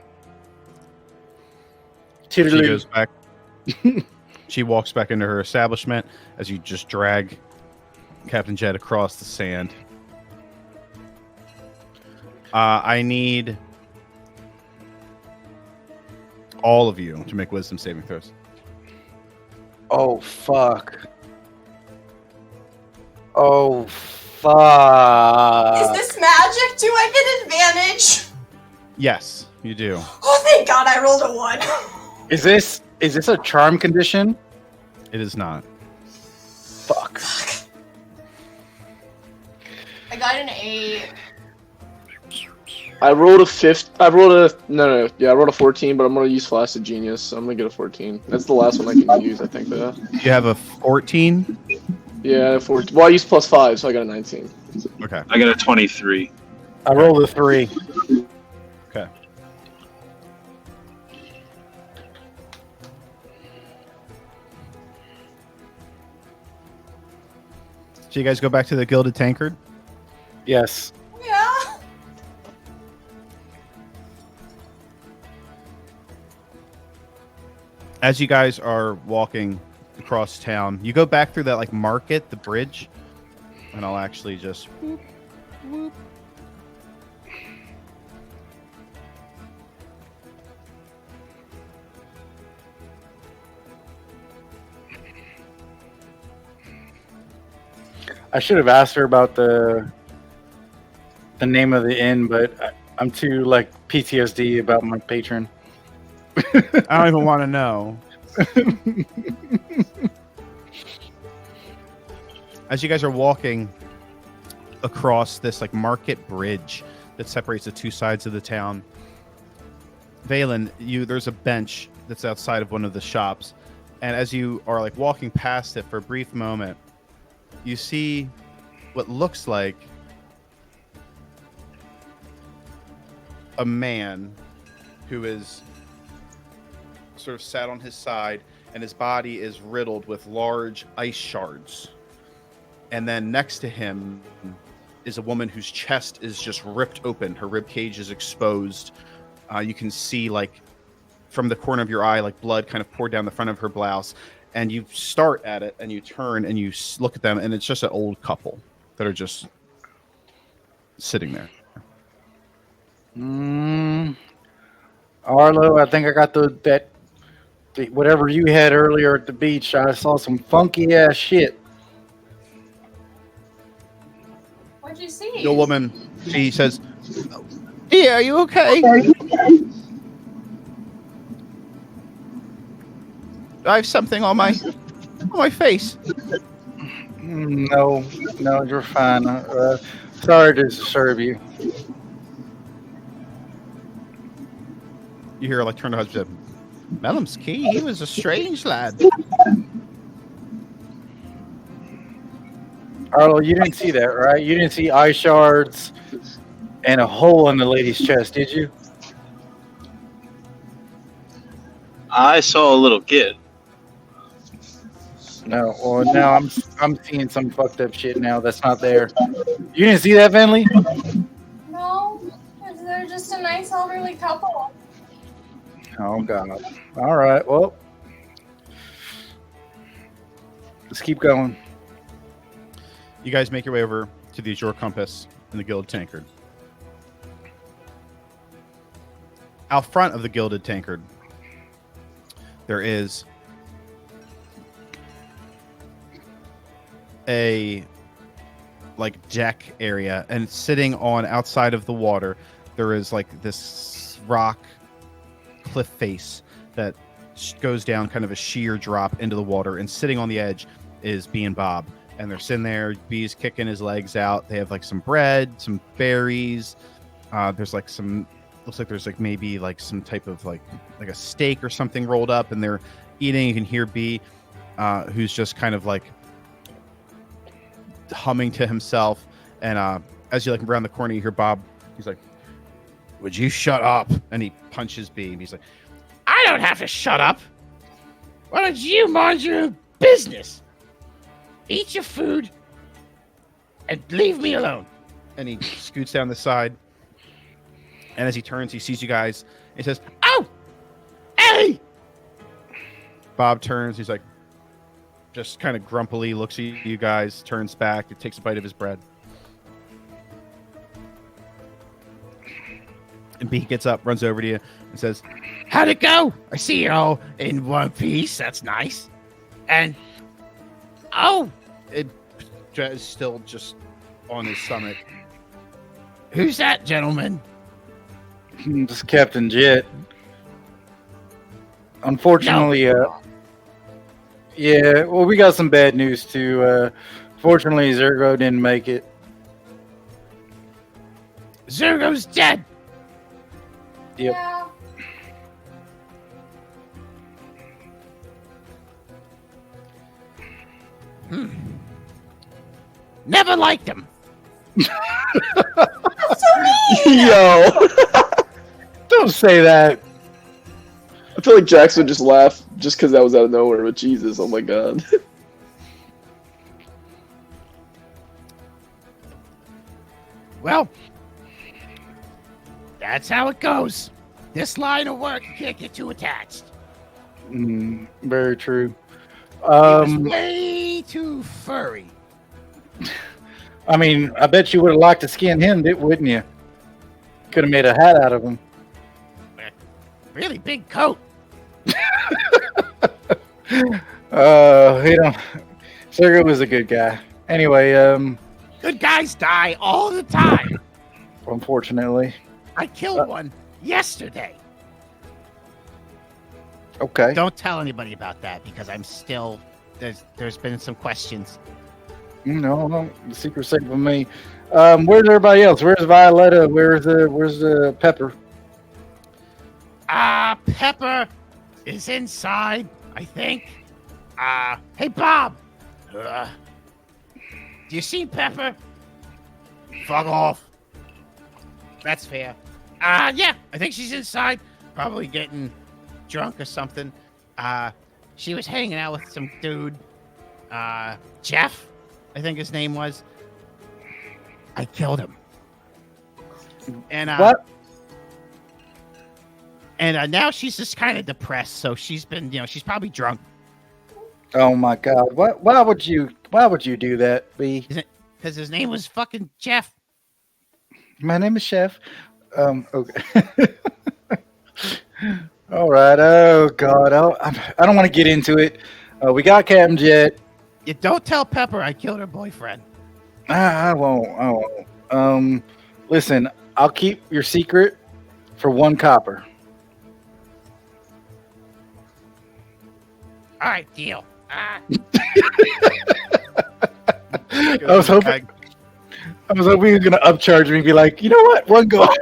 She goes back. She walks back into her establishment as you just drag Captain Jet across the sand. I need all of you to make wisdom saving throws. Oh, fuck. Oh, fuck. Is this magic? Do I get advantage? Yes, you do. Oh, thank God I rolled a 1. Is this a charm condition? It is not. Fuck. I got an 8. I rolled a 14, but I'm gonna use Flaccid Genius, so I'm gonna get a 14. That's the last one I can use, I think. But You have a 14? yeah, 14. Well, I used +5, so I got a 19. Okay. I got a 23. I rolled a 3. Okay. So you guys go back to the Gilded Tankard? Yes. Yeah. As you guys are walking across town, you go back through that like market, the bridge, and I'll actually just whoop, whoop. I should have asked her about the name of the inn, but I'm too like PTSD about my patron. I don't even want to know. As you guys are walking across this like market bridge that separates the two sides of the town, Valen, there's a bench that's outside of one of the shops, and as you are like walking past it for a brief moment, you see what looks like a man who is sort of sat on his side, and his body is riddled with large ice shards. And then next to him is a woman whose chest is just ripped open. Her rib cage is exposed. You can see, like, from the corner of your eye, like blood kind of poured down the front of her blouse. And you start at it, and you turn, and you look at them, and it's just an old couple that are just sitting there. Arlo, I think I got that whatever you had earlier at the beach. I saw some funky ass shit. What'd you see? The woman, she says, "Dear, are you okay? I have something on my face." No, you're fine. Sorry to disturb you. You hear her like turn to her husband. Mellum's key. He was a strange lad. Arlo, you didn't see that, right? You didn't see eye shards and a hole in the lady's chest, did you? I saw a little kid. No. Well, now I'm seeing some fucked up shit now that's not there. You didn't see that, Venley? No, they're just a nice elderly couple. Oh God. All right. Well, let's keep going. You guys make your way over to the Azure Compass and the Gilded Tankard. Out front of the Gilded Tankard, there is a like deck area, and sitting on outside of the water, there is like this rock cliff face that goes down kind of a sheer drop into the water, and sitting on the edge is Bee and Bob, and they're sitting there. Bee's kicking his legs out. They have like some bread, some berries. There's like some, looks like there's like maybe like some type of like a steak or something rolled up, and they're eating. You can hear Bee, who's just kind of like humming to himself, and as you like around the corner, you hear Bob. He's like, "Would you shut up?" And he punches Bee. He's like, "I don't have to shut up. Why don't you mind your own business? Eat your food and leave me alone." And he scoots down the side, and as he turns, he sees you guys, and he says, "Oh, Ellie!" Bob turns. He's like, just kind of grumpily looks at you guys, turns back, and takes a bite of his bread. And B gets up, runs over to you, and says, "How'd it go? I see you're all in one piece. That's nice." And, oh, it is still just on his stomach. "Who's that gentleman?" Just Captain Jet. Unfortunately, yeah, well, we got some bad news too. Fortunately, Zergo didn't make it. Zergo's dead. Yep. Yeah. Never liked him. Yo, Don't say that. I feel like Jackson would just laugh just because that was out of nowhere. But Jesus, oh my God. Well, that's how it goes. This line of work, you can't get too attached. Very true. He was way too furry. I mean, I bet you would have liked to skin him, wouldn't you? Could have made a hat out of him. Really big coat. Sergio was a good guy. Anyway, Good guys die all the time. unfortunately. I killed one yesterday. Okay. Don't tell anybody about that because I'm still there's been some questions. No, the secret's safe with me. Where's everybody else? Where's Violetta? Where's the Pepper? Pepper is inside, I think. Hey Bob. Do you see Pepper? Fuck off. That's fair. Yeah, I think she's inside, probably getting drunk or something. She was hanging out with some dude, Jeff, I think his name was. I killed him. And what? And now she's just kind of depressed, so she's been, she's probably drunk. Oh my God! Why would you do that, B? Because his name was fucking Jeff. My name is Chef. Okay. All right. Oh God. I don't want to get into it. We got Captain Jet. You don't tell Pepper I killed her boyfriend. I won't. Listen, I'll keep your secret for 1 copper. All right, deal. I was hoping you were gonna upcharge me and be like, you know what, 1 gold.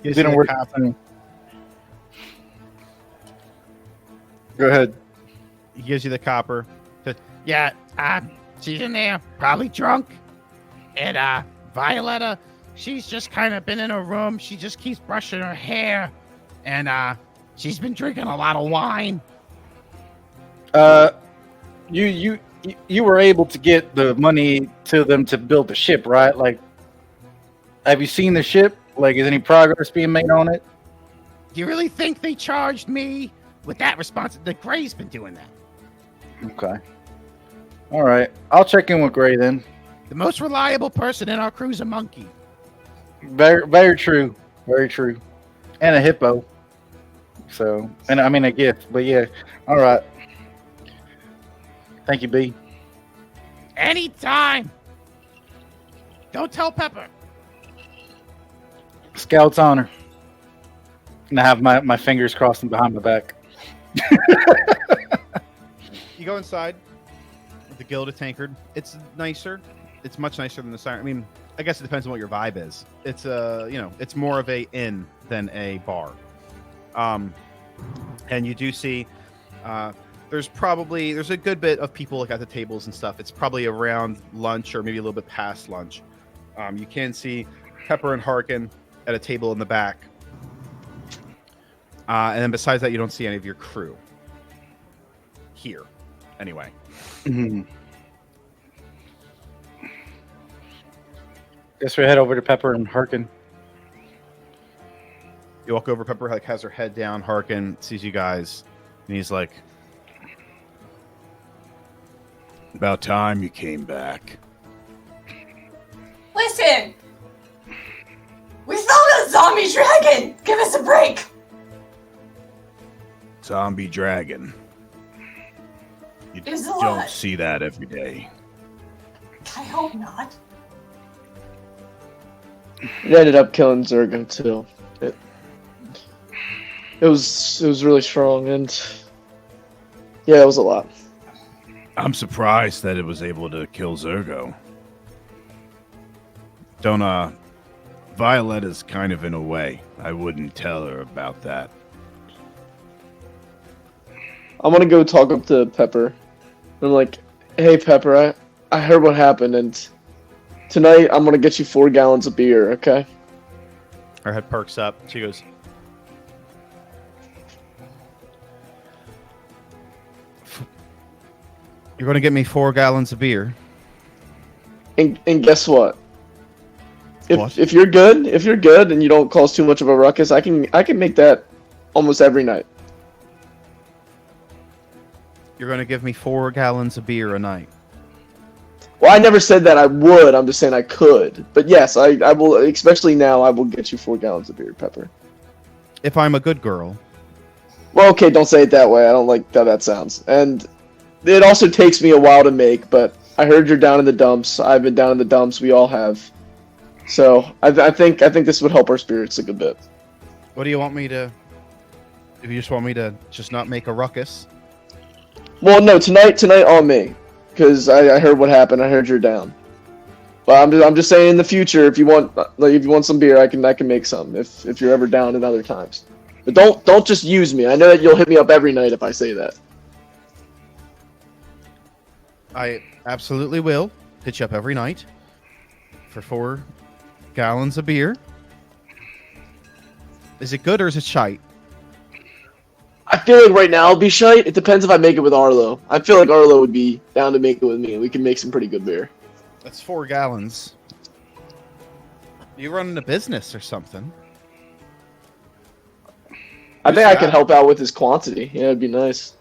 It didn't work. Go ahead. He gives you the copper. Yeah, she's in there, probably drunk. And Violetta, she's just kind of been in her room. She just keeps brushing her hair, and she's been drinking a lot of wine. You were able to get the money to them to build the ship, right? Like, have you seen the ship? Like, is any progress being made on it? Do you really think they charged me with that response? The Gray's been doing that. Okay. All right. I'll check in with Gray then. The most reliable person in our crew's a monkey. Very, very true. Very true. And a hippo. So, and I mean a gift, but yeah. All right. Thank you, B. Anytime. Don't tell Pepper. Scout's honor. And I have my fingers crossed behind my back. You go inside with the Gilded Tankard. It's nicer. It's much nicer than the Siren. I mean, I guess it depends on what your vibe is. It's it's more of a inn than a bar. And you do see there's a good bit of people like at the tables and stuff. It's probably around lunch or maybe a little bit past lunch. You can see Pepper and Harkin at a table in the back. And then besides that, you don't see any of your crew here. Anyway. Mm-hmm. Guess we head over to Pepper and Harkin. You walk over, Pepper has her head down, Harkin sees you guys, and he's like, "About time you came back." Listen! We saw a zombie dragon! Give us a break! Zombie dragon. You It's a don't lot. see that every day. I hope not. It ended up killing Zergo too. It was really strong, and yeah, it was a lot. I'm surprised that it was able to kill Zergo. Violetta's kind of in a way. I wouldn't tell her about that. I'm gonna go talk up to Pepper. I'm like, hey Pepper, I heard what happened, and tonight I'm gonna get you 4 gallons of beer, okay? Her head perks up. She goes, "You're gonna get me 4 gallons of beer." And guess what? What? If you're good and you don't cause too much of a ruckus, I can make that almost every night. You're gonna give me 4 gallons of beer a night. Well, I never said that I would. I'm just saying I could. But yes, I will. Especially now, I will get you 4 gallons of beer, Pepper. If I'm a good girl. Well, okay, don't say it that way. I don't like how that sounds. And it also takes me a while to make. But I heard you're down in the dumps. I've been down in the dumps. We all have. So I think this would help our spirits a good bit. What do you want me to? If you just want me to just not make a ruckus. Well, no, tonight on me, because I heard what happened. I heard you're down. But I'm just saying in the future, if you want some beer, I can make some if you're ever down at other times. But don't just use me. I know that you'll hit me up every night if I say that. I absolutely will hit you up every night for 4 gallons of beer. Is it good or is it shite? I feel like right now it'll be shite. It depends if I make it with Arlo. I feel like Arlo would be down to make it with me, and we can make some pretty good beer. That's 4 gallons. You running a business or something? I think I can help out with his quantity. Yeah, it'd be nice.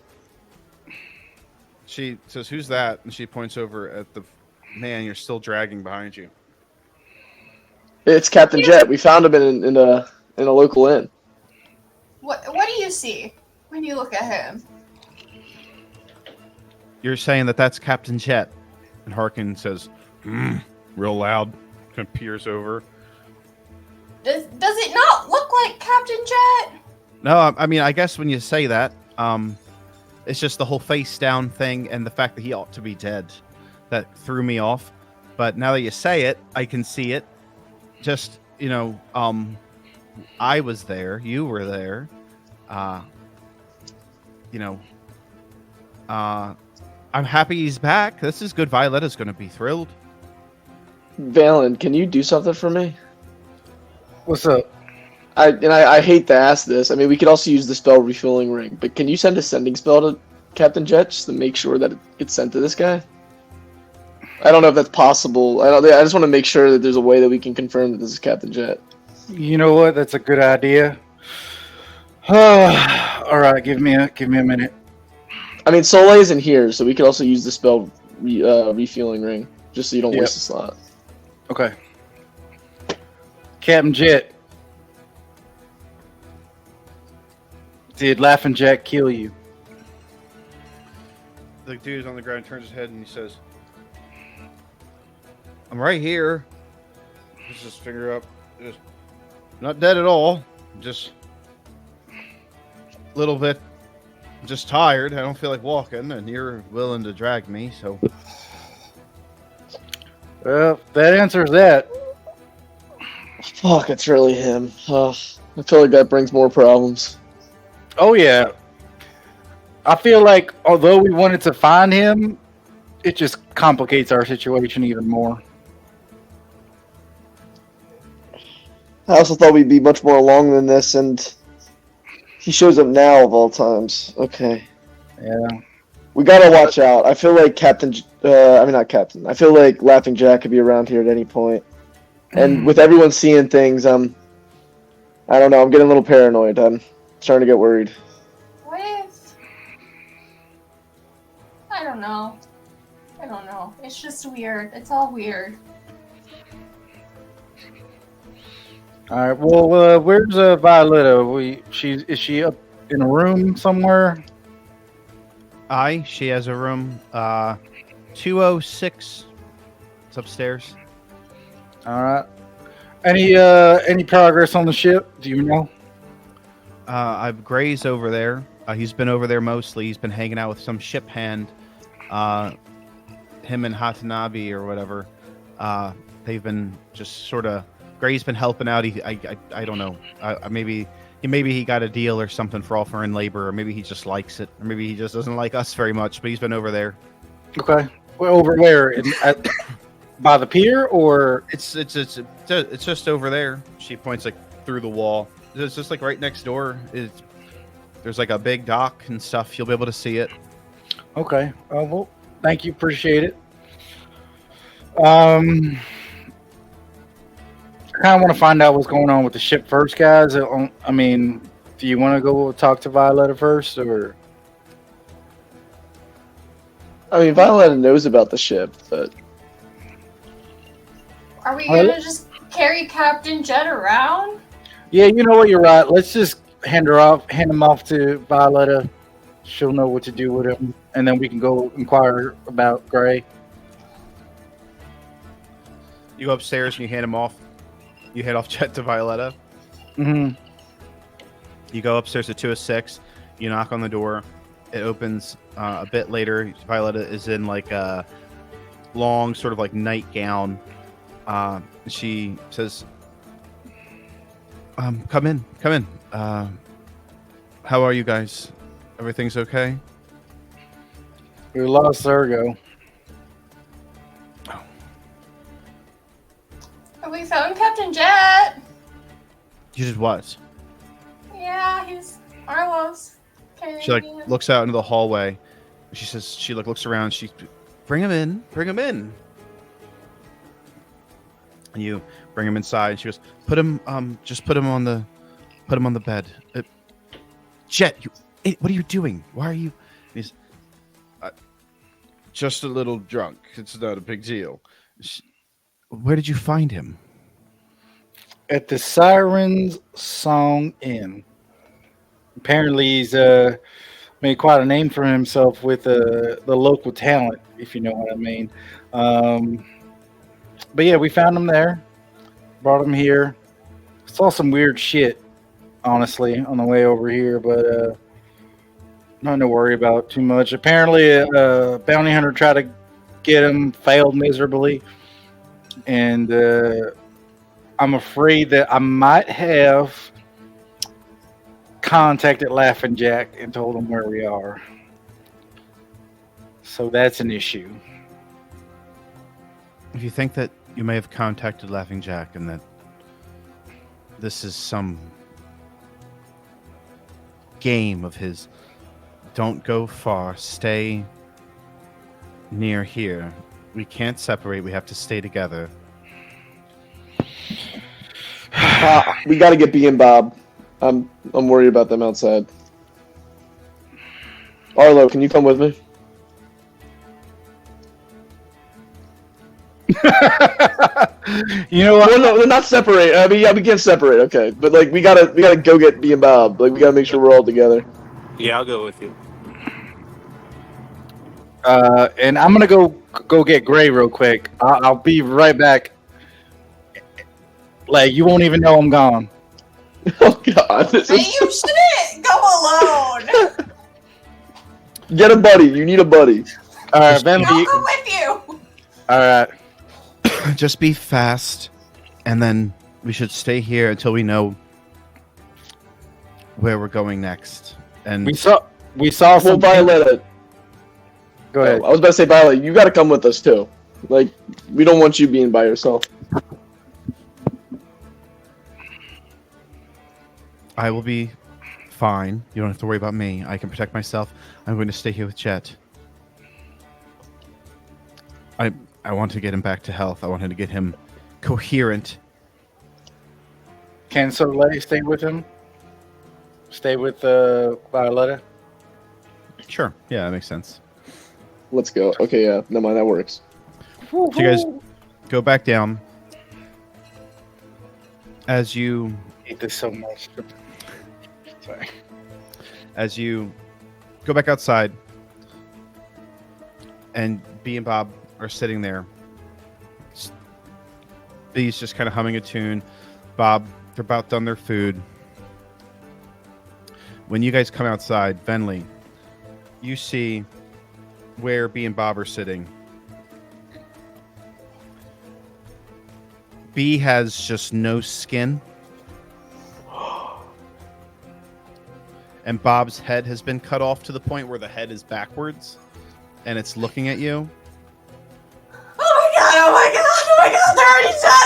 She says, "Who's that?" And she points over at the man you're still dragging behind you. It's Captain Jet. We found him in a local inn. What do you see when you look at him? You're saying that that's Captain Jet. And Harkin says, real loud, kind of peers over. Does it not look like Captain Jet? No, I mean, I guess when you say that, it's just the whole face down thing and the fact that he ought to be dead that threw me off. But now that you say it, I can see it. Just, I was there. You were there. I'm happy he's back. This is good. Violetta's going to be thrilled. Valen, can you do something for me? What's up? I hate to ask this. I mean, we could also use the spell Refueling Ring, but can you send a sending spell to Captain Jet just to make sure that it gets sent to this guy? I don't know if that's possible. I just want to make sure that there's a way that we can confirm that this is Captain Jet. You know what? That's a good idea. All right, give me a minute. I mean, Soleil isn't here, so we could also use the spell Refueling Ring, just so you don't waste a slot. Okay. Captain Jet, did Laughing Jack kill you? The dude on the ground turns his head and he says, "I'm right here." Puts his finger up. Just not dead at all. Just a little bit. Just tired. I don't feel like walking, and you're willing to drag me, so. Well, that answers that. Fuck, it's really him. I feel like that brings more problems. Oh, yeah. I feel like although we wanted to find him, it just complicates our situation even more. I also thought we'd be much more along than this, and he shows up now of all times. Okay. Yeah. We gotta watch out. I feel like not Captain. I feel like Laughing Jack could be around here at any point. And with everyone seeing things, I don't know, I'm getting a little paranoid. I'm starting to get worried. What if... I don't know. It's just weird. It's all weird. All right. Well, where's Violetta? Is she up in a room somewhere? She has a room 206. It's upstairs. All right. Any progress on the ship? Do you know? I've Gray's over there. He's been over there mostly. He's been hanging out with some ship hand. Him and Hatanabe or whatever. They've been just sort of. Gray's been helping out. I don't know. Maybe he got a deal or something for offering labor, or maybe he just likes it, or maybe he just doesn't like us very much. But he's been over there. Okay. Well, over where? By the pier, or it's just over there. She points like through the wall. It's just like right next door. There's like a big dock and stuff. You'll be able to see it. Okay. Well, thank you. Appreciate it. I kind of want to find out what's going on with the ship first, guys. I mean, do you want to go talk to Violetta first, or? I mean, Violetta knows about the ship, but... Are we gonna just carry Captain Jet around? Yeah, you know what? You're right. Let's just hand him off to Violetta. She'll know what to do with him, and then we can go inquire about Gray. You go upstairs and you hand him off. You head off Chet to Violetta. Mm-hmm. You go upstairs to 206. You knock on the door. It opens a bit later. Violetta is in like a long sort of like nightgown. She says, come in. How are you guys? Everything's okay? We lost Sergo. We found Captain Jet. You did what? Yeah, he's Arlos. She like looks out into the hallway. She says, she like looks around. She, bring him in. And you bring him inside. And she goes, just put him on the bed. Jet, what are you doing? Why are you? He's just a little drunk. It's not a big deal. Where did you find him? At the Sirens Song Inn. Apparently, he's made quite a name for himself with the local talent, if you know what I mean. But yeah, we found him there. Brought him here. Saw some weird shit, honestly, on the way over here, but nothing to worry about too much. Apparently, a bounty hunter tried to get him, failed miserably, and I'm afraid that I might have contacted Laughing Jack and told him where we are. So that's an issue. If you think that you may have contacted Laughing Jack and that this is some game of his, don't go far. Stay near here. We can't separate. We have to stay together. We got to get B and Bob. I'm worried about them outside. Arlo, can you come with me? You know what? Well, no, they're not separate. I mean, yeah, we can't separate. Okay, but like we gotta go get B and Bob. Like we gotta make sure we're all together. Yeah, I'll go with you. And I'm gonna go get Gray real quick. I'll be right back. Like you won't even know I'm gone. Oh God! Hey, you shouldn't go alone. Get a buddy. You need a buddy. All right, Ben. I'll go with you. All right. Just be fast, and then we should stay here until we know where we're going next. And We saw Well, some. Violetta. Go ahead. I was about to say, Violet, you got to come with us too. Like, we don't want you being by yourself. I will be fine. You don't have to worry about me. I can protect myself. I'm going to stay here with Jet. I want to get him back to health. I wanted to get him coherent. Can Soleil stay with him? Stay with Violetta? Sure. Yeah, that makes sense. Let's go. Okay, yeah. Never mind. That works. So you guys go back down. As you I hate this so much. Sorry. As you go back outside, and B and Bob are sitting there. B's just kind of humming a tune. Bob, they're about done their food. When you guys come outside, Venley, you see where B and Bob are sitting. B has just no skin. And Bob's head has been cut off to the point where the head is backwards. And it's looking at you. Oh my god,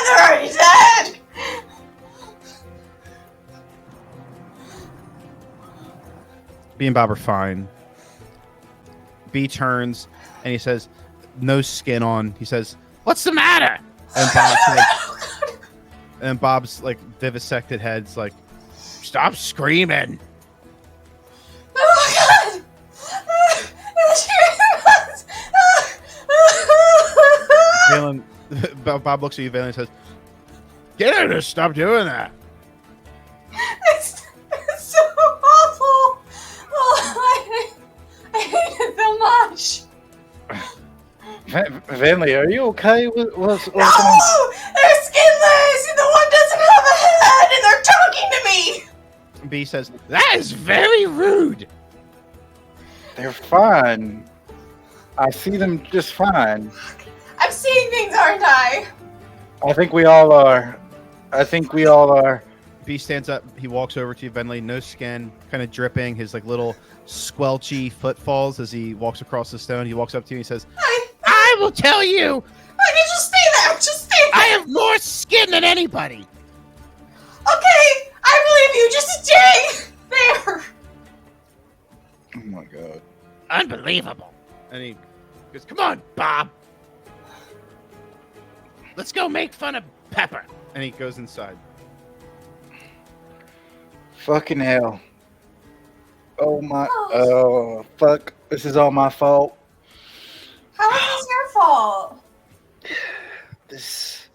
they're already dead. B and Bob are fine. B turns and he says, no skin on. He says, what's the matter? And Bob's like vivisected head's like, stop screaming. Oh my god. Valen, Bob looks at you, Valen, and says, get her to stop doing that. It's so awful. Oh, I hate it so much. Venley, are you okay? What's No! They're skinless! The one doesn't B says, "That is very rude." They're fine. I see them just fine. I'm seeing things, aren't I? I think we all are. B stands up. He walks over to you, Venley. No skin, kind of dripping. His like little squelchy footfalls as he walks across the stone. He walks up to you and he says, "I will tell you. I can just stay there. Just stay there. I have more skin than anybody. Okay, I believe you. Just stay there. Oh my god. Unbelievable." and he Goes, "Come on, Bob. Let's go make fun of Pepper." and he goes inside. Fucking hell. Oh my. Oh, fuck. This is all my fault. How is this your fault? This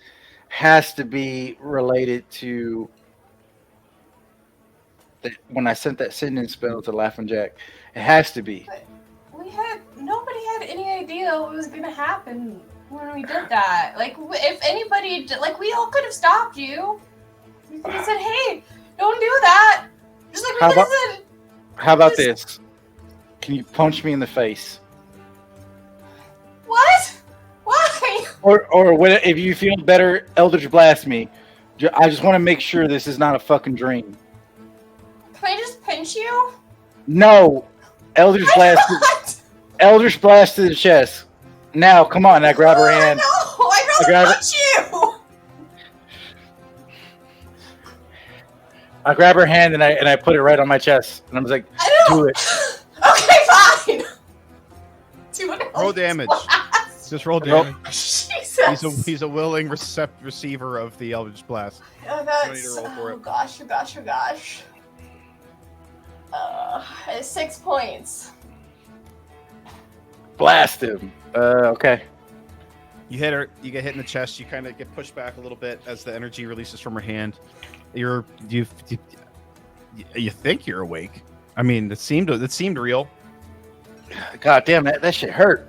has to be related to when I sent that sending spell to Laughing Jack. It has to be. Nobody had any idea what was gonna happen when we did that. Like, if anybody, like, we all could have stopped you. We could have said, "Hey, don't do that." Just like we could have said. How about this? Can you punch me in the face? What? Why? Or when, if you feel better, Eldritch Blast me. I just want to make sure this is not a fucking dream. Can I just pinch you? No, Eldritch Blast. Eldritch Blast to the chest. Now, come on! I grab her hand. No, I'd rather punch you. I grab her hand and I put it right on my chest, and I'm like, "Do it." Okay, fine. Do it. Roll damage. Just roll damage. Jesus. He's a willing receiver of the Eldritch Blast. Oh, You need to roll for it. Gosh. 6 points. Blast him. Okay. You hit her. You get hit in the chest. You kind of get pushed back a little bit as the energy releases from her hand. You think you're awake. I mean, it seemed real. God damn it! That shit hurt.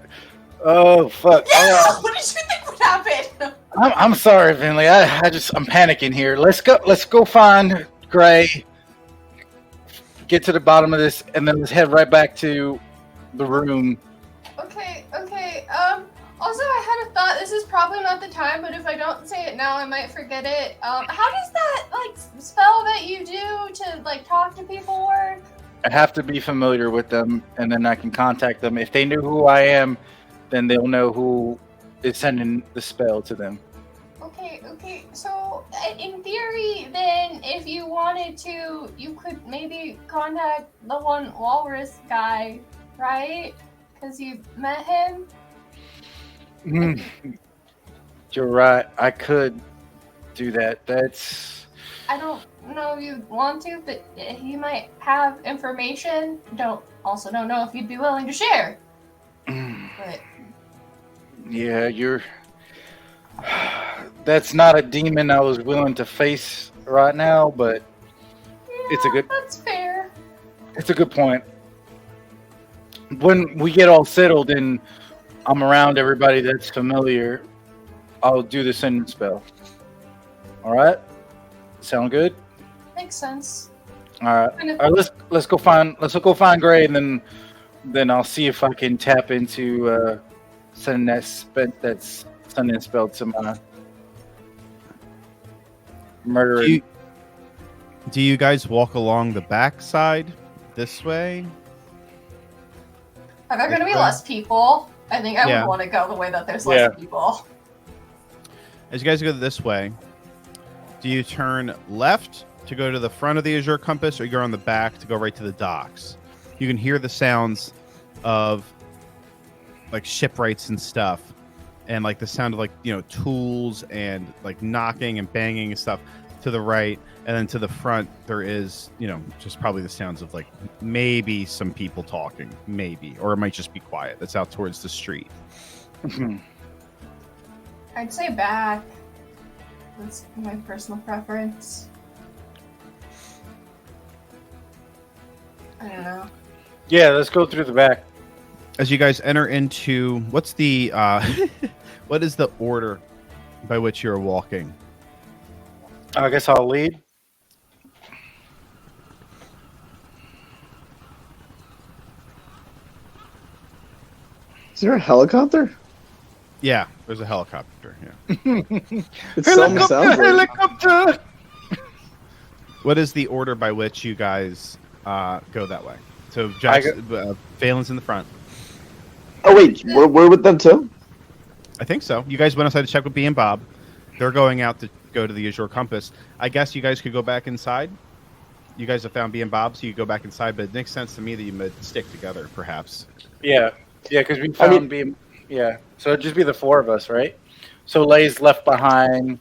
Oh fuck! Yeah, what did you think would happen? I'm sorry, Vinley. I'm panicking here. Let's go find Gray. Get to the bottom of this, and then let's head right back to the room. Okay. Also, I had a thought. This is probably not the time, but if I don't say it now, I might forget it. How does that, like, spell that you do to, like, talk to people work? I have to be familiar with them, and then I can contact them. If they knew who I am, then they'll know who is sending the spell to them. Okay. So, in theory, then, if you wanted to, you could maybe contact the one walrus guy, right? Because you met him? You're right. I could do that. That's. I don't know if you want to, but he might have don't know if you'd be willing to share. But Yeah, that's not a demon I was willing to face right now, but that's fair. It's a good point. When we get all settled and I'm around everybody that's familiar, I'll do the sending spell. All right? Sound good? Makes sense. All right. Let's go find Gray, and then I'll see if I can tap into sending that sending spell to my murderer. Do you guys walk along the back side this way? Are there going to be less people? I think I Yeah. would want to go the way that there's less people. As you guys go this way, do you turn left to go to the front of the Azure Compass, or you go on the back to go right to the docks? You can hear the sounds of like shipwrights and stuff, and like the sound of like, you know, tools and like knocking and banging and stuff to the right, and then to the front there is, you know, just probably the sounds of like maybe some people talking, maybe, or it might just be quiet. That's out towards the street. I'd say back. That's my personal preference. I don't know. Yeah, let's go through the back. As you guys enter into what's the what is the order by which you're walking? I guess I'll lead. Is there a helicopter? Yeah, there's a helicopter. Yeah. It sounds like. Helicopter! What is the order by which you guys go that way? So Phelan's in the front. Oh wait, we're with them too. I think so. You guys went outside to check with B and Bob. They're going out to go to the Azure Compass. I guess you guys could go back inside. You guys have found B and Bob, so you go back inside. But it makes sense to me that you would stick together, perhaps. Yeah, because we found being. Yeah, so it'd just be the four of us, right? So Lay's left behind.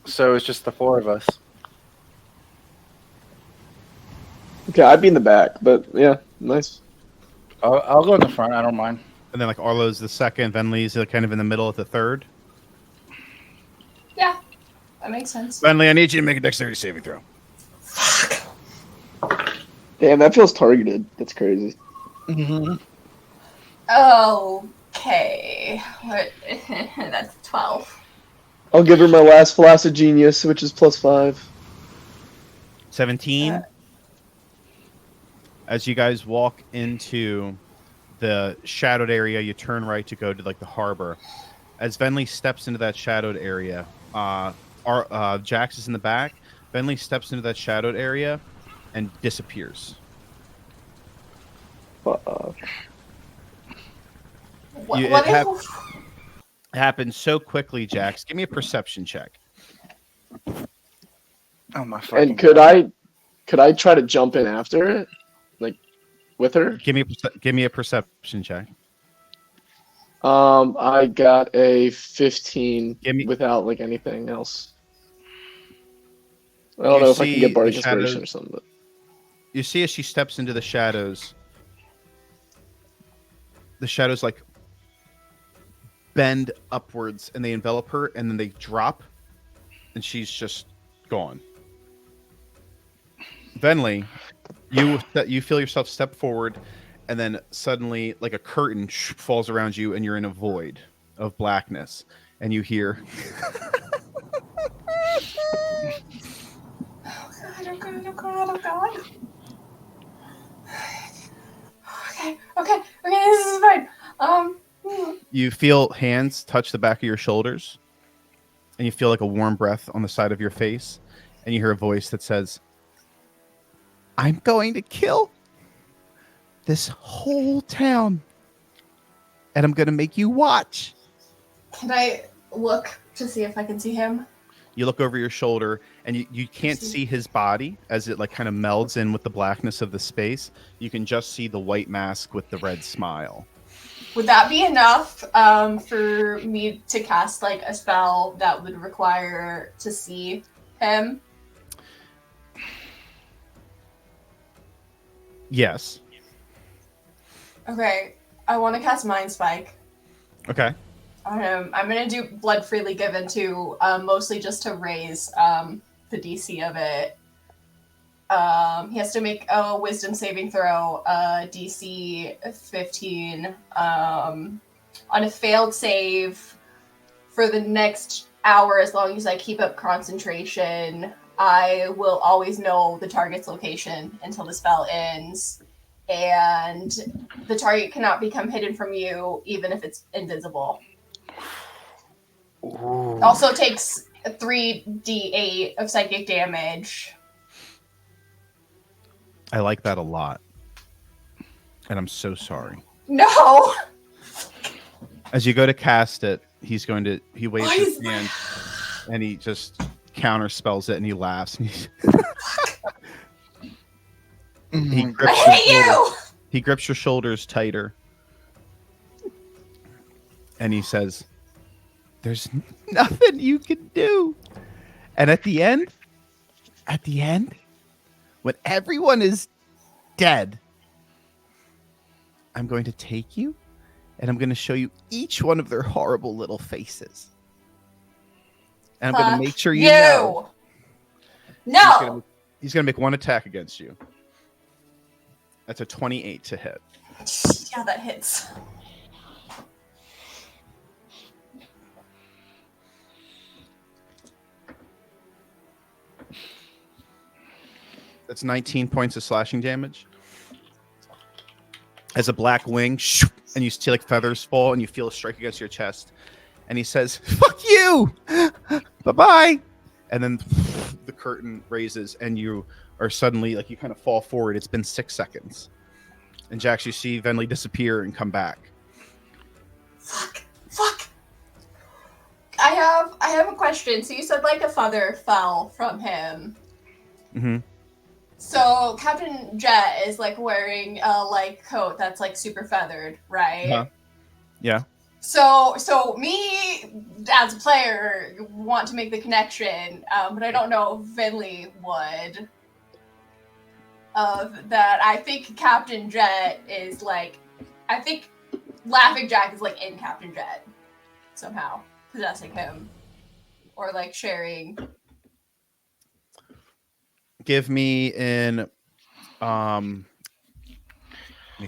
So it's just the four of us. Okay, I'd be in the back, but yeah, nice. I'll go in the front. I don't mind. And then like Arlo's the second, Venley's kind of in the middle at the third. Yeah, that makes sense. Venley, I need you to make a dexterity saving throw. Damn, that feels targeted. That's crazy. Mm-hmm. Okay. That's 12. I'll give her my last flaccid genius, which is +5. 17. As you guys walk into the shadowed area, you turn right to go to like the harbor. As Venley steps into that shadowed area, Jax is in the back. Venley steps into that shadowed area and disappears. It happened so quickly, Jax. Give me a perception check. Oh my fucking And could I try to jump in after it, like with her? Give me a perception check. I got a 15 without like anything else. I don't know if I can get bardic inspiration or something. But you see, as she steps into the shadows like bend upwards and they envelop her, and then they drop, and she's just gone. Venley, you feel yourself step forward, and then suddenly, like a curtain falls around you, and you're in a void of blackness, and you hear. Oh god. Okay, this is fine. You feel hands touch the back of your shoulders, and you feel like a warm breath on the side of your face, and you hear a voice that says, "I'm going to kill this whole town, and I'm going to make you watch." Can I look to see if I can see him? You look over your shoulder, and you can't see his body as it like kind of melds in with the blackness of the space. You can just see the white mask with the red smile. Would that be enough for me to cast like a spell that would require to see him? Yes. Okay, I want to cast Mind Spike. Okay. I'm gonna do Blood Freely Given too, mostly just to raise the DC of it. He has to make a Wisdom saving throw, DC 15. On a failed save for the next hour, as long as I keep up concentration, I will always know the target's location until the spell ends. And the target cannot become hidden from you, even if it's invisible. Ooh. Also takes 3d8 of psychic damage. I like that a lot. And I'm so sorry. No! As you go to cast it, he waves his hand, and he just counter spells it, and he laughs. He grips your shoulders tighter, and he says, "There's nothing you can do." And at the end, when everyone is dead, I'm going to take you, and I'm going to show you each one of their horrible little faces. And I'm going to make sure you know. No! He's going to make one attack against you. That's a 28 to hit. Yeah, that hits. That's 19 points of slashing damage. as a black wing, and you see like feathers fall, and you feel a strike against your chest. And he says, "Fuck you, bye-bye." And then the curtain raises, and you are suddenly like you kind of fall forward. It's been 6 seconds, and Jax, you see Venli disappear and come back. Fuck. I have a question. So you said like a feather fell from him. Mm-hmm. So Captain Jet is like wearing a like coat that's like super feathered, right? Uh-huh. Yeah. So me as a player want to make the connection, but I don't know if Venli would. Of that, I think Captain Jet is like, I think Laughing Jack is like in Captain Jet somehow, possessing him, or like sharing. Give me an let me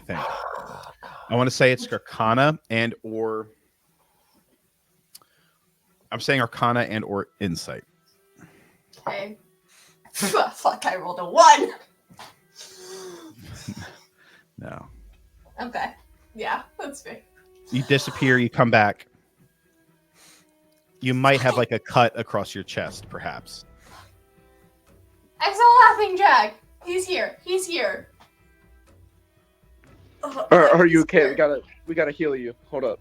think. I want to say it's Arcana and or I'm saying Arcana and or Insight. Okay. Fuck, I rolled a 1. No. Okay. Yeah, that's fair. You disappear, you come back. You might have like a cut across your chest, perhaps. I saw Laughing Jack. He's here. Are you okay? We gotta heal you. Hold up.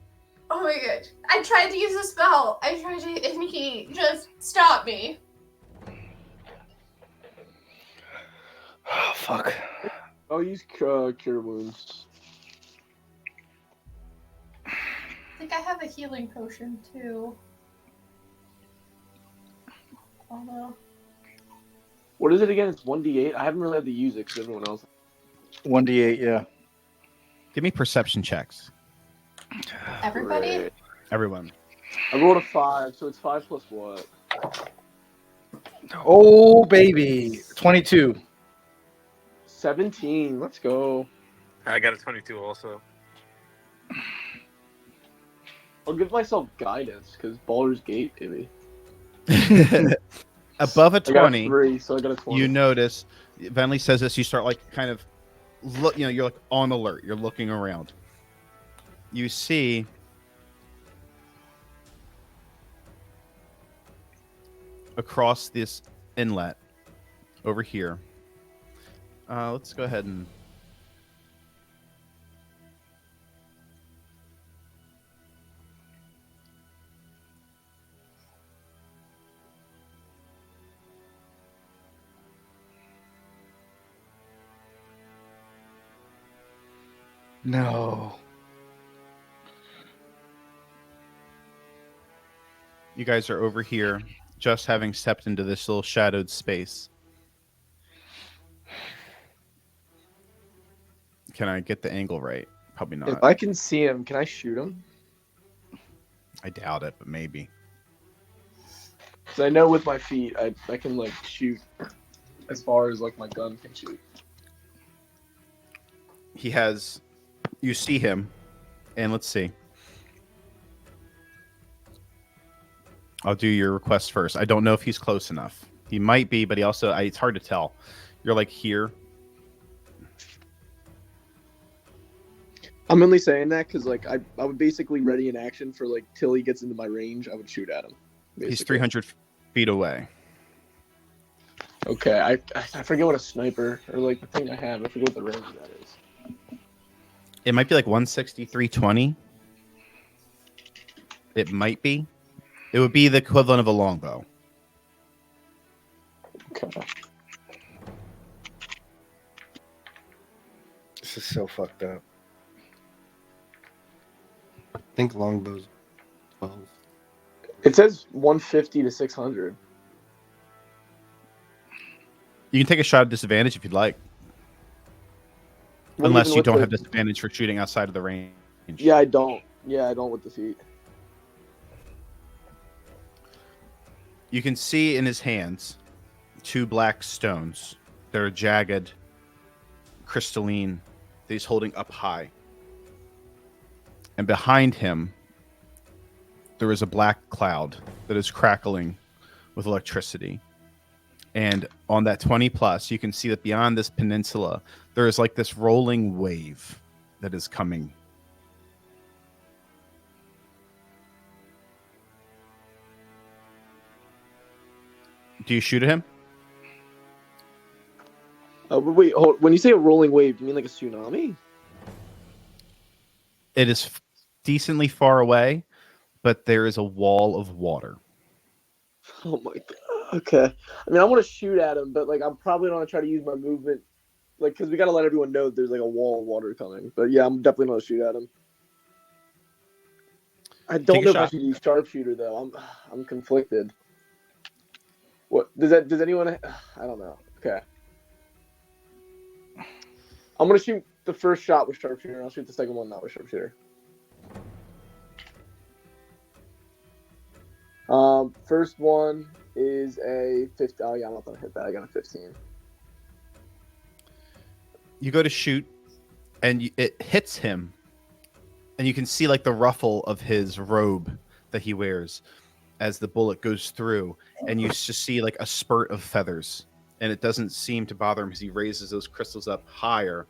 Oh my god. I tried to use a spell. And he just stopped me. Oh, fuck. I'll use cure wounds. I think I have a healing potion too. Although. What is it again? It's 1d8. I haven't really had to use it because everyone else. 1d8, yeah. Give me perception checks. Everybody? Great. Everyone. I rolled a 5, so it's 5 plus what? Oh, baby. 22. 17. Let's go. I got a 22 also. I'll give myself guidance because Baldur's Gate, baby. Above a 20, I got a 3, so I got a 20. You notice, Venli says this, you start like kind of, look, you know, you're like on alert. You're looking around. You see across this inlet over here. Let's go ahead and No. you guys are over here, just having stepped into this little shadowed space. Can I get the angle right? Probably not. If I can see him, can I shoot him? I doubt it, but maybe. Because I know with my feet, I can like shoot as far as like my gun can shoot. He has, you see him, and let's see. I'll do your request first. I don't know if he's close enough. He might be, but he also, it's hard to tell. You're like here. I'm only saying that because like I would basically ready an action for like till he gets into my range, I would shoot at him. Basically. He's 300 feet away. Okay, I forget what a sniper or like the thing I have. I forget what the range of that is. It might be like 160, 320. It might be. It would be the equivalent of a longbow. Okay. This is so fucked up. I think longbow's 12. It says 150 to 600. You can take a shot at disadvantage if you'd like. Well, Unless even you with don't the- have disadvantage for shooting outside of the range. Yeah, I don't. Yeah, I don't with the feet. You can see in his hands 2 black stones. They're jagged, crystalline, that he's holding up high. And behind him, there is a black cloud that is crackling with electricity. And on that 20 plus, you can see that beyond this peninsula, there is like this rolling wave that is coming. Do you shoot at him? Wait, hold, when you say a rolling wave, do you mean like a tsunami? It is decently far away, but there is a wall of water. Oh my god. Okay. I mean, I want to shoot at him, but like I'm probably not gonna try to use my movement, like because we gotta let everyone know that there's like a wall of water coming. But yeah, I'm definitely gonna shoot at him. I don't know if I should use sharpshooter though. I'm conflicted. What does anyone? I don't know. Okay. I'm gonna shoot the first shot with sharpshooter, and I'll shoot the second one not with sharpshooter. First one is a 15. Oh yeah, I'm not gonna hit that. I got a 15. You go to shoot, and it hits him, and you can see like the ruffle of his robe that he wears as the bullet goes through, and you just see like a spurt of feathers, and it doesn't seem to bother him as he raises those crystals up higher,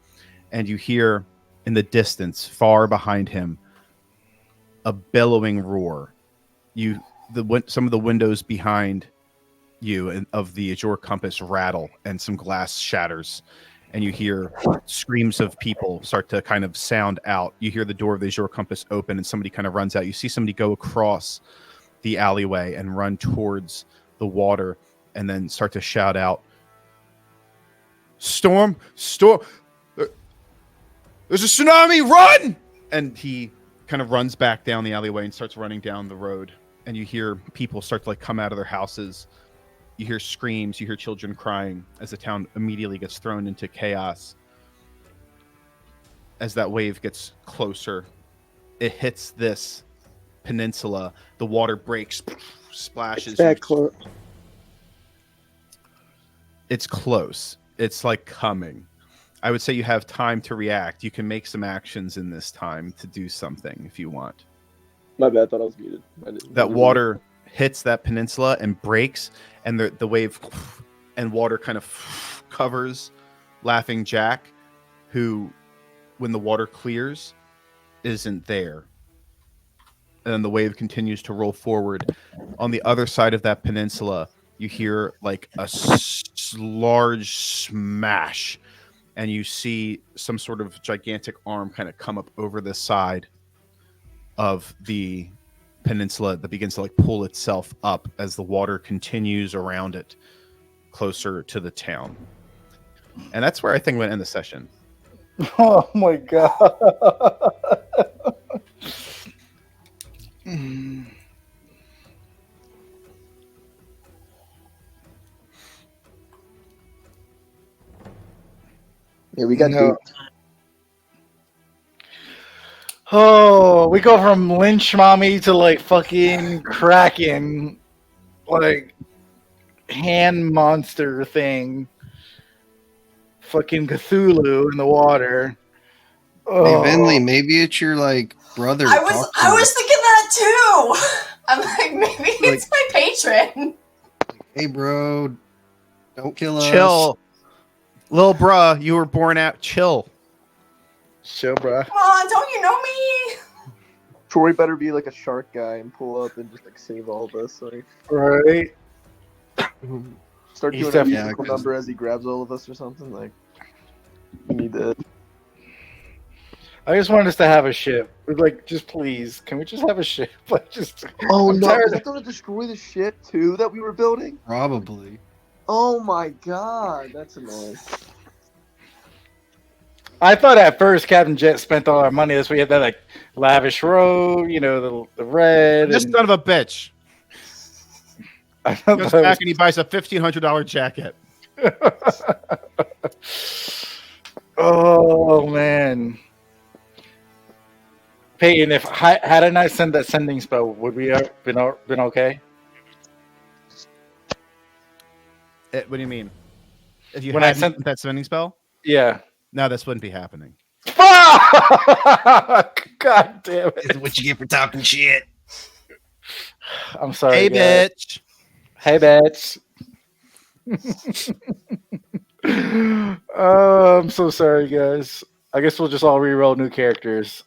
and you hear in the distance, far behind him, a bellowing roar. Some of the windows behind you and of the Azure compass rattle, and some glass shatters, and you hear screams of people start to kind of sound out. You hear the door of the Azure compass open, and somebody kind of runs out. You see somebody go across the alleyway and run towards the water, and then start to shout out, Storm! There's a tsunami! Run! And he kind of runs back down the alleyway and starts running down the road. And you hear people start to like come out of their houses. You hear screams, you hear children crying as the town immediately gets thrown into chaos. As that wave gets closer, it hits this peninsula. The water breaks, splashes. It's that close. It's close. It's like coming. I would say you have time to react. You can make some actions in this time to do something if you want. My bad, I thought I was muted. That water hits that peninsula and breaks, and the wave and water kind of covers Laughing Jack, who, when the water clears, isn't there. And then the wave continues to roll forward. On the other side of that peninsula, you hear like a large smash, and you see some sort of gigantic arm kind of come up over the side of the peninsula that begins to like pull itself up as the water continues around it closer to the town. And that's where I think I'm going to end the session. Oh my god. Yeah, we got duped. Oh, we go from lynch mommy to like fucking kraken, like hand monster thing, fucking Cthulhu in the water. Oh. Hey, Venley, maybe it's your like brother. I was thinking that too. I'm like, maybe it's my patron. Hey, bro, don't kill us. Chill. Lil bruh, you were born out. Chill. Chill, bruh. Come on, don't you know me? Troy better be like a shark guy and pull up and just like save all of us. Like, right. Start doing a musical number as he grabs all of us or something. Like, we need to. I just want us to have a ship. Like, just please, can we just have a ship? Like, just. Oh I'm no! tired Is that going to destroy the ship too that we were building? Probably. Oh my god, that's annoying. I thought at first Captain Jet spent all our money. That's why we had that like lavish robe, you know, the red. This son of a bitch. Goes back and he buys a $1,500 jacket. Oh man, Peyton, if had I not sent that sending spell, would we have been okay? What do you mean? If you When had I sent that sending spell? Yeah. No, this wouldn't be happening. Fuck! God damn it! This is what you get for talking shit. I'm sorry. Hey, guys. bitch. Hey, bitch. Oh, I'm so sorry, guys. I guess we'll just all re-roll new characters.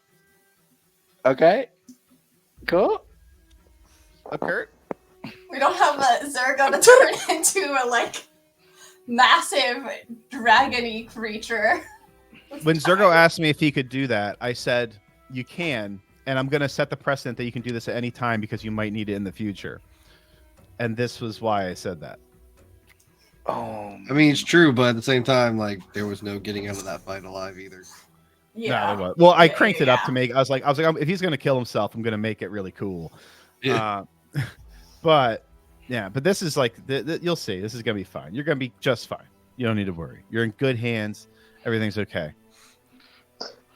Okay. Cool. Kurt? We don't have a Zergo to turn into a massive dragony creature. When Zergo asked me if he could do that, I said, you can, and I'm going to set the precedent that you can do this at any time because you might need it in the future. And this was why I said that. Oh, I mean, it's true, but at the same time, like, there was no getting out of that fight alive either. Yeah. No, well, I cranked it up to make. I was like, if he's going to kill himself, I'm going to make it really cool. Yeah. But this is like, you'll see. This is going to be fine. You're going to be just fine. You don't need to worry. You're in good hands. Everything's okay.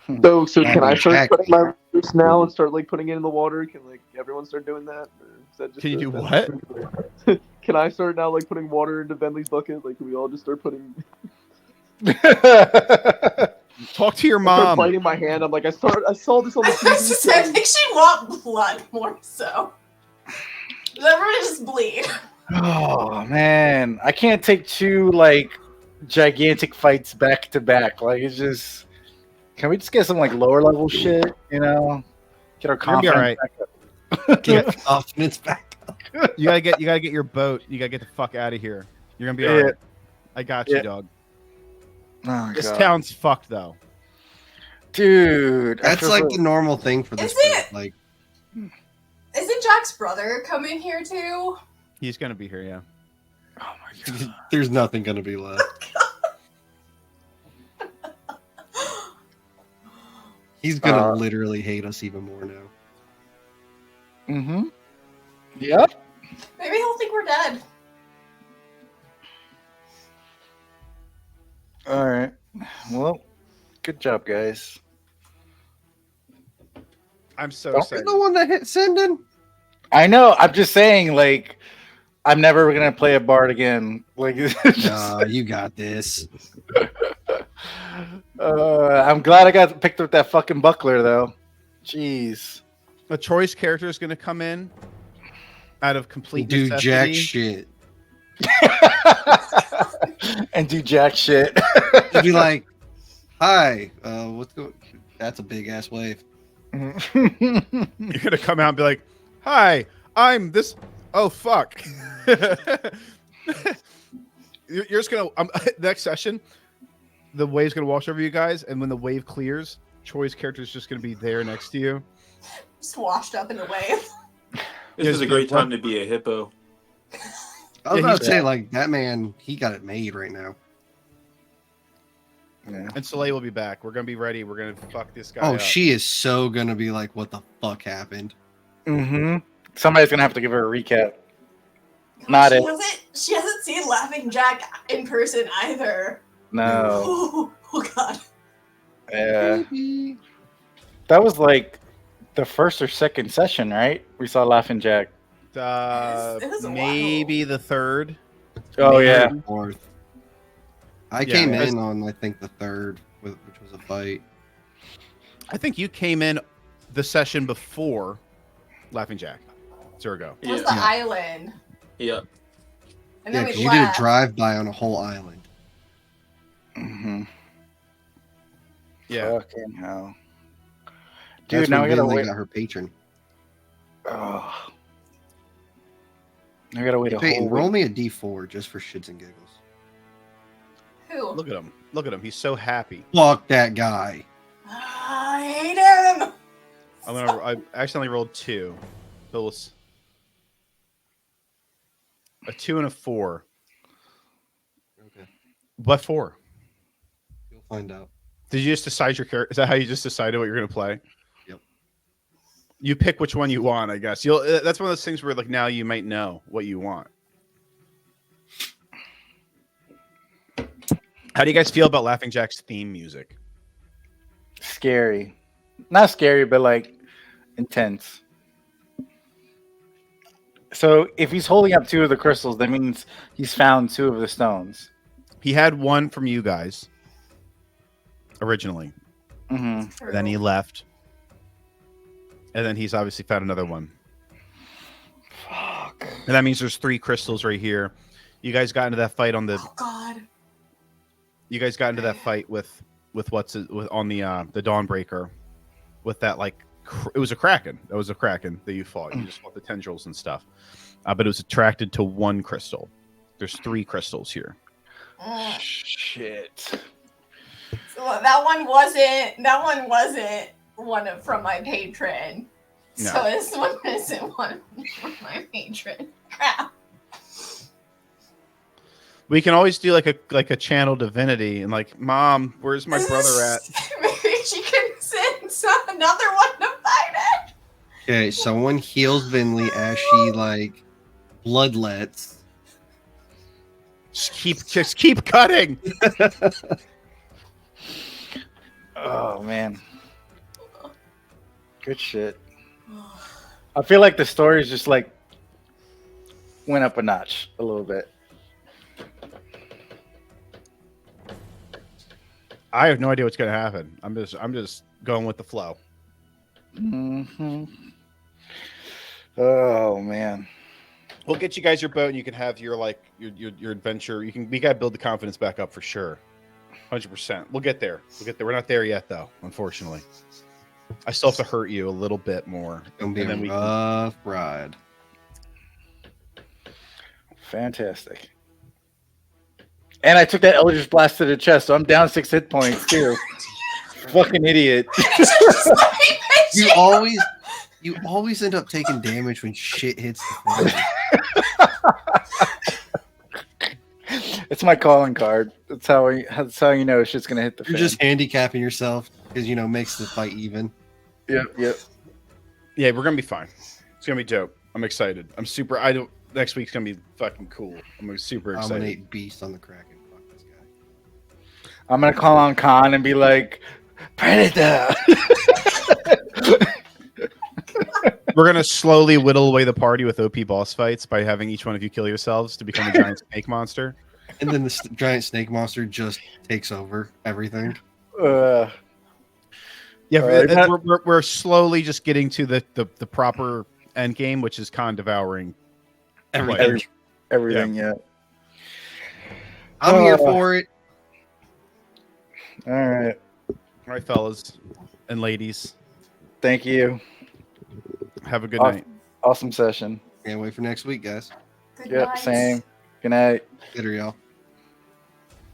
So can I start putting my roots now and start putting it in the water? Can everyone start doing that? Or is that just can you do what? Can I start now putting water into Bentley's bucket? Can we all just start putting? Talk to your I mom. start biting my hand. I'm like, I saw this on the TV. I think she'd want blood more so. Everyone just bleed. Oh man, I can't take two gigantic fights back to back. It's just. Can we just get some lower level shit? Get our confidence back up. Get confidence back up. You gotta get your boat. You gotta get the fuck out of here. You're gonna be all right. I got you, dog. Oh, this God. town's fucked though, dude. That's the normal thing for this. Isn't Jack's brother coming here too? He's gonna be here, yeah. Oh my God. There's nothing gonna be left. He's gonna literally hate us even more now. Mm-hmm. Yep. Maybe he'll think we're dead. All right. Well, good job, guys. I'm so You're excited. the one that hit sending. I know. I'm just saying, I'm never gonna play a bard again. Nah, you got this. I'm glad I got picked up that fucking buckler, though. Jeez. A choice character is going to come in out of complete Do necessity. jack shit. And do jack shit. You'd be like, "Hi, what's going? That's a big ass wave." You're going to come out and be like, "Hi, I'm this." Oh fuck. You're just going to next session. The wave's gonna wash over you guys, and when the wave clears, Choi's character is just gonna be there next to you, just washed up in the wave. This is a great time to be a hippo. I was about to say, that man, he got it made right now. Yeah. And Soleil will be back. We're gonna be ready. We're gonna fuck this guy. Oh, up. she is so gonna be like, "What the fuck happened?" Mm-hmm. Somebody's gonna have to give her a recap. Not it. She hasn't seen Laughing Jack in person either. No. Oh God. Yeah. That was the first or second session, right? We saw Laughing Jack. It was Maybe the third. Oh yeah. Fourth. I came in on I think the third, which was a fight. I think you came in the session before Laughing Jack. Zergo. It was the island. Yeah. And then we you did a left. drive-by on a whole island. Mm-hmm. Yeah. Fucking hell. Dude, That's now when we gotta Vinley wait. got her patron. Oh. I gotta wait a Peyton, whole roll week. me a D4 just for shits and giggles. Who? Look at him. Look at him. He's so happy. Fuck that guy. I hate him. I accidentally rolled 2. Phyllis. A 2 and a 4. Okay. What for? You'll find out. Did you just decide your character? Is that how you just decided what you're going to play? Yep. You pick which one you want, I guess. You'll. That's one of those things where now you might know what you want. How do you guys feel about Laughing Jack's theme music? Scary. Not scary, but intense. So if he's holding up 2 of the crystals, that means he's found 2 of the stones. He had one from you guys originally. Mm-hmm. And then he left. And then he's obviously found another one. Fuck. And that means there's 3 crystals right here. You guys got into that fight on the... Oh God. You guys got into that fight with with on the Dawnbreaker, with that like it was a kraken. That was a kraken that you fought. You just fought the tendrils and stuff, but it was attracted to one crystal. There's 3 crystals here. Shit. So that one wasn't one from my patron. No. So this one isn't one from my patron. Crap. We can always do like a channel divinity and like, Mom, where's my brother at? Maybe she can send another one to fight it. Okay, someone heals Vinley as she like bloodlets. Just keep cutting. Oh man, good shit. I feel like the story's just like went up a notch a little bit. I have no idea what's gonna happen. I'm just going with the flow. Mm-hmm. Oh man. We'll get you guys your boat, and you can have your your adventure. We gotta build the confidence back up for sure, 100%. We'll get there. We're not there yet, though. Unfortunately, I still have to hurt you a little bit more. It's gonna be a rough ride. Fantastic. And I took that Eldritch Blast to the chest, so I'm down 6 hit points too. Fucking idiot. You always end up taking damage when shit hits the fan. It's my calling card. That's how you know shit's gonna hit the fan. You're just handicapping yourself because makes the fight even. Yep. Yeah, we're gonna be fine. It's gonna be dope. I'm excited. Next week's gonna be fucking cool. I'm super excited. Dominate beast on the Kraken. Fuck this guy. I'm gonna call on Khan and be like, Predator. We're gonna slowly whittle away the party with OP boss fights by having each one of you kill yourselves to become a giant snake monster. And then the giant snake monster just takes over everything. Yeah, we're slowly just getting to the proper end game, which is Khan devouring everything. Yeah. I'm here for it. All right, fellas and ladies. Thank you. Have a good night. Awesome session. Can't wait for next week, guys. Good Yep, night. same. Good night. Later, y'all.